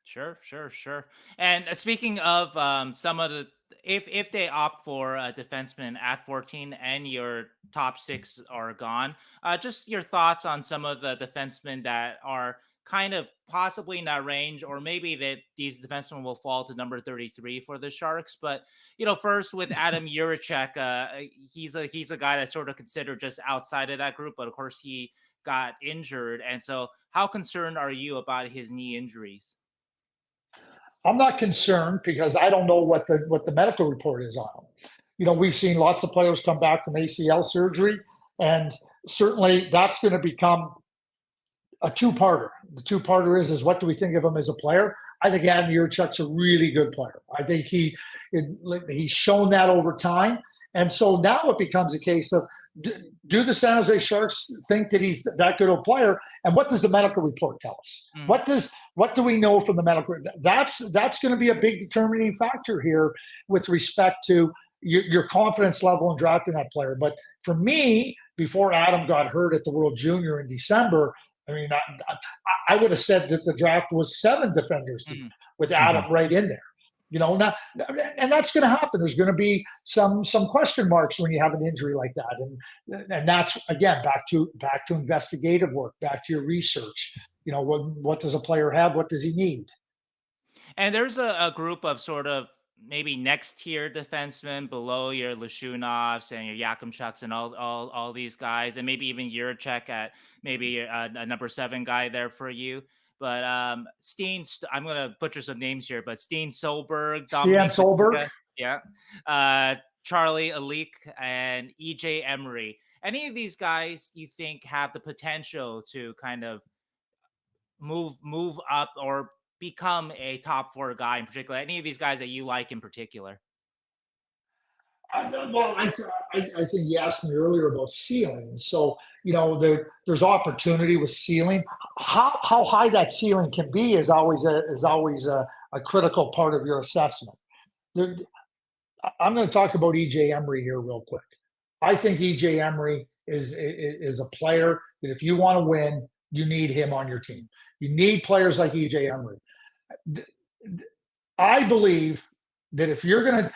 Sure, sure, sure. And speaking of some of the, if they opt for a defenseman at 14 and your top six are gone, just your thoughts on some of the defensemen that are kind of possibly in that range, or maybe that these defensemen will fall to number 33 for the Sharks. But first with Adam Juracek, he's a guy that's sort of considered just outside of that group, but of course he got injured, and so how concerned are you about his knee injuries? I'm not concerned because I don't know what the medical report is on him. We've seen lots of players come back from ACL surgery, and certainly that's going to become a two-parter. The two-parter is what do we think of him as a player? I think Adam Juracek's a really good player. I think he's shown that over time, and so now it becomes a case of do the San Jose Sharks think that he's that good of a player, and what does the medical report tell us? What do we know from the medical? That's going to be a big determining factor here with respect to your confidence level in drafting that player. But for me, before Adam got hurt at the World Junior in December, I mean, I would have said that the draft was 7 defenders deep with Adam right in there. Now, and that's going to happen. There's going to be some question marks when you have an injury like that, and that's again back to investigative work, back to your research. What does a player have? What does he need? And there's a group of sort of maybe next tier defensemen below your Lashunovs and your Yakimchuks and all these guys, and maybe even Juracek at maybe a number 7 guy there for you. But Steen, I'm gonna butcher some names here, but Steen Solberg, Dominic Solberg, yeah, Charlie Alik, and EJ Emery. Any of these guys you think have the potential to kind of move up or become a top 4 guy in particular? Any of these guys that you like in particular? Well, I think you asked me earlier about ceiling. So, there's opportunity with ceiling. How high that ceiling can be is always a critical part of your assessment. I'm going to talk about EJ Emery here real quick. I think EJ Emery is a player that if you want to win, you need him on your team. You need players like EJ Emery. I believe that if you're going to,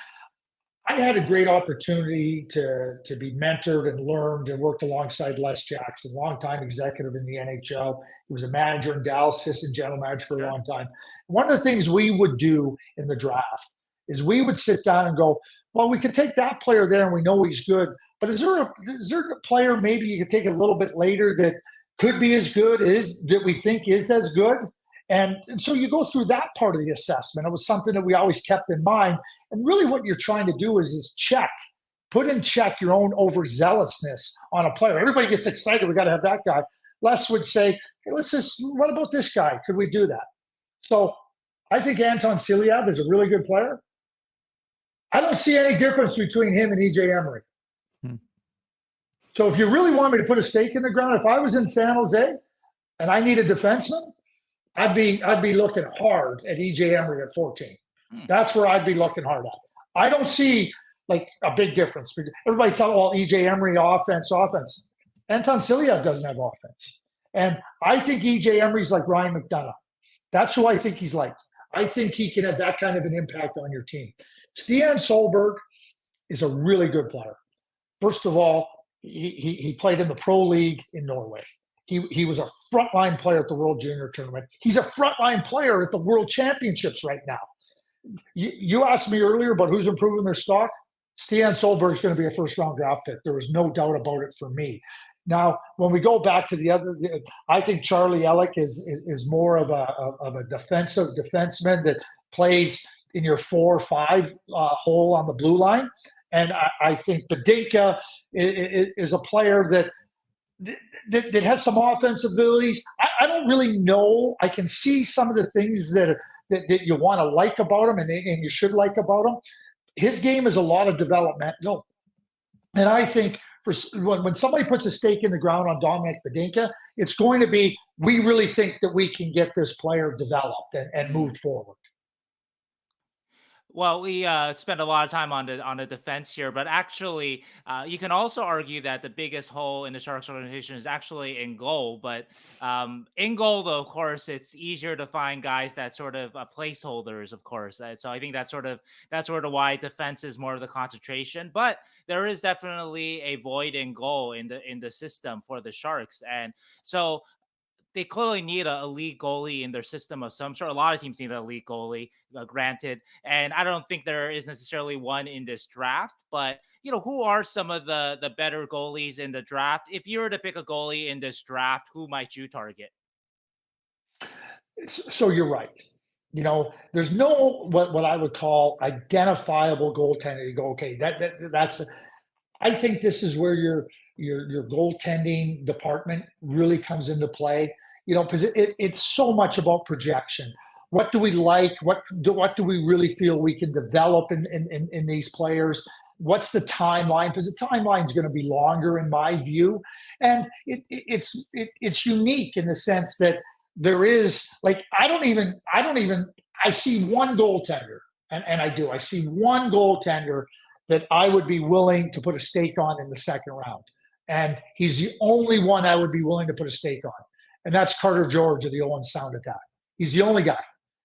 I had a great opportunity to be mentored and learned and worked alongside Les Jackson, longtime executive in the NHL. He was a manager in Dallas, assistant general manager for a long time. One of the things we would do in the draft is we would sit down and go, well, we could take that player there and we know he's good, but is there a player maybe you could take a little bit later that could be as good, that we think is as good. And so you go through that part of the assessment. It was something that we always kept in mind. And really what you're trying to do is put in check your own overzealousness on a player. Everybody gets excited. We got to have that guy. Les would say, hey, what about this guy? Could we do that? So I think Anton Silyav is a really good player. I don't see any difference between him and EJ Emery. So if you really want me to put a stake in the ground, if I was in San Jose and I need a defenseman, I'd be looking hard at EJ Emery at 14. That's where I'd be looking hard at. I don't see like a big difference. Everybody talk EJ Emery offense. Anton Silyav doesn't have offense. And I think EJ Emery's like Ryan McDonough. That's who I think he's like. I think he can have that kind of an impact on your team. Stian Solberg is a really good player. First of all, he played in the Pro League in Norway. He was a frontline player at the World Junior Tournament. He's a frontline player at the World Championships right now. You asked me earlier about who's improving their stock. Stian Solberg is going to be a first-round draft pick. There was no doubt about it for me. Now, when we go back to the other, I think Charlie Elick is more of a defensive defenseman that plays in your 4-5 hole on the blue line. And I think Badinka is a player that has some offensive abilities. I don't really know. I can see some of the things that you want to like about him and you should like about him. His game is a lot of developmental. And I think when somebody puts a stake in the ground on Dominic Badinka, it's going to be, we really think that we can get this player developed and move forward. Well, we spent a lot of time on the defense here, but actually, you can also argue that the biggest hole in the Sharks organization is actually in goal. But in goal, though, of course, it's easier to find guys that sort of placeholders, of course. So I think that's sort of why defense is more of the concentration. But there is definitely a void in goal in the system for the Sharks, and so they clearly need a elite goalie in their system of some sort. A lot of teams need an elite goalie, granted. And I don't think there is necessarily one in this draft, but who are some of the better goalies in the draft? If you were to pick a goalie in this draft, who might you target? So you're right. There's no what I would call identifiable goaltender. You go, okay, that's. I think this is where your goaltending department really comes into play. Because it's so much about projection. What do we like? What do we really feel we can develop in these players? What's the timeline? Because the timeline is going to be longer, in my view, and it's unique in the sense that there is I see one goaltender, and I see one goaltender that I would be willing to put a stake on in the second round. And he's the only one I would be willing to put a stake on. And that's Carter George of the Owen Sound Attack. He's the only guy.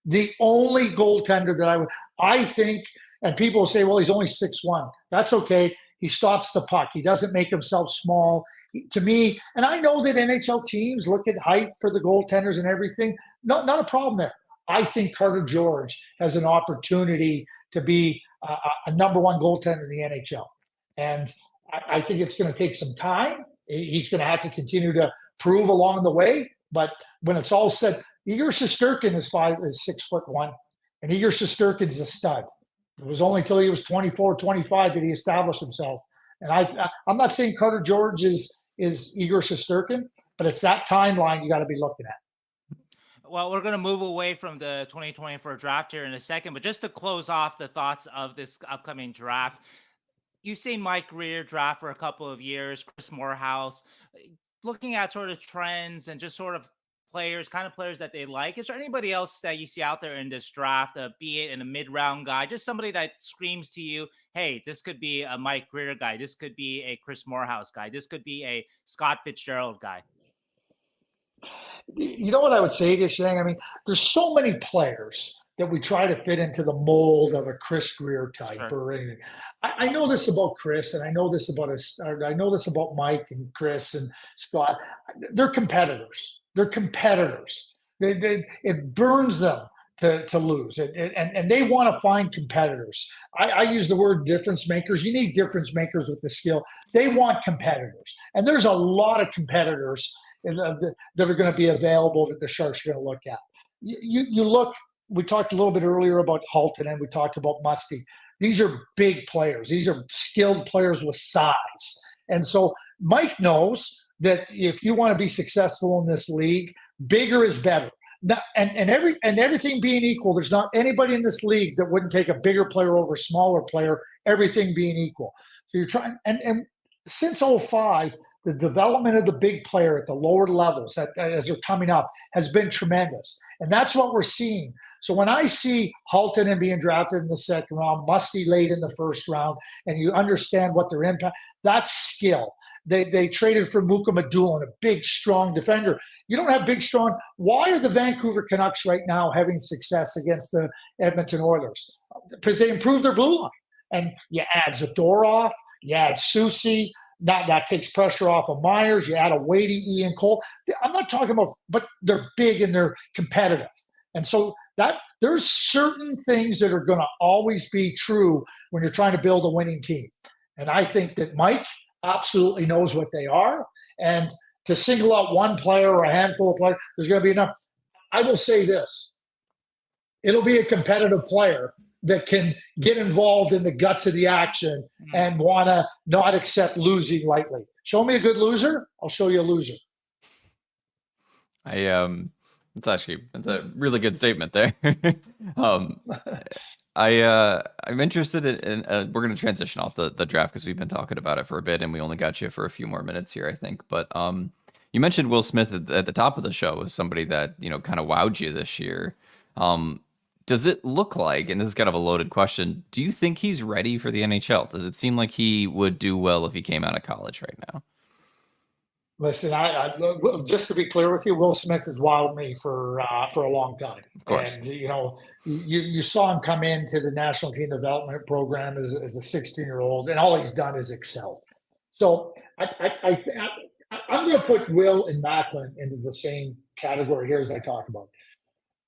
The only goaltender that I think, and people will say, well, he's only 6'1". That's okay. He stops the puck. He doesn't make himself small. To me, and I know that NHL teams look at height for the goaltenders and everything. No, not a problem there. I think Carter George has an opportunity to be a number one goaltender in the NHL. And I think it's going to take some time. He's going to have to continue to prove along the way. But when it's all said, Igor Shesterkin is 6'1", and Igor Shesterkin is a stud. It was only until he was 24, 25 that he established himself. And I'm not saying Carter George is Igor Shesterkin, but it's that timeline you got to be looking at. Well, we're going to move away from the 2024 draft here in a second, but just to close off the thoughts of this upcoming draft, you've seen Mike Greer draft for a couple of years, Chris Morehouse, looking at sort of trends and just sort of players that they like. Is there anybody else that you see out there in this draft, be it in a mid-round guy, just somebody that screams to you, hey, this could be a Mike Greer guy, this could be a Chris Morehouse guy, this could be a Scott Fitzgerald guy? You know what I would say to you, Sheng? I mean, there's so many players that we try to fit into the mold of a Chris Greer type or anything. I know this about Chris, and I know this about Mike and Chris and Scott. They're competitors. It burns them to lose, and they want to find competitors. I use the word difference makers. You need difference makers with the skill. They want competitors, and there's a lot of competitors that are going to be available that the Sharks are going to look at. You look. We talked a little bit earlier about Halton, and we talked about Musty. These are big players. These are skilled players with size, and so Mike knows that if you want to be successful in this league, bigger is better. And everything being equal, there's not anybody in this league that wouldn't take a bigger player over a smaller player, everything being equal. So you're trying, and since 05, the development of the big player at the lower levels as they're coming up has been tremendous. And that's what we're seeing. So when I see Halton being drafted in the second round, Musty late in the first round, and you understand what their impact, that's skill. They traded for Luca Cagnoni, a big, strong defender. You don't have big, strong. Why are the Vancouver Canucks right now having success against the Edmonton Oilers? Because they improved their blue line. And you add Zadorov, you add Susie. That takes pressure off of Myers. You add a weighty Ian Cole. I'm not talking about, but they're big and they're competitive. And so there's certain things that are going to always be true when you're trying to build a winning team. And I think that Mike absolutely knows what they are. And to single out one player or a handful of players, there's going to be enough. I will say this. It'll be a competitive player that can get involved in the guts of the action and want to not accept losing lightly. Show me a good loser, I'll show you a loser. That's a really good statement there. I'm interested in we're going to transition off the draft because we've been talking about it for a bit and we only got you for a few more minutes here, I think. But you mentioned Will Smith at the top of the show as somebody that, kind of wowed you this year. Does it look like, and this is kind of a loaded question, do you think he's ready for the NHL? Does it seem like he would do well if he came out of college right now? Listen, I just to be clear with you, Will Smith has wowed me for a long time. Of course. And you saw him come into the national team development program as a 16-year-old, and all he's done is excel. So I'm going to put Will and Macklin into the same category here as I talk about.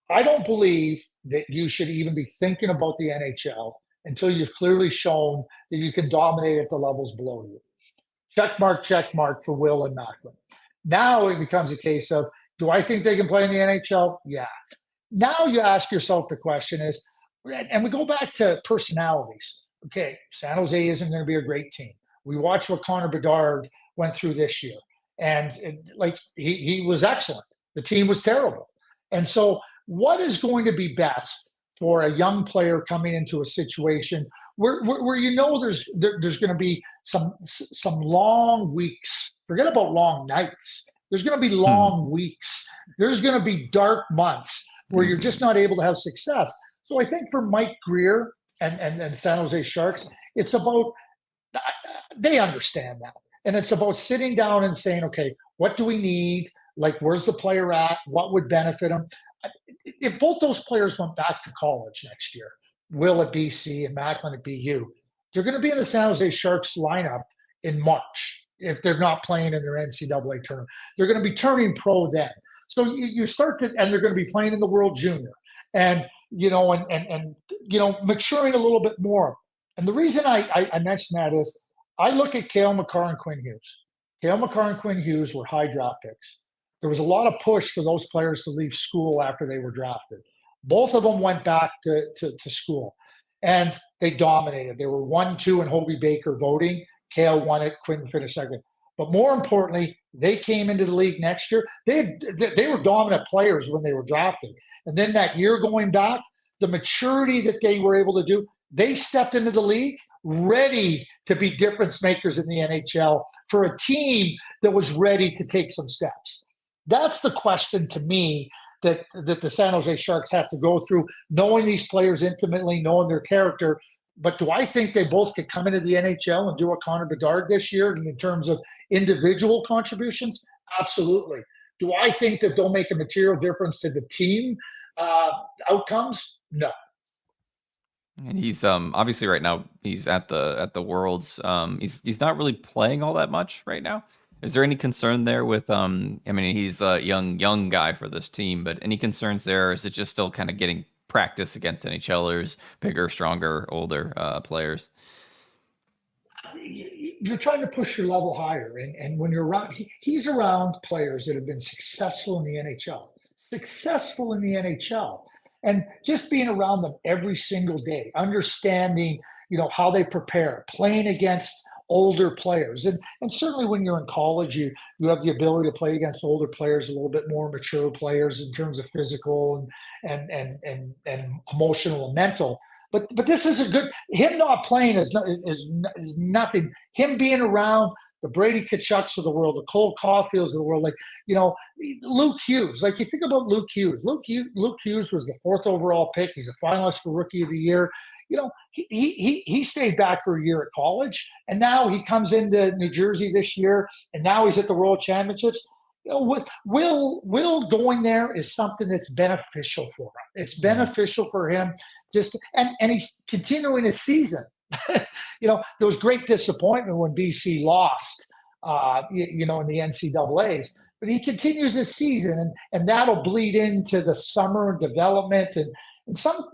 I don't believe that you should even be thinking about the NHL until you've clearly shown that you can dominate at the levels below you. Check mark for Will and Macklin. Now it becomes a case of, do I think they can play in the NHL? Yeah. Now you ask yourself the question is, and we go back to personalities. Okay, San Jose isn't going to be a great team. We watched what Connor Bedard went through this year. And he was excellent. The team was terrible. And so what is going to be best for a young player coming into a situation where there's going to be some long weeks. Forget about long nights. There's going to be long weeks. There's going to be dark months where you're just not able to have success. So I think for Mike Greer and San Jose Sharks, it's about, they understand that. And it's about sitting down and saying, okay, what do we need? Like, where's the player at? What would benefit him? If both those players went back to college next year, Will at BC and Macklin at BU, they're going to be in the San Jose Sharks lineup in March if they're not playing in their NCAA tournament. They're going to be turning pro then. So you start to, and they're going to be playing in the World Junior, and maturing a little bit more. And the reason I mention that is I look at Cale Makar and Quinn Hughes. Cale Makar and Quinn Hughes were high draft picks. There was a lot of push for those players to leave school after they were drafted. Both of them went back to school, and they dominated. They were 1-2 in Hobie Baker voting. Cale won it. Quinn finished second. But more importantly, they came into the league next year. They were dominant players when they were drafted. And then that year going back, the maturity that they were able to do, they stepped into the league ready to be difference makers in the NHL for a team that was ready to take some steps. That's the question to me that the San Jose Sharks have to go through, knowing these players intimately, knowing their character. But do I think they both could come into the NHL and do a Connor Bedard this year in terms of individual contributions? Absolutely. Do I think that they'll make a material difference to the team outcomes? No. And he's obviously right now he's at the Worlds. He's not really playing all that much right now. Is there any concern there with he's a young guy for this team, but any concerns there? Or is it just still kind of getting practice against NHLers, bigger, stronger, older players? You're trying to push your level higher. And when you're around, he's around players that have been successful in the NHL. And just being around them every single day, understanding, how they prepare, playing against older players. And certainly when you're in college, you have the ability to play against older players, a little bit more mature players in terms of physical and emotional and mental. But this is a good, him not playing is nothing. Him being around the Brady Kachucks of the world, the Cole Caulfields of the world, Luke Hughes. Like, you think about Luke Hughes. Luke Hughes was the 4th overall pick. He's a finalist for Rookie of the Year. He stayed back for a year at college, and now he comes into New Jersey this year, and now he's at the World Championships. Will going there is something that's beneficial for him. It's beneficial for him and he's continuing his season. There was great disappointment when BC lost, in the NCAAs, but he continues his season, and that'll bleed into the summer development and some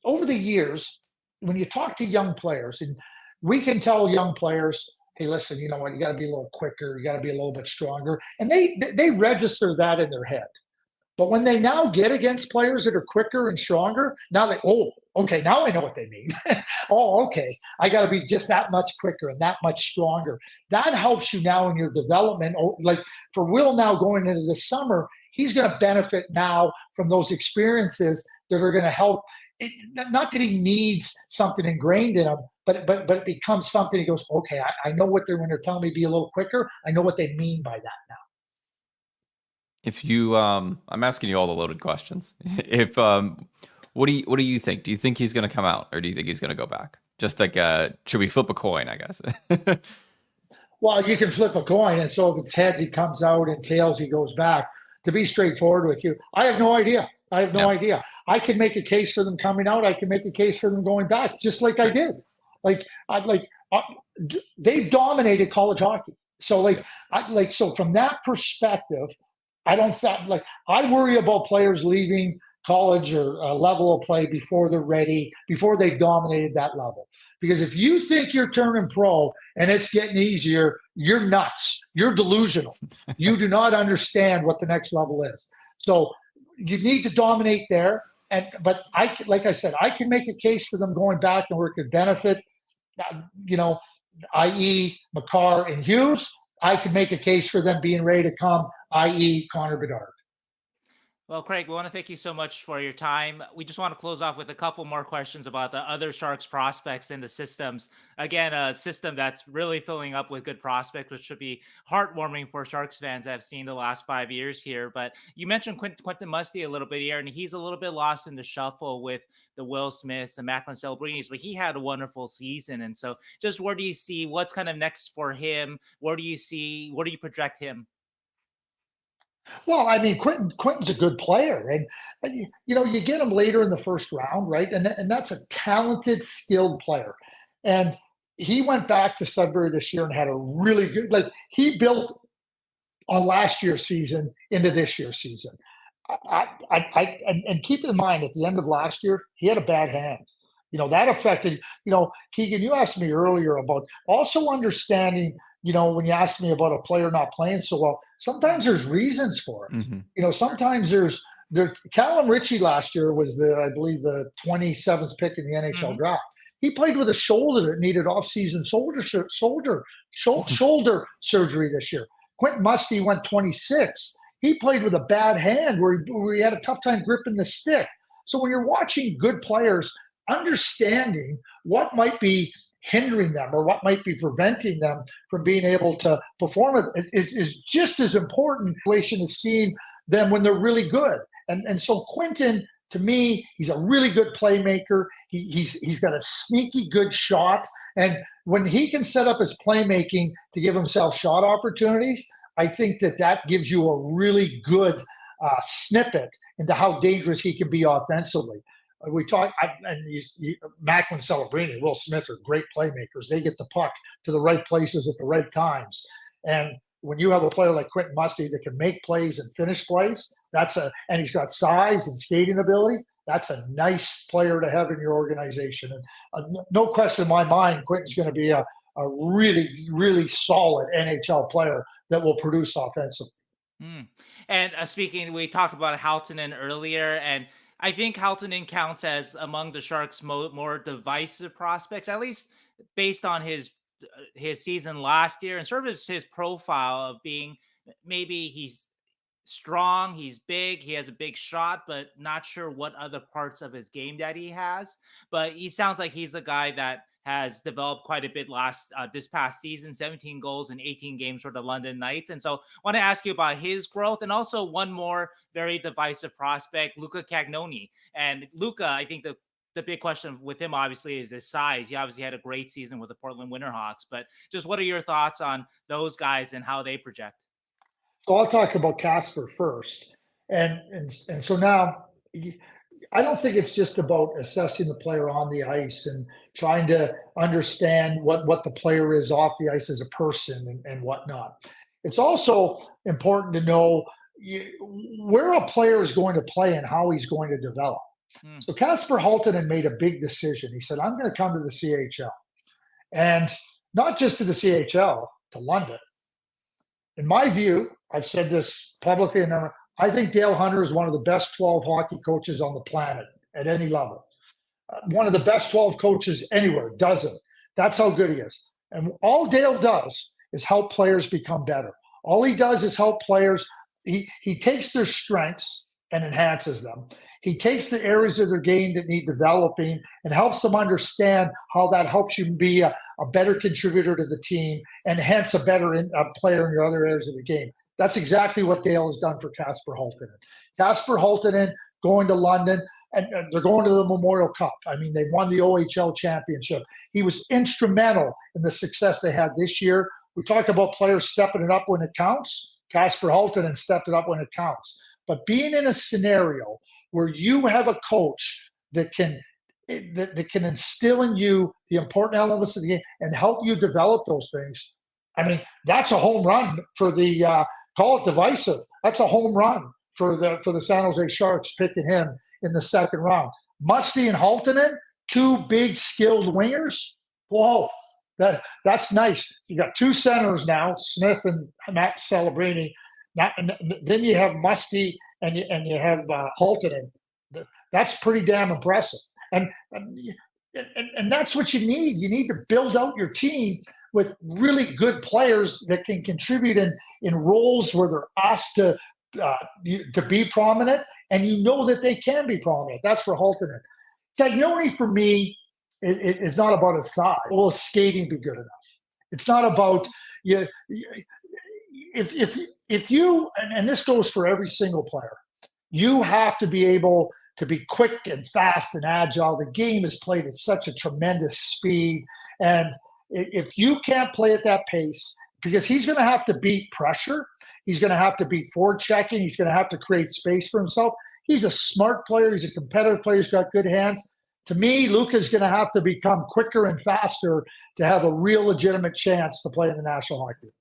over the years. When you talk to young players, and we can tell young players, hey, listen, you know what, you got to be a little quicker, you got to be a little bit stronger, and they register that in their head. But when they now get against players that are quicker and stronger, now okay, now I know what they mean. Okay, I got to be just that much quicker and that much stronger. That helps you now in your development. Like for Will now going into the summer, he's going to benefit now from those experiences that are going to help. Not that he needs something ingrained in him, but it becomes something. He goes, okay, I know what when they're telling me to be a little quicker. I know what they mean by that now. If you, I'm asking you all the loaded questions. If, what do you think? Do you think he's going to come out, or do you think he's going to go back? Just like, should we flip a coin? I guess. Well, you can flip a coin, and so if it's heads, he comes out, and tails, he goes back. To be straightforward with you, I have no idea. I can make a case for them coming out. I can make a case for them going back, just like I did. They've dominated college hockey. So so from that perspective, I don't think I worry about players leaving college or a level of play before they're ready, before they've dominated that level. Because if you think you're turning pro and it's getting easier, you're nuts. You're delusional. You do not understand what the next level is. So you need to dominate there. But like I said, I can make a case for them going back and where it could benefit, i.e. Makar and Hughes. I could make a case for them being ready to come, i.e. Connor Bedard. Well, Craig, we want to thank you so much for your time. We just want to close off with a couple more questions about the other Sharks prospects in the systems. Again, a system that's really filling up with good prospects, which should be heartwarming for Sharks fans I've seen the last 5 years here. But you mentioned Quentin Musty a little bit here, and he's a little bit lost in the shuffle with the Will Smiths and Macklin Celebrinis, but he had a wonderful season. And so just where do you see what's kind of next for him? Where do you project him? Well, I mean, Quentin's a good player, and you get him later in the first round, right? And that's a talented, skilled player. And he went back to Sudbury this year and had a really good, he built on last year's season into this year's season. And keep in mind, at the end of last year, he had a bad hand. That affected. Keegan, you asked me earlier about also understanding. When you asked me about a player not playing so well, sometimes there's reasons for it. Mm-hmm. Sometimes there's Callum Ritchie last year was I believe the 27th pick in the NHL draft. He played with a shoulder that needed off-season shoulder surgery this year. Quentin Musty went 26th. He played with a bad hand where he had a tough time gripping the stick. So when you're watching good players, understanding what might be hindering them or what might be preventing them from being able to perform is just as important as seeing them when they're really good. And so Quentin, to me, he's a really good playmaker. He's got a sneaky good shot. And when he can set up his playmaking to give himself shot opportunities, I think that gives you a really good snippet into how dangerous he can be offensively. We talk, and Macklin, Celebrini, Will Smith are great playmakers. They get the puck to the right places at the right times. And when you have a player like Quentin Musty that can make plays and finish plays, and he's got size and skating ability, that's a nice player to have in your organization. And no question in my mind, Quentin's going to be a really, really solid NHL player that will produce offensively. And speaking, we talked about Haltonen earlier, and I think Haltonen counts as among the Sharks' more divisive prospects, at least based on his season last year and sort of his profile of being maybe he's strong, he's big, he has a big shot, but not sure what other parts of his game that he has. But he sounds like he's a guy that has developed quite a bit this past season, 17 goals in 18 games for the London Knights. And so I want to ask you about his growth, and also one more very divisive prospect, Luca Cagnoni. And Luca, I think the big question with him obviously is his size. He obviously had a great season with the Portland Winterhawks, but just what are your thoughts on those guys and how they project? So I'll talk about Casper first. And so now I don't think it's just about assessing the player on the ice and trying to understand what the player is off the ice as a person and whatnot. It's also important to know where a player is going to play and how he's going to develop. So Casper Haltonen made a big decision. He said, I'm going to come to the CHL. And not just to the CHL, to London. In my view, I've said this publicly, and I think Dale Hunter is one of the best 12 hockey coaches on the planet at any level. One of the best 12 coaches anywhere, doesn't. That's how good he is. And all Dale does is help players become better. All he does is help players. He takes their strengths and enhances them. He takes the areas of their game that need developing and helps them understand how that helps you be a better contributor to the team and hence a better player in your other areas of the game. That's exactly what Dale has done for Casper Haltonen. Casper Haltonen going to London, and they're going to the Memorial Cup. I mean, they won the OHL championship. He was instrumental in the success they had this year. We talk about players stepping it up when it counts. Casper Haltonen stepped it up when it counts. But being in a scenario where you have a coach that can instill in you the important elements of the game and help you develop those things, I mean, that's a home run for the call it divisive. That's a home run for the San Jose Sharks picking him in the second round. Musty and Haltonen, two big skilled wingers. Whoa, that's nice. You got two centers now, Smith and Matt Celebrini. Then you have Musty and you have Haltonen. That's pretty damn impressive. And that's what you need. You need to build out your team with really good players that can contribute in roles where they're asked to be prominent, and you know that they can be prominent. That's for Haltonen. Cagnoni, for me, is not about his size. Will his skating be good enough? It's not about you. If you, and this goes for every single player, you have to be able to be quick and fast and agile. The game is played at such a tremendous speed. And if you can't play at that pace, because he's going to have to beat pressure, he's going to have to beat forward checking, he's going to have to create space for himself. He's a smart player. He's a competitive player. He's got good hands. To me, Luca's going to have to become quicker and faster to have a real legitimate chance to play in the National Hockey League.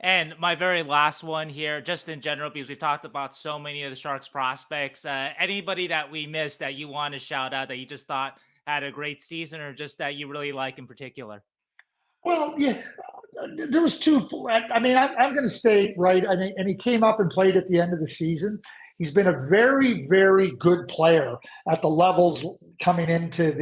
And my very last one here, just in general, because we've talked about so many of the Sharks prospects, anybody that we missed that you want to shout out that you just thought had a great season or just that you really like in particular? Well, yeah, there was two. I mean, I'm going to stay right. I mean, and he came up and played at the end of the season. He's been a very, very good player at the levels coming into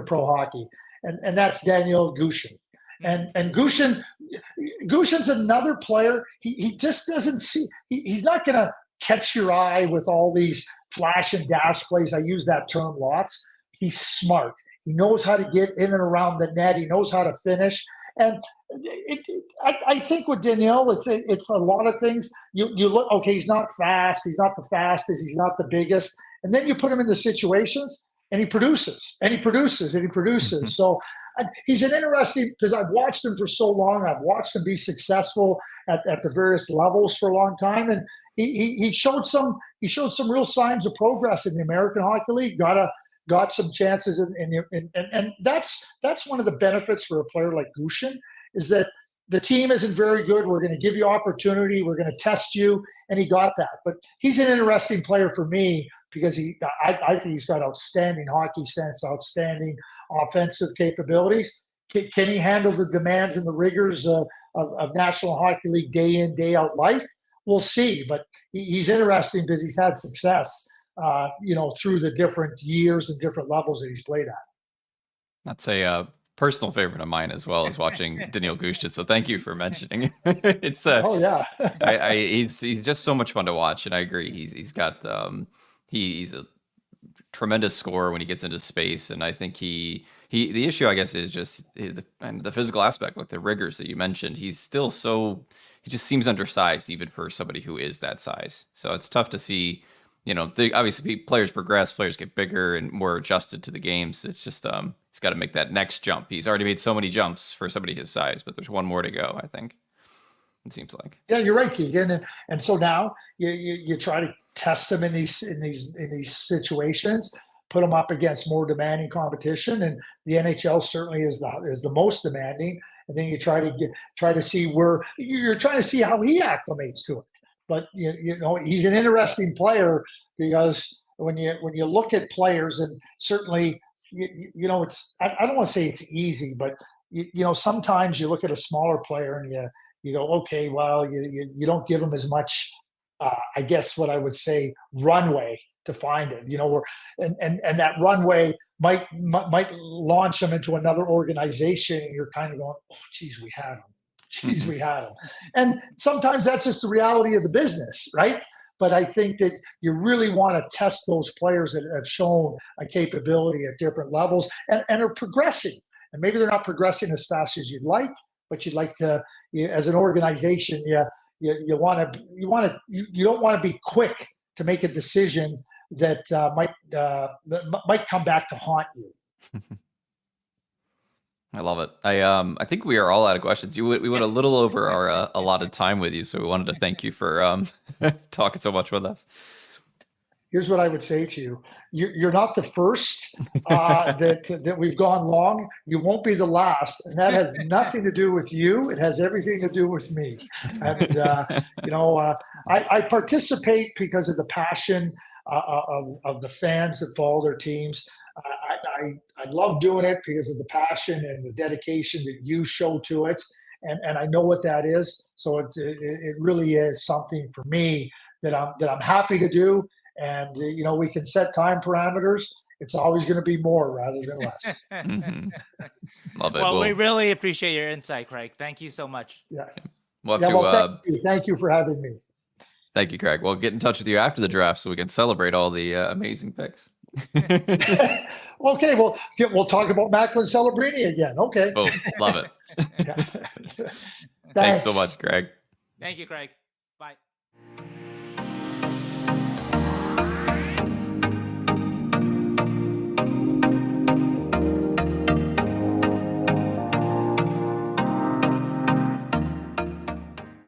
pro hockey, and that's Daniel Gushchin. And Gushchin's another player. He just doesn't see. He's not going to catch your eye with all these flash and dash plays. I use that term lots. He's smart. He knows how to get in and around the net. He knows how to finish. And I think with Daniel, it's a lot of things. You look, okay, he's not fast. He's not the fastest. He's not the biggest. And then you put him in the situations, and he produces, and he produces, and he produces. So he's an interesting, because I've watched him for so long. I've watched him be successful at the various levels for a long time, and he showed some real signs of progress in the American Hockey League. Got some chances, and that's one of the benefits for a player like Gushchin, is that the team isn't very good. We're going to give you opportunity. We're going to test you, and he got that. But he's an interesting player for me because I think he's got outstanding hockey sense, outstanding offensive capabilities. Can he handle the demands and the rigors of National Hockey League day in, day out life? We'll see. But he's interesting because he's had success, through the different years and different levels that he's played at. That's a personal favorite of mine as well, as watching Daniil Gushtin. So thank you for mentioning it. It's oh yeah, he's just so much fun to watch, and I agree. He's got he's a tremendous scorer when he gets into space, and I think the issue, I guess, is just the physical aspect, like the rigors that you mentioned. He just seems undersized even for somebody who is that size. So it's tough to see. Obviously players progress, players get bigger and more adjusted to the games. It's just he's got to make that next jump. He's already made so many jumps for somebody his size, but there's one more to go, I think. It seems like. Yeah, you're right, Keegan. And so now you try to test him in these situations, put him up against more demanding competition, and the NHL certainly is the most demanding. And then you try to see where you're trying to see how he acclimates to it. But he's an interesting player because when you look at players, and certainly it's I don't want to say it's easy, but sometimes you look at a smaller player and you go, okay, well, you don't give him as much, I guess what I would say, runway to find it. And that runway might launch him into another organization, and you're kind of going, oh, geez, we had him. Jeez, we had him. And sometimes that's just the reality of the business, right? But I think that you really want to test those players that have shown a capability at different levels and are progressing. And maybe they're not progressing as fast as you'd like, but you'd like to, as an organization, you don't want to be quick to make a decision that might come back to haunt you. I love it. I think we are all out of questions. We went a little over our allotted time with you, so we wanted to thank you for talking so much with us. Here's what I would say to you: you're not the first that we've gone long. You won't be the last, and that has nothing to do with you. It has everything to do with me. And I participate because of the passion of the fans that follow their teams. I love doing it because of the passion and the dedication that you show to it, and I know what that is. So it really is something for me that I'm happy to do. And we can set time parameters. It's always going to be more rather than less. Mm-hmm. Love it. Well, we really appreciate your insight, Craig. Thank you so much. Yeah. Thank you for having me. Thank you, Craig. We'll get in touch with you after the draft so we can celebrate all the amazing picks. Okay, we'll talk about Macklin Celebrini again. Okay. Oh, love it. Yeah. Thanks so much, Craig. Thank you, Craig.